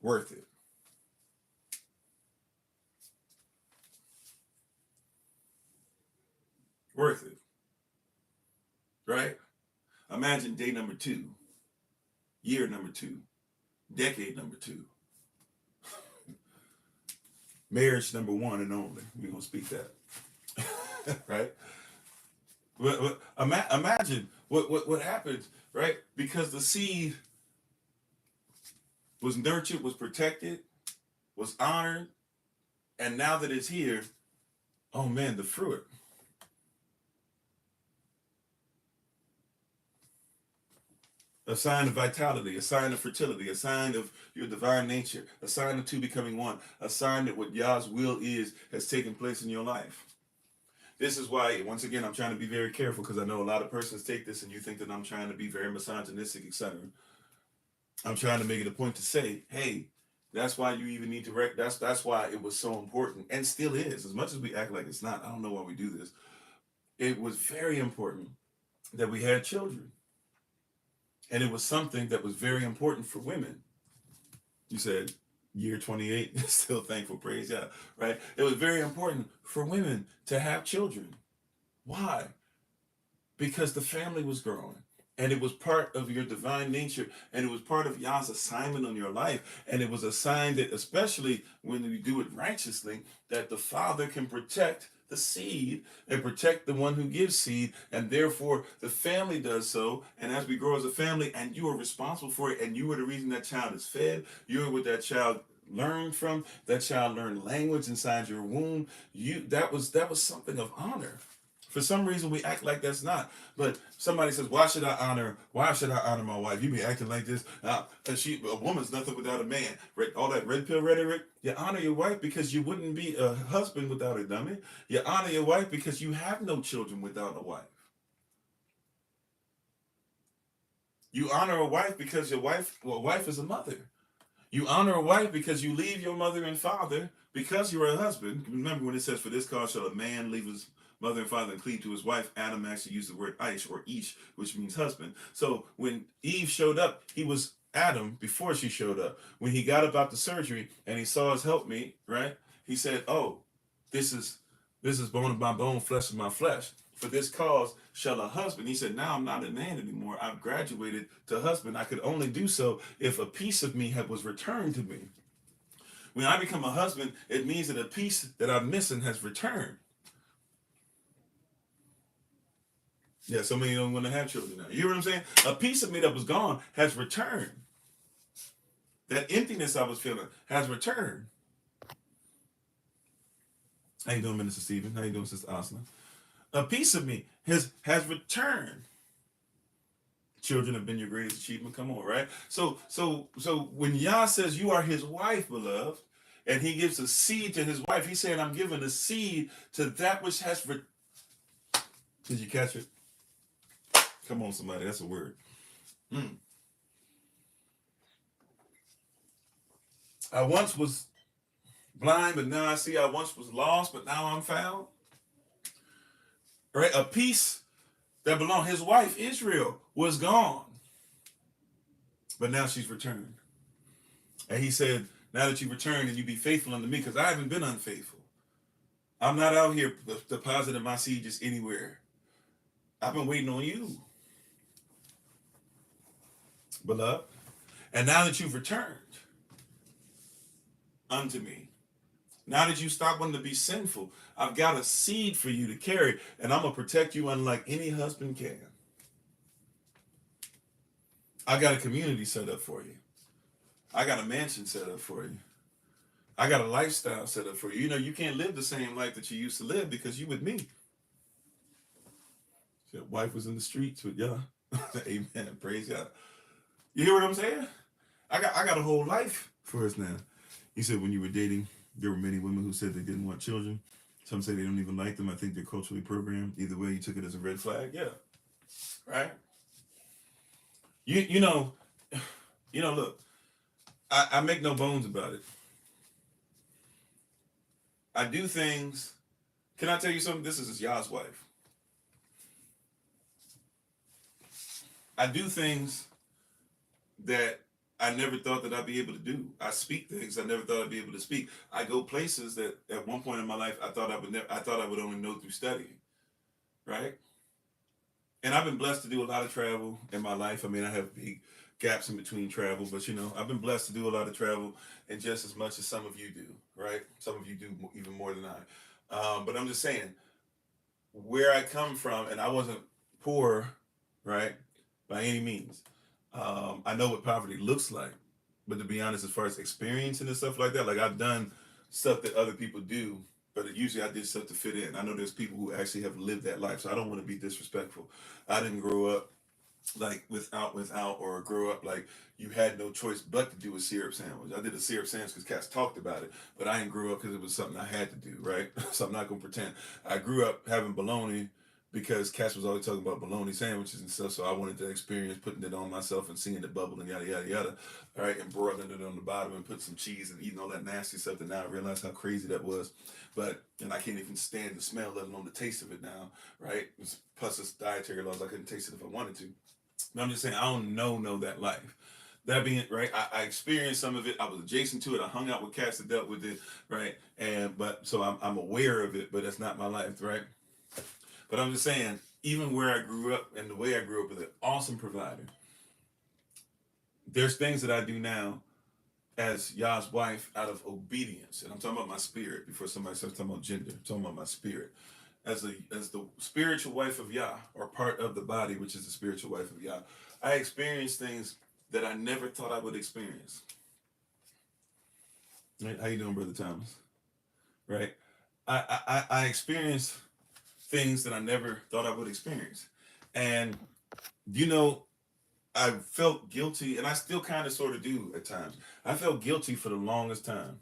worth it. Worth it. Right? Imagine day number 2, year number 2, decade number 2, marriage number 1 and only. We're going to speak that. Right? But imagine what happens, right? Because the seed was nurtured, was protected, was honored, and now that it's here, oh man, the fruit. A sign of vitality, a sign of fertility, a sign of your divine nature, a sign of two becoming one, a sign that what Yah's will is has taken place in your life. This is why, once again, I'm trying to be very careful because I know a lot of persons take this and you think that I'm trying to be very misogynistic, etc. I'm trying to make it a point to say, hey, that's why you even need to that's why it was so important, and still is, as much as we act like it's not. I don't know why we do this. It was very important that we had children. And it was something that was very important for women. You said year 28, still thankful, praise God, right? It was very important for women to have children. Why? Because the family was growing. And it was part of your divine nature. And it was part of Yah's assignment on your life. And it was a sign that, especially when you do it righteously, that the Father can protect the seed and protect the one who gives seed, and therefore the family does so. And as we grow as a family, and you are responsible for it, and you are the reason that child is fed, you are what that child learned from, that child learned language inside your womb, that was something of honor For some reason, we act like that's not. But somebody says, "Why should I honor? Why should I honor my wife?" You be acting like this. A woman's nothing without a man. All that red pill rhetoric. You honor your wife because you wouldn't be a husband without a dummy. You honor your wife because you have no children without a wife. You honor a wife because your wife is a mother. You honor a wife because you leave your mother and father because you're a husband. Remember when it says, "For this cause shall a man leave his mother and father and cleave to his wife." Adam actually used the word ish or ish, which means husband. So when Eve showed up, he was Adam before she showed up. When he got up after surgery and he saw his helpmeet, right? He said, "Oh, this is bone of my bone, flesh of my flesh. For this cause shall a husband." He said, "Now I'm not a man anymore. I've graduated to husband. I could only do so if a piece of me was returned to me." When I become a husband, it means that a piece that I'm missing has returned. Yeah, so many don't want to have children now. You hear what I'm saying? A piece of me that was gone has returned. That emptiness I was feeling has returned. How you doing, Minister Stephen? How you doing, Sister Asna? A piece of me has returned. Children have been your greatest achievement. Come on, right? So when Yah says you are his wife, beloved, and he gives a seed to his wife, he's saying, "I'm giving a seed to that which has Did you catch it? Come on, somebody. That's a word. I once was blind, but now I see. I once was lost, but now I'm found. Right? A piece that belonged, his wife, Israel, was gone. But now she's returned. And he said, "Now that you've returned, and you be faithful unto me," because I haven't been unfaithful. I'm not out here depositing my seed just anywhere. I've been waiting on you, beloved. And now that you've returned unto me, now that you stop wanting to be sinful, I've got a seed for you to carry, and I'm going to protect you unlike any husband can. I got a community set up for you. I got a mansion set up for you. I got a lifestyle set up for you. You know, you can't live the same life that you used to live because you with me. Your wife was in the streets with y'all. Amen. Praise God. You hear what I'm saying? I got a whole life for us now. He said when you were dating, there were many women who said they didn't want children. Some say they don't even like them. I think they're culturally programmed. Either way, you took it as a red flag. Yeah. Right? You know, look, I make no bones about it. I do things. Can I tell you something? This is Yah's wife. I do things that I never thought that I'd be able to do. I speak things I never thought I'd be able to speak. I go places that at one point in my life I thought I would only know through studying. Right? And I've been blessed to do a lot of travel in my life. I mean, I have big gaps in between travel, but I've been blessed to do a lot of travel, and just as much as some of you do, right? Some of you do even more than I. But I'm just saying, where I come from, and I wasn't poor, right, by any means. I know what poverty looks like, but to be honest, as far as experiencing and stuff like that, like I've done stuff that other people do, but usually I did stuff to fit in. I know there's people who actually have lived that life, so I don't want to be disrespectful. I didn't grow up like without, or grow up like you had no choice but to do a syrup sandwich. I did a syrup sandwich because cats talked about it, but I didn't grow up because it was something I had to do, right? So I'm not going to pretend. I grew up having bologna because Cass was always talking about bologna sandwiches and stuff, so I wanted to experience putting it on myself and seeing it bubble and yada, yada, yada, all right, and broiling it on the bottom and put some cheese and eating all that nasty stuff, and now I realize how crazy that was, and I can't even stand the smell, let alone the taste of it now, right? Plus it's dietary laws, I couldn't taste it if I wanted to. But I'm just saying, I don't know that life. That being right, I experienced some of it. I was adjacent to it. I hung out with cats that dealt with it, right? So I'm aware of it, but that's not my life, right? But I'm just saying, even where I grew up and the way I grew up with an awesome provider, there's things that I do now as Yah's wife out of obedience. And I'm talking about my spirit before somebody starts talking about gender. I'm talking about my spirit. As the spiritual wife of Yah, or part of the body, which is the spiritual wife of Yah, I experienced things that I never thought I would experience. Right? How you doing, Brother Thomas? Right? I experienced things that I never thought I would experience. And, you know, I felt guilty, and I still kind of sort of do at times. I felt guilty for the longest time.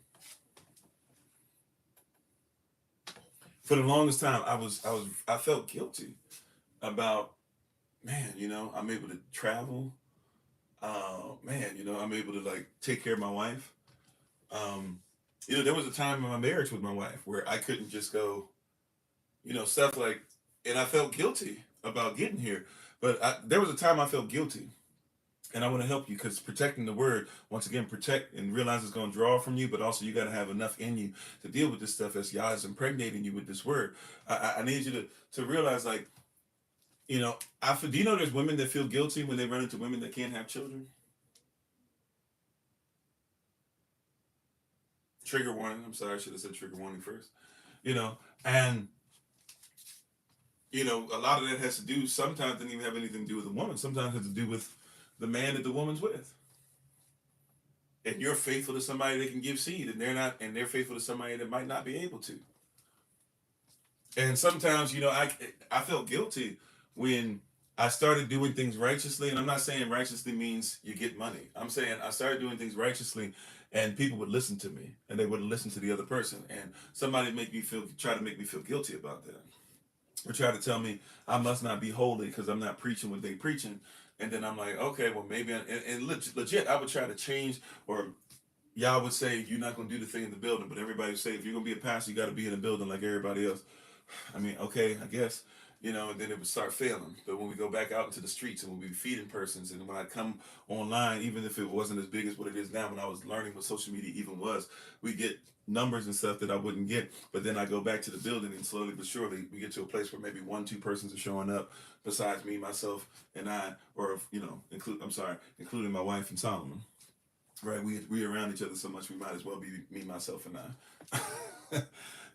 For the longest time, I felt guilty about, man, I'm able to travel. Man, I'm able to like take care of my wife. Um, there was a time in my marriage with my wife where I couldn't just go, stuff like, and I felt guilty about getting here. But there was a time I felt guilty. And I want to help you because protecting the word, once again, protect and realize it's going to draw from you, but also you got to have enough in you to deal with this stuff as Yah is impregnating you with this word. I need you to realize, like, do you know there's women that feel guilty when they run into women that can't have children? Trigger warning. I'm sorry, I should have said trigger warning first. And a lot of that has to do, sometimes doesn't even have anything to do with the woman. Sometimes it has to do with the man that the woman's with. And you're faithful to somebody that can give seed, and they're not, and they're faithful to somebody that might not be able to. And sometimes, I felt guilty when I started doing things righteously. And I'm not saying righteously means you get money. I'm saying I started doing things righteously, and people would listen to me, and they wouldn't listen to the other person. And somebody try to make me feel guilty about that. Or try to tell me I must not be holy because I'm not preaching what they preaching. And then I'm like, okay, well, maybe, and legit, I would try to change, or y'all would say, you're not going to do the thing in the building, but everybody would say, if you're going to be a pastor, you got to be in a building like everybody else. I mean, okay, I guess, and then it would start failing. But when we go back out into the streets and when we be feeding persons, and when I come online, even if it wasn't as big as what it is now, when I was learning what social media even was, we get numbers and stuff that I wouldn't get. But then I go back to the building, and slowly but surely we get to a place where maybe 1-2 persons are showing up besides me, myself, and I, or including my wife and Solomon. Right, we around each other so much we might as well be me, myself, and I.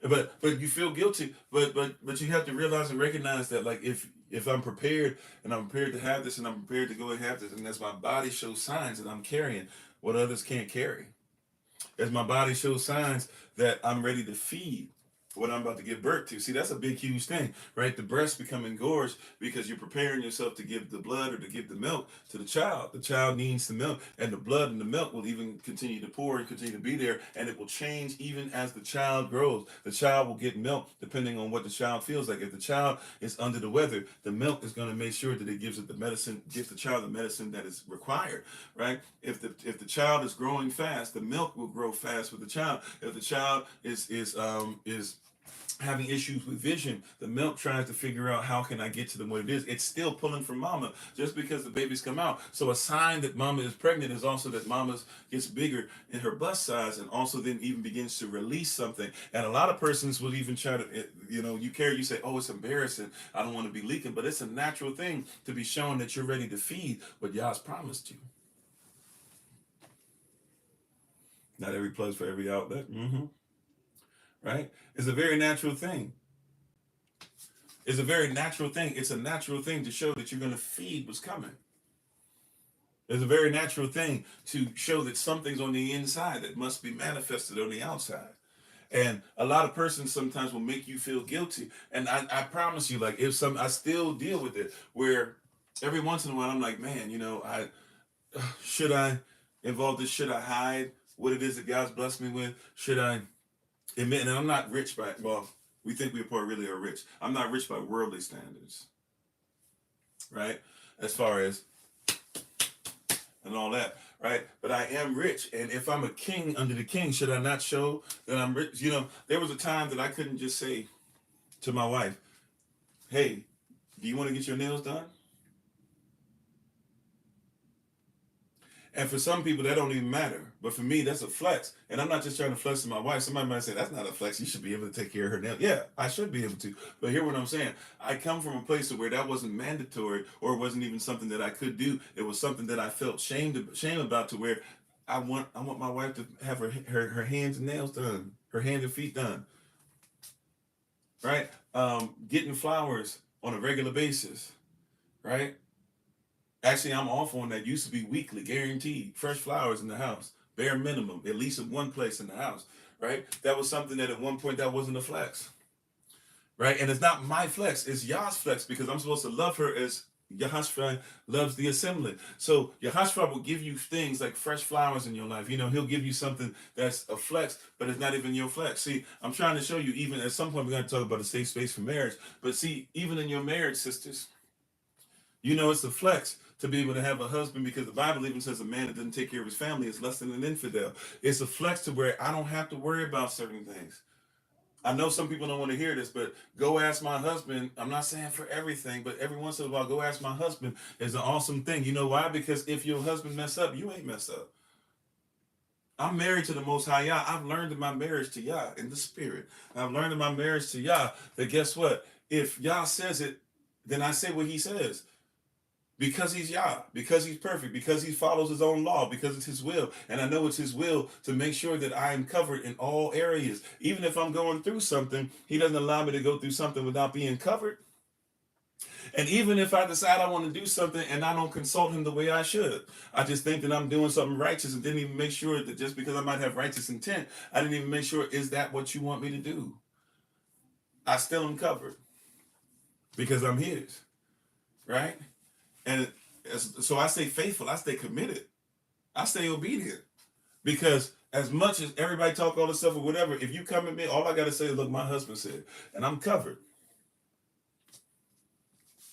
but you feel guilty, but you have to realize and recognize that, like, if I'm prepared and I'm prepared to have this and I'm prepared to go and have this, and as my body shows signs that I'm carrying what others can't carry, as my body shows signs that I'm ready to feed what I'm about to give birth to. See, that's a big, huge thing, right? The breast become engorged because you're preparing yourself to give the blood or to give the milk to the child. The child needs the milk, and the blood and the milk will even continue to pour and continue to be there, and it will change even as the child grows. The child will get milk depending on what the child feels like. If the child is under the weather, the milk is going to make sure that it gives the child the medicine that is required, right? If the child is growing fast, the milk will grow fast with the child. If the child is having issues with vision, the milk tries to figure out how can I get to them what it is. It's still pulling from mama just because the babies come out. So a sign that mama is pregnant is also that mama gets bigger in her bust size, and also then even begins to release something. And a lot of persons will even try to, you say, oh, it's embarrassing, I don't want to be leaking, but it's a natural thing to be shown that you're ready to feed what Yah's promised you. Not every place for every outlet. Right? It's a very natural thing. It's a very natural thing. It's a natural thing to show that you're going to feed what's coming. It's a very natural thing to show that something's on the inside that must be manifested on the outside. And a lot of persons sometimes will make you feel guilty. And I promise you, like, I still deal with it, where every once in a while I'm like, man, should I involve this? Should I hide what it is that God's blessed me with? Should I admit? And I'm not rich we think we really are rich. I'm not rich by worldly standards, right? As far as, and all that, right? But I am rich. And if I'm a king under the king, should I not show that I'm rich? There was a time that I couldn't just say to my wife, hey, do you want to get your nails done? And for some people, that don't even matter. But for me, that's a flex. And I'm not just trying to flex to my wife. Somebody might say, that's not a flex. You should be able to take care of her nails. Yeah, I should be able to. But hear what I'm saying. I come from a place where that wasn't mandatory, or it wasn't even something that I could do. It was something that I felt shame about, to where I want my wife to have her hands and nails done, her hands and feet done. Right? Getting flowers on a regular basis. Right? Actually, I'm off on that. Used to be weekly, guaranteed. Fresh flowers in the house, bare minimum, at least in one place in the house, right? That was something that at one point that wasn't a flex, right? And it's not my flex, it's Yah's flex, because I'm supposed to love her as Yahashua loves the assembly. So Yahashua will give you things like fresh flowers in your life. You know, he'll give you something that's a flex, but it's not even your flex. See, I'm trying to show you, even at some point we're going to talk about a safe space for marriage, but see, even in your marriage, sisters, you know, it's a flex to be able to have a husband, because the Bible even says a man that doesn't take care of his family is less than an infidel. It's a flex to where I don't have to worry about certain things. I know some people don't want to hear this, but go ask my husband. I'm not saying for everything, but every once in a while, go ask my husband is an awesome thing. You know why? Because if your husband mess up, you ain't mess up. I'm married to the Most High Yah. I've learned in my marriage to Yah in the spirit. I've learned in my marriage to Yah that guess what? If Yah says it, then I say what he says. Because he's Yah, because he's perfect, because he follows his own law, because it's his will. And I know it's his will to make sure that I am covered in all areas. Even if I'm going through something, he doesn't allow me to go through something without being covered. And even if I decide I want to do something and I don't consult him the way I should, I just think that I'm doing something righteous and didn't even make sure that just because I might have righteous intent, I didn't even make sure, is that what you want me to do? I still am covered because I'm his, right? And so I stay faithful, I stay committed, I stay obedient. Because as much as everybody talk all this stuff or whatever, if you come at me, all I got to say is, look, my husband said, and I'm covered.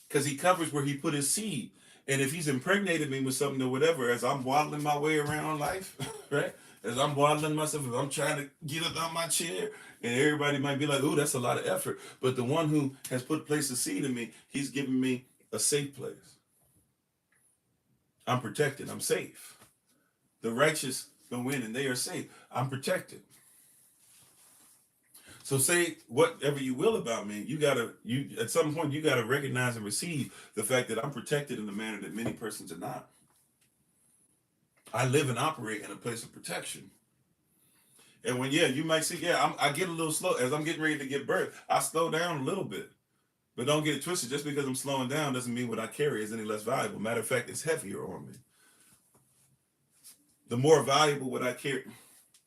Because he covers where he put his seed. And if he's impregnated me with something or whatever, as I'm waddling my way around life, right? As I'm waddling myself, as I'm trying to get up out my chair, and everybody might be like, ooh, that's a lot of effort. But the one who has placed a seed in me, he's giving me a safe place. I'm protected. I'm safe. The righteous can win and they are safe. I'm protected. So say whatever you will about me, you at some point you gotta recognize and receive the fact that I'm protected in a manner that many persons are not. I live and operate in a place of protection. And when you might see, I get a little slow as I'm getting ready to give birth. I slow down a little bit, but don't get it twisted. Just because I'm slowing down doesn't mean what I carry is any less valuable. Matter of fact, it's heavier on me. The more valuable what I carry,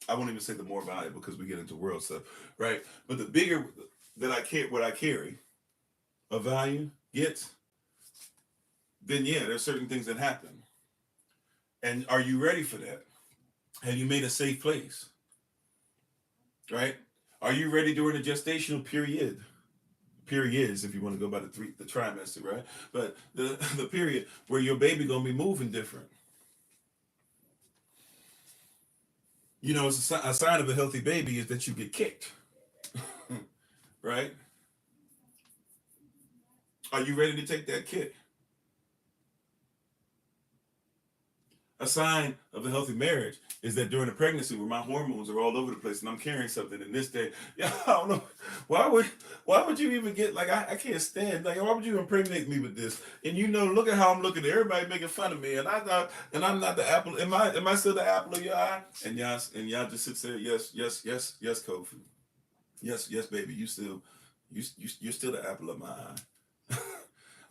I won't even say the more valuable because we get into world stuff, right? But the bigger that I carry, what I carry, of value gets, then there's certain things that happen. And are you ready for that? Have you made a safe place? Right? Are you ready during the gestational period? Periods, if you want to go by the trimester, right? But the period where your baby gonna be moving different. You know, it's a sign of a healthy baby is that you get kicked, right? Are you ready to take that kick? A sign of a healthy marriage is that during a pregnancy where my hormones are all over the place and I'm carrying something in this day, I don't know, why would you even get, like, I can't stand, like, why would you impregnate me with this? And look at how I'm looking, everybody making fun of me, and I'm not the apple, am I still the apple of your eye? And y'all just sits there, yes, Kofi. Yes, baby, you're still the apple of my eye.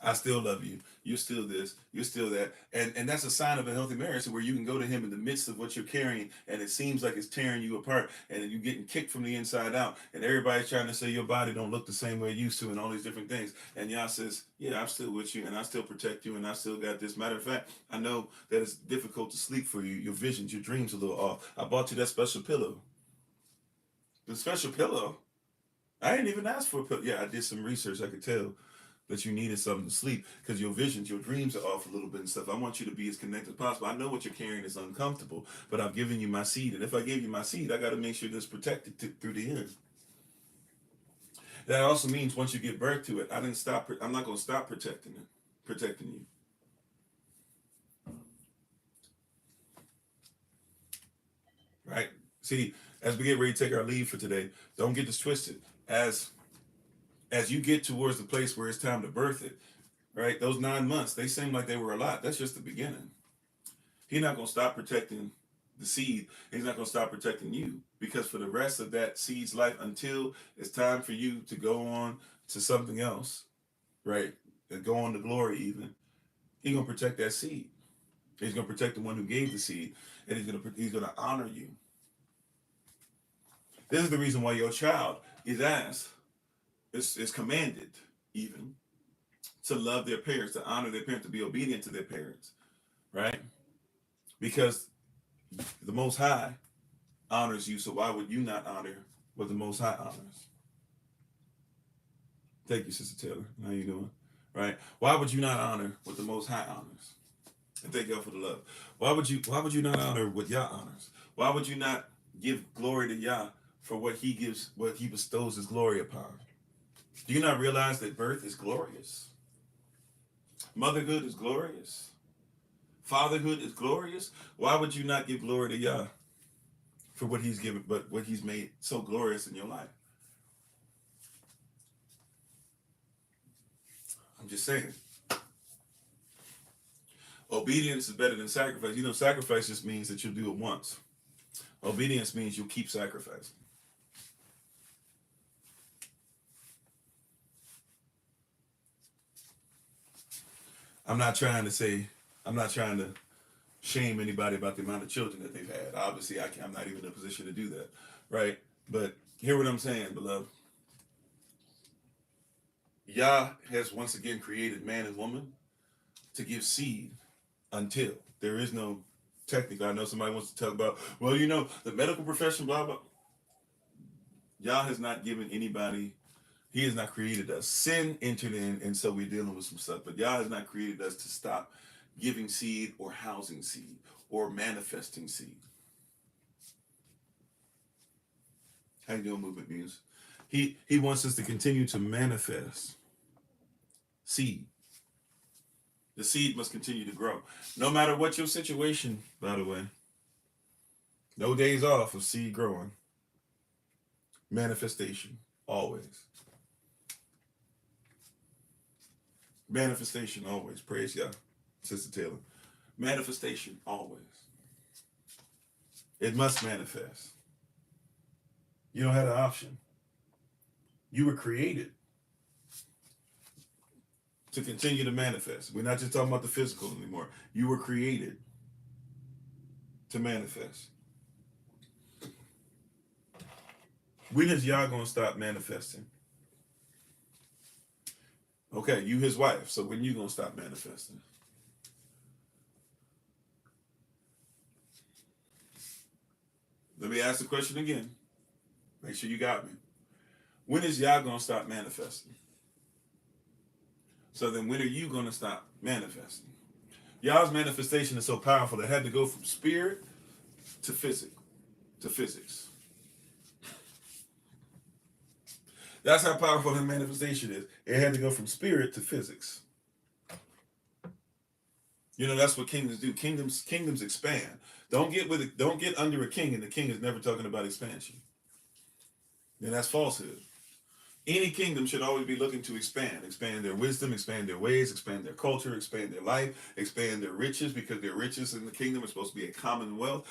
I still love you. You're still this. You're still that. And that's a sign of a healthy marriage where you can go to him in the midst of what you're carrying and it seems like it's tearing you apart and you're getting kicked from the inside out and everybody's trying to say your body don't look the same way it used to and all these different things. And Yah says, I'm still with you and I still protect you and I still got this. Matter of fact, I know that it's difficult to sleep for you. Your visions, your dreams are a little off. I bought you that special pillow. The special pillow? I didn't even ask for a pillow. Yeah, I did some research. I could tell that you needed something to sleep because your visions, your dreams are off a little bit and stuff. I want you to be as connected as possible. I know what you're carrying is uncomfortable, but I've given you my seed. And if I gave you my seed, I got to make sure that it's protected through the end. That also means once you give birth to it, I'm not going to stop protecting you. Right? See, as we get ready to take our leave for today, don't get this twisted. As you get towards the place where it's time to birth it, right? Those 9 months, they seem like they were a lot. That's just the beginning. He's not going to stop protecting the seed. He's not going to stop protecting you because for the rest of that seed's life, until it's time for you to go on to something else, right? And go on to glory even, he's going to protect that seed. He's going to protect the one who gave the seed, and he's going to honor you. This is the reason why your child is asked, it's commanded even to love their parents, to honor their parents, to be obedient to their parents, right? Because the Most High honors you, so why would you not honor what the Most High honors? Thank you, Sister Taylor. How you doing? Right? Why would you not honor what the Most High honors? And thank y'all for the love. Why would you not honor what Yah honors? Why would you not give glory to Yah for what he gives, what he bestows his glory upon? Do you not realize that birth is glorious? Motherhood is glorious. Fatherhood is glorious. Why would you not give glory to Yah for what he's given, but what he's made so glorious in your life? I'm just saying. Obedience is better than sacrifice. You know, sacrifice just means that you'll do it once. Obedience means you'll keep sacrificing. I'm not trying to shame anybody about the amount of children that they've had. Obviously, I'm not even in a position to do that, right? But hear what I'm saying, beloved. Yah has once again created man and woman to give seed until there is no technical. I know somebody wants to talk about, well, you know, the medical profession, blah, blah. Yah has not given anybody, he has not created us. Sin entered in, and so we're dealing with some stuff. But Yah has not created us to stop giving seed or housing seed or manifesting seed. How you doing, Movement Muse? He wants us to continue to manifest seed. The seed must continue to grow. No matter what your situation, by the way. No days off of seed growing. Manifestation, always. Manifestation, always. Praise Yah, Sister Taylor. Manifestation, always. It must manifest. You don't have an option. You were created to continue to manifest. We're not just talking about the physical anymore. You were created to manifest. When is Yah going to stop manifesting? Okay, you his wife. So when you going to stop manifesting? Let me ask the question again. Make sure you got me. When is Yah going to stop manifesting? So then when are you going to stop manifesting? Yah's manifestation is so powerful it had to go from spirit to physics. That's how powerful his manifestation is. It had to go from spirit to physics. You know, that's what kingdoms do. Kingdoms expand. Don't get under a king, and the king is never talking about expansion. Then that's falsehood. Any kingdom should always be looking to expand their wisdom, expand their ways, expand their culture, expand their life, expand their riches, because their riches in the kingdom are supposed to be a commonwealth,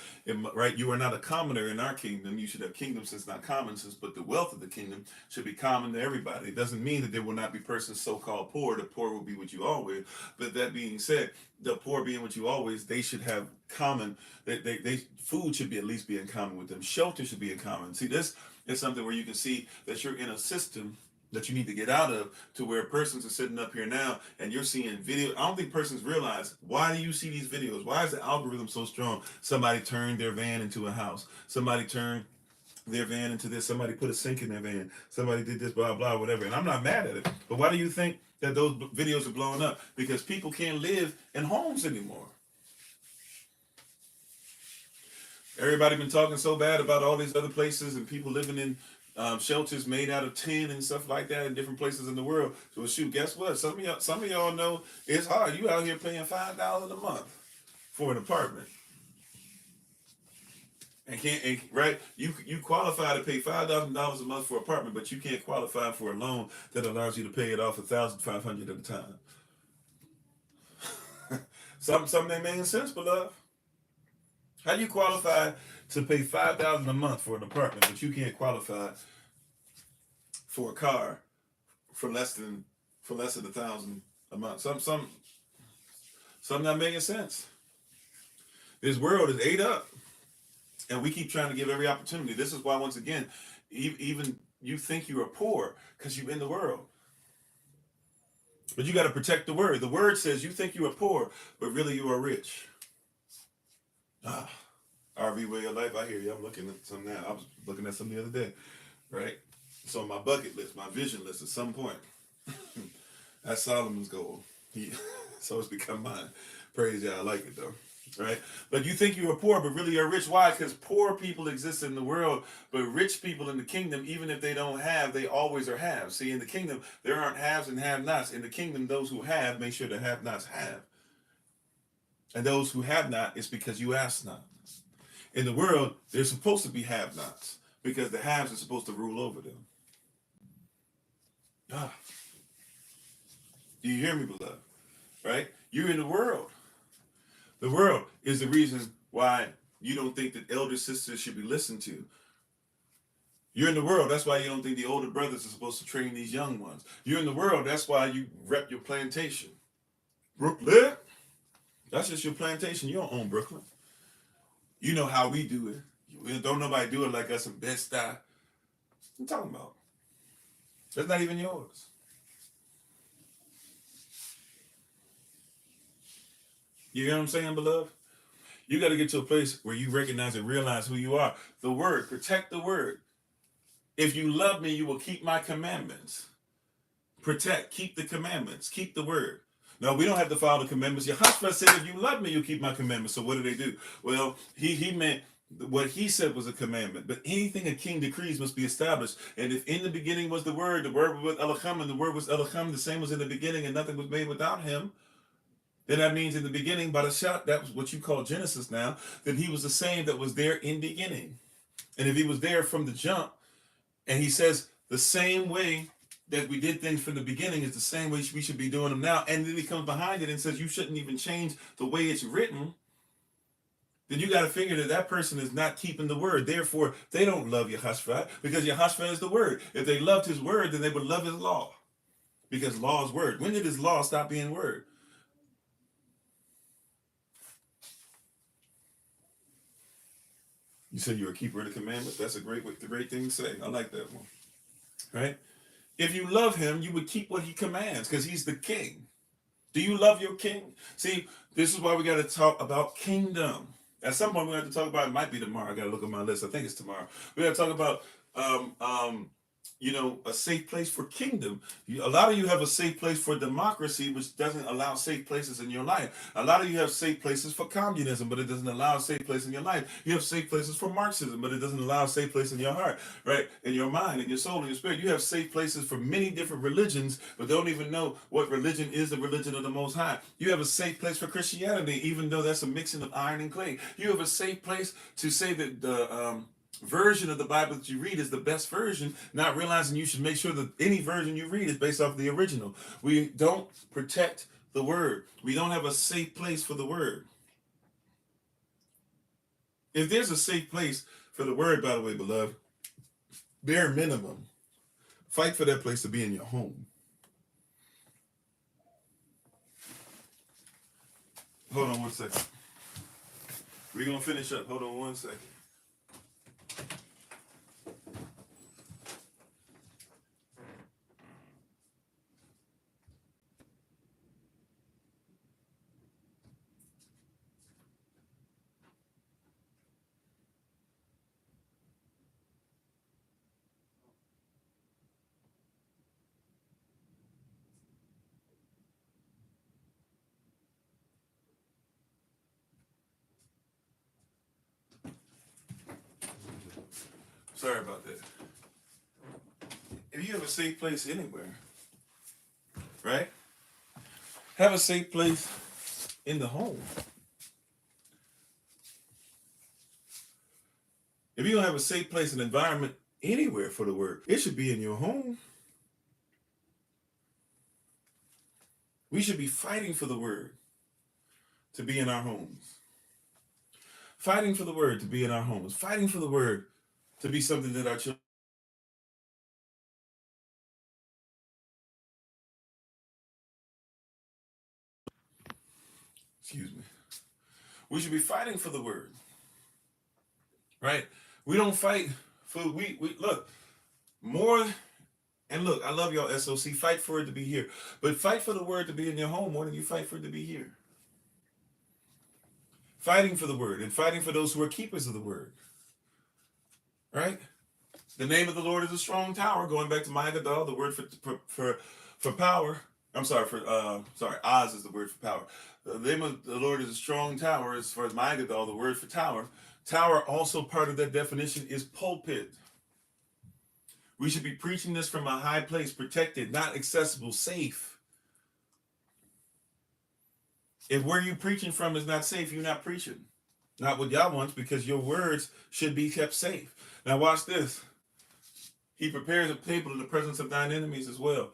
right? You are not a commoner in our kingdom. You should have kingdom since not common since, but the wealth of the kingdom should be common to everybody. It doesn't mean that there will not be persons so-called poor. The poor will be with you always. But that being said, the poor being with you always, they should have common, they food should be at least be in common with them. Shelter should be in common. See, this is something where you can see that you're in a system that you need to get out of, to where persons are sitting up here now and you're seeing videos. I don't think persons realize, why do you see these videos? Why is the algorithm so strong? Somebody turned their van into a house. Somebody turned their van into this. Somebody put a sink in their van. Somebody did this, blah, blah, whatever. And I'm not mad at it. But why do you think that those videos are blowing up? Because people can't live in homes anymore. Everybody been talking so bad about all these other places and people living in shelters made out of tin and stuff like that in different places in the world. So shoot, guess what? Some of y'all know it's hard. You out here paying $5 a month for an apartment, and right? You qualify to pay $5,000 a month for an apartment, but you can't qualify for a loan that allows you to pay it off $1,500 at a time. Something that makes sense, beloved. How do you qualify to pay $5,000 a month for an apartment, but you can't qualify for a car for less than $1,000 a month? Something not making sense. This world is ate up, and we keep trying to give every opportunity. This is why, once again, even you think you are poor because you're in the world. But you got to protect the word. The word says you think you are poor, but really you are rich. Ah, RV Way of Life. I hear you. I'm looking at some now. I was looking at some the other day, right? So on my bucket list, my vision list at some point. That's Solomon's goal. So it's become mine. Praise God. I like it though. Right? But you think you are poor, but really you're rich. Why? Because poor people exist in the world, but rich people in the kingdom, even if they don't have, they always are have. See, in the kingdom, there aren't haves and have-nots. In the kingdom, those who have, make sure the have-nots have. And those who have not, it's because you ask not. In the world, there's supposed to be have-nots because the haves are supposed to rule over them. Ah, do you hear me, beloved? Right? You're in the world. The world is the reason why you don't think that elder sisters should be listened to. You're in the world. That's why you don't think the older brothers are supposed to train these young ones. You're in the world. That's why you rep your plantation. Brooklyn? That's just your plantation. You don't own Brooklyn. You know how we do it. Don't nobody do it like us in Bed-Stuy. What you talking about? That's not even yours. You hear what I'm saying, beloved? You got to get to a place where you recognize and realize who you are. The word, protect the word. If you love me, you will keep my commandments. Protect, keep the commandments, keep the word. No, we don't have to follow the commandments. Yahashua said, if you love me, you'll keep my commandments. So what do? Well, he meant what he said was a commandment. But anything a king decrees must be established. And if in the beginning was the word was with Elohim, and the word was Elohim, the same was in the beginning, and nothing was made without him, then that means in the beginning, by the shot, that was what you call Genesis now, then he was the same that was there in the beginning. And if he was there from the jump, and he says the same way that we did things from the beginning is the same way we should be doing them now, and then he comes behind it and says you shouldn't even change the way it's written, then you got to figure that that person is not keeping the word. Therefore, they don't love Yahashua because Yahashua is the word. If they loved his word, then they would love his law because law is word. When did his law stop being word? You said you're a keeper of the commandments. That's a great thing to say. I like that one. Right? If you love him, you would keep what he commands because he's the king. Do you love your king? See, this is why we got to talk about kingdom. At some point, we have to talk about, it might be tomorrow. I got to look at my list. I think it's tomorrow. We got to talk about, a safe place for kingdom. A lot of you have a safe place for democracy, which doesn't allow safe places in your life. A lot of you have safe places for communism, but it doesn't allow a safe place in your life. You have safe places for Marxism, but it doesn't allow a safe place in your heart, right? In your mind, in your soul, in your spirit. You have safe places for many different religions, but don't even know what religion is the religion of the Most High. You have a safe place for Christianity, even though that's a mixing of iron and clay. You have a safe place to say that the version of the Bible that you read is the best version, not realizing you should make sure that any version you read is based off the original. We don't protect the word. We don't have a safe place for the word. If there's a safe place for the word, by the way, beloved, bare minimum, fight for that place to be in your home. Hold on one second. We're going to finish up. Hold on one second. Sorry about that. If you have a safe place anywhere, right? Have a safe place in the home. If you don't have a safe place and environment anywhere for the word, it should be in your home. We should be fighting for the word to be in our homes. Fighting for the word to be in our homes. Fighting for the word to be something that our children. Excuse me. We should be fighting for the word. Right? We don't fight for we look. more. And look, I love y'all, SOC. Fight for it to be here. But fight for the word to be in your home more than you fight for it to be here. Fighting for the word and fighting for those who are keepers of the word. Right? The name of the Lord is a strong tower. Going back to Magadah, the word for power. I'm sorry, Oz is the word for power. The name of the Lord is a strong tower. As far as Magadah, the word for tower. Tower, also part of that definition, is pulpit. We should be preaching this from a high place, protected, not accessible, safe. If where you're preaching from is not safe, you're not preaching. Not what y'all wants, because your words should be kept safe. Now watch this. He prepares a table in the presence of thine enemies as well.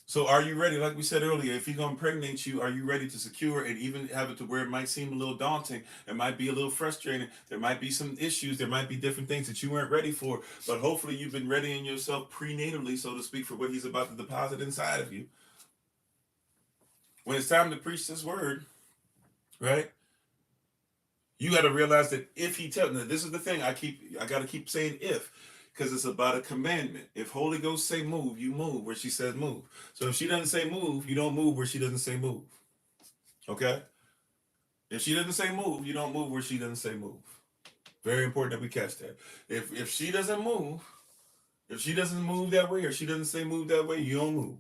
So are you ready? Like we said earlier, if he's going to impregnate you, are you ready to secure and even have it to where it might seem a little daunting? It might be a little frustrating. There might be some issues. There might be different things that you weren't ready for. But hopefully you've been readying yourself prenatally, so to speak, for what he's about to deposit inside of you. When it's time to preach this word, right? You got to realize that if he tells, now this is the thing I got to keep saying if, because it's about a commandment. If Holy Ghost say move, you move where she says move. So if she doesn't say move, you don't move where she doesn't say move. Okay? If she doesn't say move, you don't move where she doesn't say move. Very important that we catch that. If she doesn't move, if she doesn't move that way, or she doesn't say move that way, you don't move.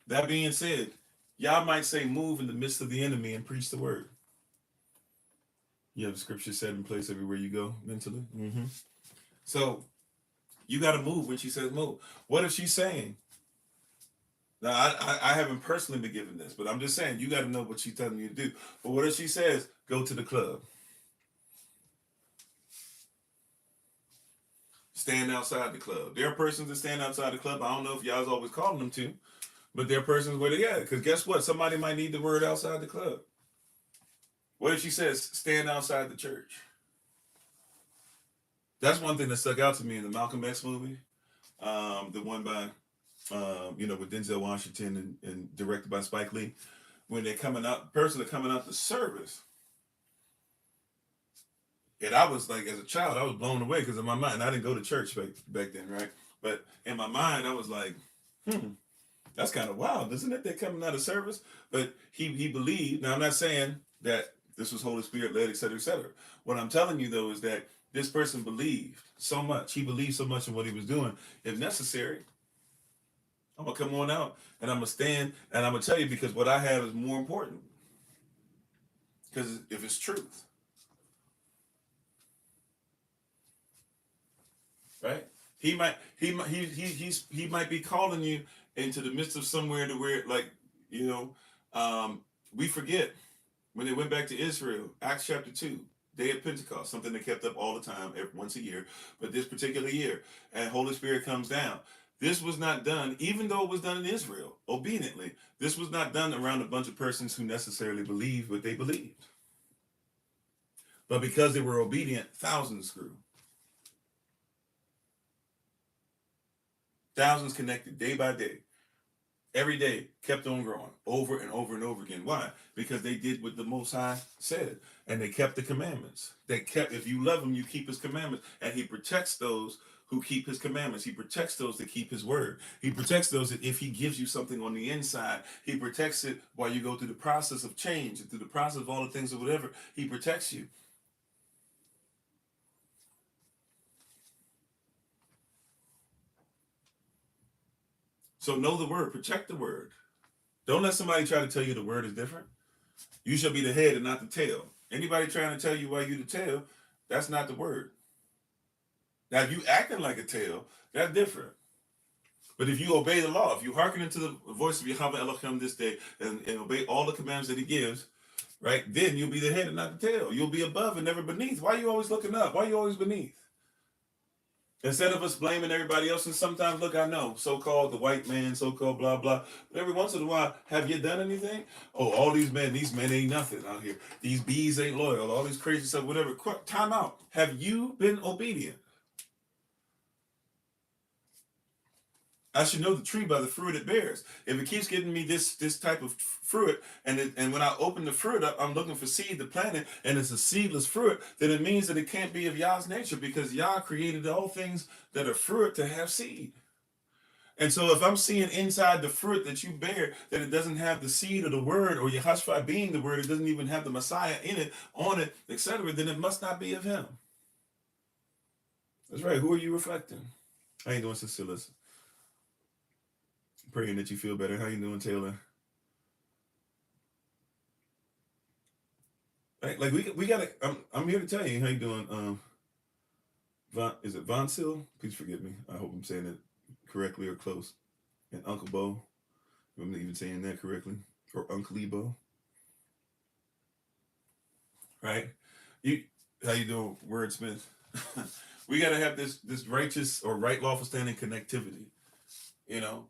That being said, y'all might say move in the midst of the enemy and preach the word. You have the scripture set in place everywhere you go mentally. Mm-hmm. So you got to move when she says move. What if she's saying? Now, I haven't personally been given this, but I'm just saying you got to know what she's telling you to do. But what if she says, go to the club? Stand outside the club. There are persons that stand outside the club. I don't know if y'all's always calling them to, but there are persons where they at. Because guess what? Somebody might need the word outside the club. What if she says, stand outside the church? That's one thing that stuck out to me in the Malcolm X movie, the one by, with Denzel Washington and directed by Spike Lee. When they're coming out, person are coming out the service. And I was like, as a child, I was blown away because in my mind, I didn't go to church back then, right? But in my mind, I was like, that's kind of wild, isn't it? They're coming out of service. But he believed. Now, I'm not saying that this was Holy Spirit led, et cetera, et cetera. What I'm telling you, though, is that this person believed so much. He believed so much in what he was doing. If necessary, I'm going to come on out and I'm going to stand and I'm going to tell you, because what I have is more important. Because if it's truth, right? He might be calling you into the midst of somewhere to where, like, we forget when they went back to Israel, Acts chapter 2, day of Pentecost, something they kept up all the time, once a year, but this particular year, and Holy Spirit comes down. This was not done, even though it was done in Israel, obediently. This was not done around a bunch of persons who necessarily believed what they believed. But because they were obedient, thousands grew. Thousands connected day by day. Every day kept on growing over and over and over again. Why? Because they did what the Most High said, and they kept the commandments. If you love him, you keep his commandments, and he protects those who keep his commandments. He protects those that keep his word. He protects those that if he gives you something on the inside, he protects it while you go through the process of change and through the process of all the things or whatever. He protects you. So know the word, protect the word. Don't let somebody try to tell you the word is different. You shall be the head and not the tail. Anybody trying to tell you why you the tail, that's not the word. Now, if you acting like a tail, that's different. But if you obey the law, if you hearken into the voice of Yahweh Elohim this day and obey all the commands that he gives, right, then you'll be the head and not the tail. You'll be above and never beneath. Why are you always looking up? Why are you always beneath? Instead of us blaming everybody else, and sometimes, look, I know, so-called the white man, so-called blah, blah. But every once in a while, have you done anything? Oh, all these men ain't nothing out here. These bees ain't loyal, all these crazy stuff, whatever. Time out. Have you been obedient? I should know the tree by the fruit it bears. If it keeps getting me this type of fruit, and when I open the fruit up, I'm looking for seed to plant it, and it's a seedless fruit, then it means that it can't be of Yah's nature, because Yah created all things that are fruit to have seed. And so if I'm seeing inside the fruit that you bear that it doesn't have the seed of the word, or Yahashua being the word, it doesn't even have the Messiah in it, on it, etc., then it must not be of him. That's right. Who are you reflecting? How you doing, Sister Alyssa? Praying that you feel better. How you doing, Taylor? Like we gotta. I'm here to tell you how you doing. Is it Von Sil? Please forgive me. I hope I'm saying it correctly or close. And Uncle Bo. I'm even saying that correctly. Or Uncle Ebo. Right? How you doing, Wordsmith? We gotta have this righteous or right lawful standing connectivity. You know,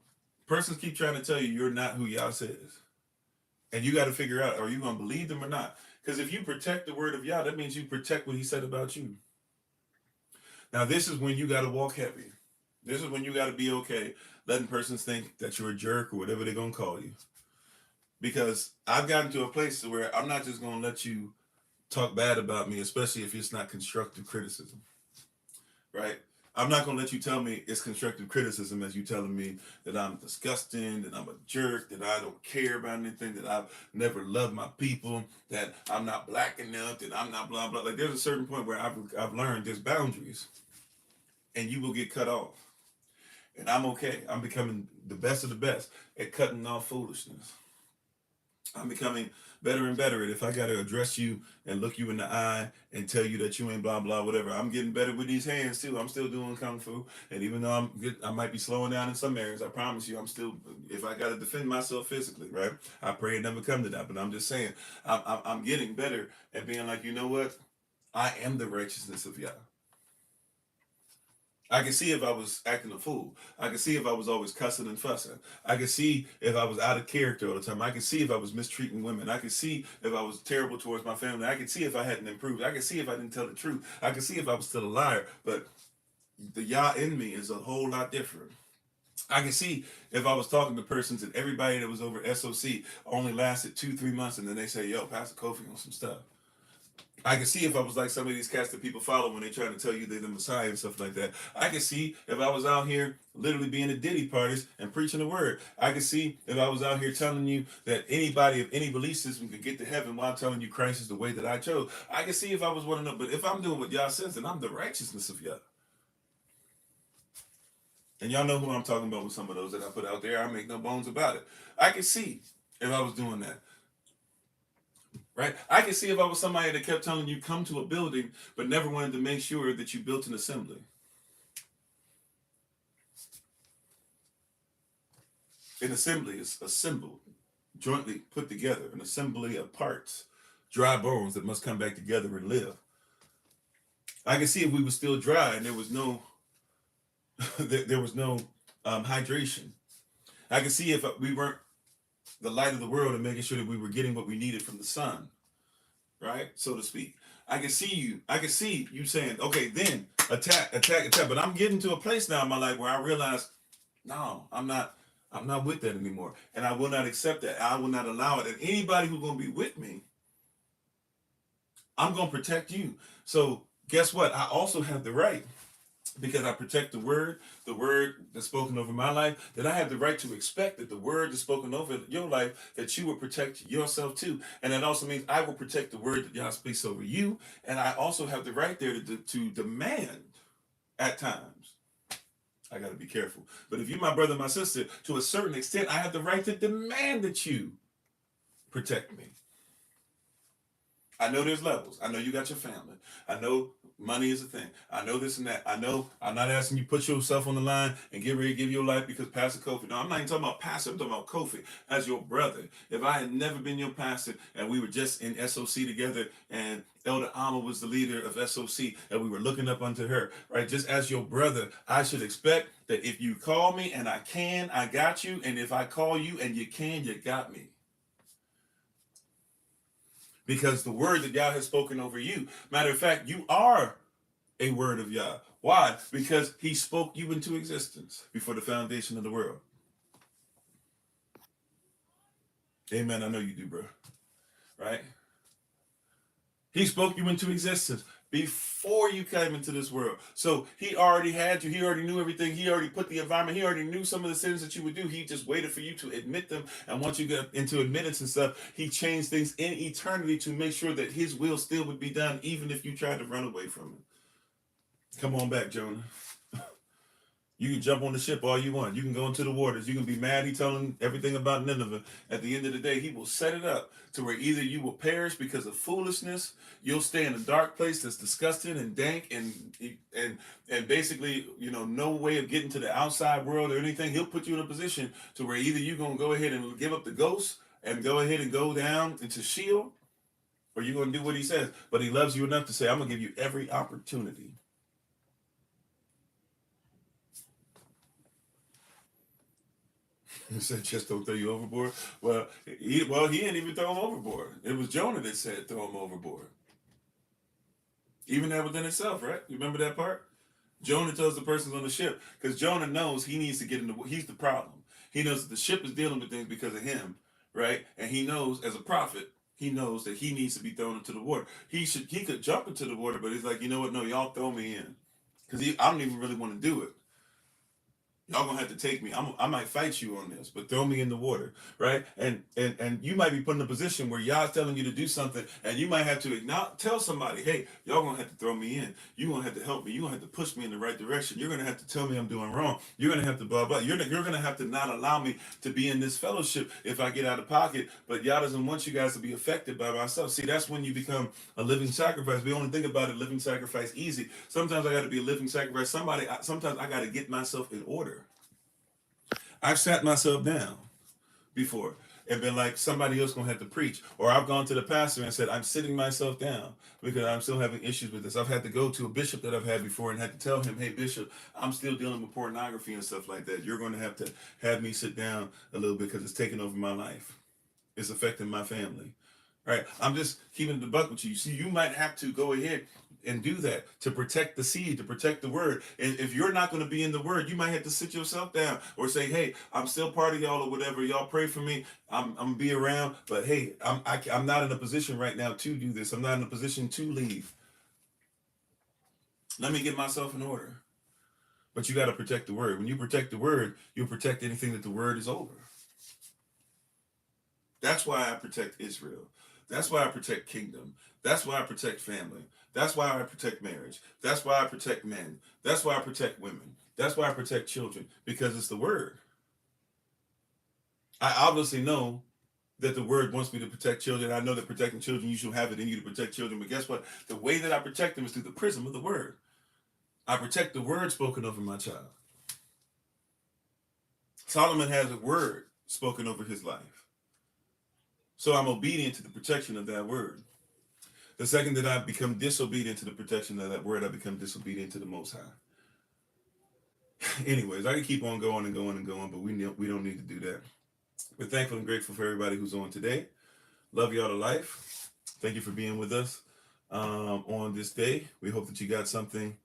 persons keep trying to tell you you're not who Yah says. And you got to figure out, are you going to believe them or not? Because if you protect the word of Yah, that means you protect what he said about you. Now, this is when you got to walk heavy. This is when you got to be okay letting persons think that you're a jerk or whatever they're going to call you. Because I've gotten to a place where I'm not just going to let you talk bad about me, especially if it's not constructive criticism. Right? I'm not going to let you tell me it's constructive criticism as you telling me that I'm disgusting, that I'm a jerk, that I don't care about anything, that I've never loved my people, that I'm not black enough, that I'm not blah, blah. Like, there's a certain point where I've learned there's boundaries, and you will get cut off. And I'm okay. I'm becoming the best of the best at cutting off foolishness. I'm becoming better and better at, if I got to address you and look you in the eye and tell you that you ain't blah, blah, whatever. I'm getting better with these hands too. I'm still doing Kung Fu. And even though I might be slowing down in some areas, I promise you, I'm still, if I got to defend myself physically, right? I pray it never come to that. But I'm just saying, I'm getting better at being like, you know what? I am the righteousness of Yah. I could see if I was acting a fool. I could see if I was always cussing and fussing. I could see if I was out of character all the time. I could see if I was mistreating women. I could see if I was terrible towards my family. I could see if I hadn't improved. I could see if I didn't tell the truth. I could see if I was still a liar. But the Yah in me is a whole lot different. I can see if I was talking to persons and everybody that was over SOC only lasted 2-3 months, and then they say, yo, Pastor Kofi on some stuff. I can see if I was like some of these cats that people follow when they trying to tell you they're the Messiah and stuff like that. I can see if I was out here literally being at Diddy parties and preaching the word. I can see if I was out here telling you that anybody of any belief system could get to heaven while telling you Christ is the way that I chose. I can see if I was one of them. But if I'm doing what Yah says, then I'm the righteousness of Yah. And y'all know who I'm talking about with some of those that I put out there. I make no bones about it. I can see if I was doing that. Right? I can see if I was somebody that kept telling you come to a building, but never wanted to make sure that you built an assembly. An assembly is assembled, jointly put together, an assembly of parts, dry bones that must come back together and live. I can see if we were still dry and there was no hydration. I can see if we weren't the light of the world and making sure that we were getting what we needed from the sun, right? So to speak. I can see you saying, okay, then attack. But I'm getting to a place now in my life where I realize, no, I'm not with that anymore. And I will not accept that. I will not allow it. And anybody who's going to be with me, I'm going to protect you. So guess what? I also have the right, because I protect the word that's spoken over my life, that I have the right to expect that the word that's spoken over your life, that you will protect yourself too. And that also means I will protect the word that Yah speaks over you. And I also have the right there to demand at times. I got to be careful. But if you're my brother, my sister, to a certain extent, I have the right to demand that you protect me. I know there's levels. I know you got your family. I know money is a thing. I know this and that. I know I'm not asking you to put yourself on the line and get ready to give your life because Pastor Kofi. No, I'm not even talking about pastor. I'm talking about Kofi as your brother. If I had never been your pastor and we were just in SOC together and Elder Alma was the leader of SOC and we were looking up unto her, right? Just as your brother, I should expect that if you call me and I can, I got you. And if I call you and you can, you got me. Because the word that God has spoken over you, matter of fact, you are a word of Yah. Why? Because he spoke you into existence before the foundation of the world. Amen. I know you do, bro. Right? He spoke you into existence before you came into this world. So he already had you. He already knew everything. He already put the environment. He already knew some of the sins that you would do. He just waited for you to admit them. And once you get into admittance and stuff, he changed things in eternity to make sure that his will still would be done, even if you tried to run away from it. Come on back, Jonah. You can jump on the ship all you want. You can go into the waters. You can be mad. He telling everything about Nineveh. At the end of the day, he will set it up to where either you will perish because of foolishness, you'll stay in a dark place that's disgusting and dank and basically, no way of getting to the outside world or anything. He'll put you in a position to where either you're going to go ahead and give up the ghost and go ahead and go down into Sheol, or you're going to do what he says. But he loves you enough to say, I'm going to give you every opportunity. He said, just don't throw you overboard. Well, he didn't even throw him overboard. It was Jonah that said, throw him overboard. Even that within itself, right? You remember that part? Jonah tells the persons on the ship, because Jonah knows he needs to get into, he's the problem. He knows that the ship is dealing with things because of him, right? And he knows, as a prophet, he knows that he needs to be thrown into the water. He could jump into the water, but he's like, you know what? No, y'all throw me in. Because I don't even really want to do it. Y'all gonna have to take me. I might fight you on this, but throw me in the water, right? And you might be put in a position where y'all's telling you to do something, and you might have to tell somebody, hey, y'all gonna have to throw me in. You gonna have to help me. You gonna have to push me in the right direction. You're gonna have to tell me I'm doing wrong. You're gonna have to blah blah. You're gonna have to not allow me to be in this fellowship if I get out of pocket. But Yah doesn't want you guys to be affected by myself. See, that's when you become a living sacrifice. We only think about a living sacrifice easy. Sometimes I got to be a living sacrifice. Sometimes I got to get myself in order. I've sat myself down before and been like, somebody else gonna have to preach. Or I've gone to the pastor and said, I'm sitting myself down because I'm still having issues with this. I've had to go to a bishop that I've had before and had to tell him, hey, bishop, I'm still dealing with pornography and stuff like that. You're going to have me sit down a little bit because it's taking over my life. It's affecting my family. Right? I'm just keeping the buck with you. See, you might have to go ahead and do that to protect the seed, to protect the word. And if you're not going to be in the word, you might have to sit yourself down or say, hey, I'm still part of y'all or whatever. Y'all pray for me. I'm going to be around. But hey, I'm not in a position right now to do this. I'm not in a position to leave. Let me get myself in order. But you got to protect the word. When you protect the word, you'll protect anything that the word is over. That's why I protect Israel. That's why I protect kingdom. That's why I protect family. That's why I protect marriage. That's why I protect men. That's why I protect women. That's why I protect children, because it's the word. I obviously know that the word wants me to protect children. I know that protecting children, you should have it in you to protect children. But guess what? The way that I protect them is through the prism of the word. I protect the word spoken over my child. Solomon has a word spoken over his life. So I'm obedient to the protection of that word. The second that I become disobedient to the protection of that word, I become disobedient to the Most High. Anyways, I can keep on going and going and going, but we don't need to do that. We're thankful and grateful for everybody who's on today. Love y'all to life. Thank you for being with us on this day. We hope that you got something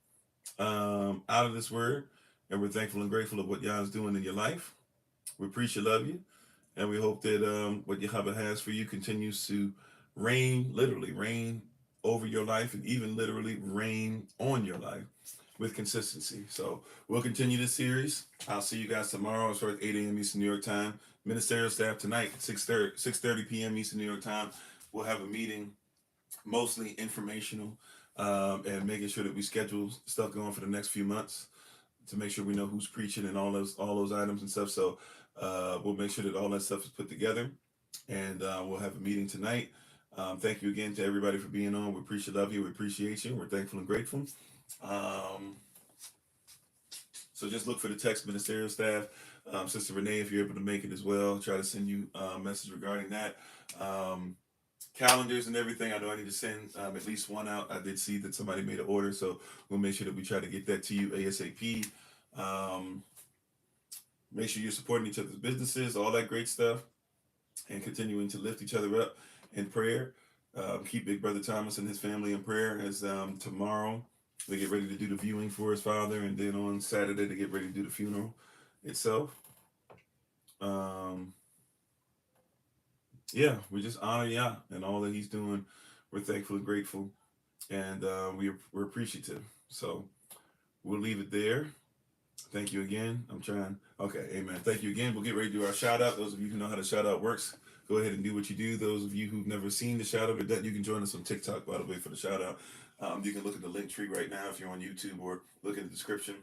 out of this word, and we're thankful and grateful of what Yah's doing in your life. We appreciate, love you, and we hope that what Yahweh has for you continues to literally reign over your life, and even literally reign on your life with consistency. So we'll continue this series. I'll see you guys tomorrow. It's at 8 a.m. Eastern New York time. Ministerial staff tonight, 6:30 p.m. Eastern New York time. We'll have a meeting, mostly informational, and making sure that we schedule stuff going for the next few months to make sure we know who's preaching and all those items and stuff. So we'll make sure that all that stuff is put together, and we'll have a meeting tonight. Thank you again to everybody for being on. We appreciate, love you. We appreciate you. We're thankful and grateful. So just look for the text ministerial staff. Sister Renee, if you're able to make it as well, try to send you a message regarding that. Calendars and everything. I know I need to send at least one out. I did see that somebody made an order, so we'll make sure that we try to get that to you ASAP. Make sure you're supporting each other's businesses, all that great stuff, and continuing to lift each other up in prayer. Keep Big Brother Thomas and his family in prayer as tomorrow they get ready to do the viewing for his father, and then on Saturday they get ready to do the funeral itself. Um, yeah, we just honor Yah and all that he's doing. We're thankful and grateful, and we're appreciative. So we'll leave it there. Thank you again. I'm trying. Okay, amen. Thank you again. We'll get ready to do our shout out. Those of you who know how the shout out works, go ahead and do what you do. Those of you who've never seen the shout out or that, you can join us on TikTok, by the way, for the shout out. You can look at the link tree right now if you're on YouTube, or look at the description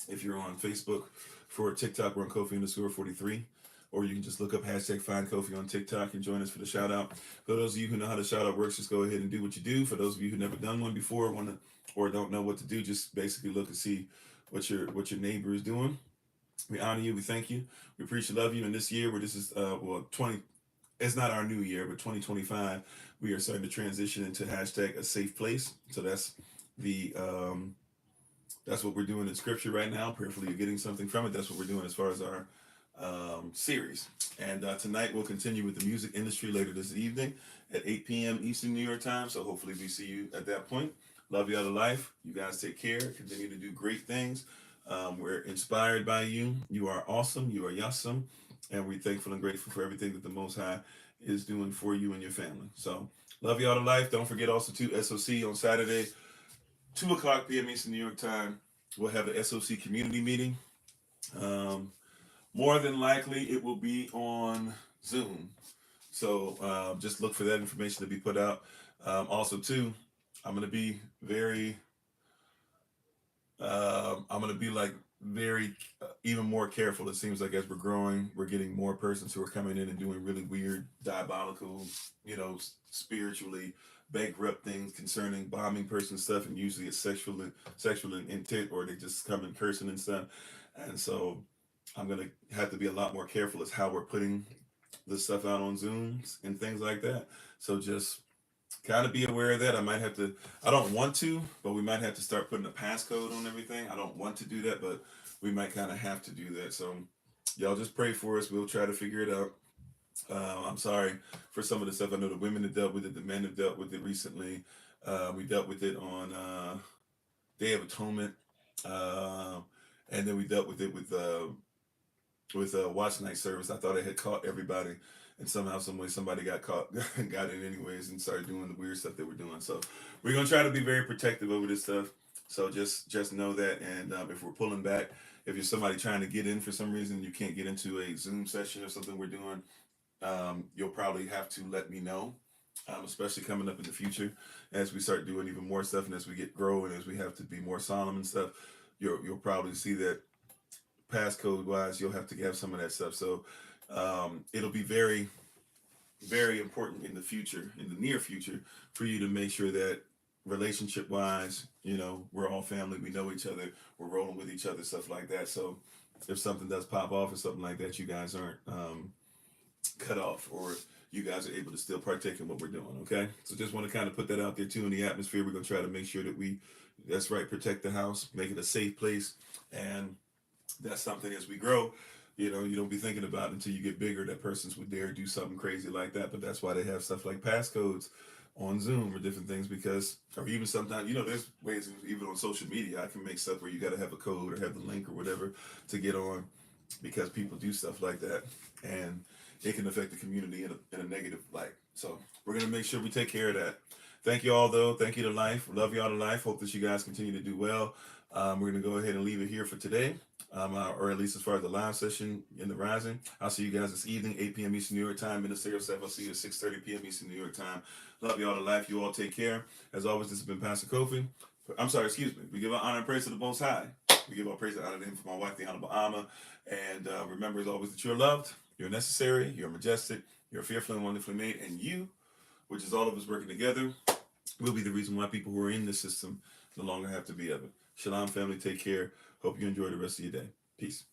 if you're on Facebook. For TikTok, we're on Kofi_43. Or you can just look up hashtag Find Kofi on TikTok and join us for the shout out. For those of you who know how the shout out works, just go ahead and do what you do. For those of you who've never done one before, want to, or don't know what to do, just basically look and see what your neighbor is doing. We honor you. We thank you. We appreciate, love you. And this year, where this is 20, it's not our new year, but 2025, we are starting to transition into hashtag a safe place. So that's the that's what we're doing in scripture right now. Prayerfully, you're getting something from it. That's what we're doing as far as our series. And tonight we'll continue with the music industry later this evening at 8 p.m. Eastern New York time. So hopefully we see you at that point. Love you out of life. You guys take care. Continue to do great things. We're inspired by you. You are awesome. You are yasum. And we're thankful and grateful for everything that the Most High is doing for you and your family. So love you out of life. Don't forget also to SOC on Saturday, 2 o'clock p.m. Eastern New York time. We'll have the SOC community meeting. More than likely, it will be on Zoom. So just look for that information to be put out. Also, too, I'm going to be very, even more careful. It seems like as we're growing, we're getting more persons who are coming in and doing really weird, diabolical, spiritually bankrupt things concerning bombing person stuff. And usually it's sexual intent, or they just come in cursing and stuff. And so I'm going to have to be a lot more careful as how we're putting this stuff out on Zooms and things like that. So just kind of be aware of that. I don't want to, but we might have to start putting a passcode on everything. I don't want to do that, but we might kind of have to do that. So y'all just pray for us. We'll try to figure it out. I'm sorry for some of the stuff. I know the women have dealt with it. The men have dealt with it recently. We dealt with it on Day of Atonement. And then we dealt with it with watch night service. I thought I had caught everybody, and somehow, some way, somebody got caught, got it anyways, and started doing the weird stuff they were doing. So we're gonna try to be very protective over this stuff. So just know that, and if we're pulling back, if you're somebody trying to get in for some reason, you can't get into a Zoom session or something we're doing, you'll probably have to let me know. Especially coming up in the future, as we start doing even more stuff, and as we get growing, as we have to be more solemn and stuff, you'll probably see that passcode wise, you'll have to have some of that stuff. So it'll be very, very important in the future, in the near future, for you to make sure that relationship wise, we're all family, we know each other, we're rolling with each other, stuff like that. So if something does pop off or something like that, you guys aren't cut off, or you guys are able to still partake in what we're doing. Okay, so just want to kind of put that out there too in the atmosphere. We're going to try to make sure that that's right, protect the house, make it a safe place. And that's something as we grow, you don't be thinking about until you get bigger that persons would dare do something crazy like that. But that's why they have stuff like passcodes on Zoom or different things, because, or even sometimes, there's ways, even on social media, I can make stuff where you got to have a code or have the link or whatever to get on, because people do stuff like that, and it can affect the community in a negative light. So we're going to make sure we take care of that. Thank you all, though. Thank you to life. Love you all to life. Hope that you guys continue to do well. We're going to go ahead and leave it here for today, or at least as far as the live session in the Rising. I'll see you guys this evening, 8 p.m. Eastern New York time. Ministerial stuff, I'll see you at 6:30 p.m. Eastern New York time. Love you all to life. You all take care. As always, this has been Pastor Kofi. We give our honor and praise to the Most High. We give our praise and honor to him for my wife, the Honorable Amma. And remember, as always, that you're loved, you're necessary, you're majestic, you're fearfully and wonderfully made, and you, which is all of us working together, will be the reason why people who are in this system no longer have to be of it. Shalom, family. Take care. Hope you enjoy the rest of your day. Peace.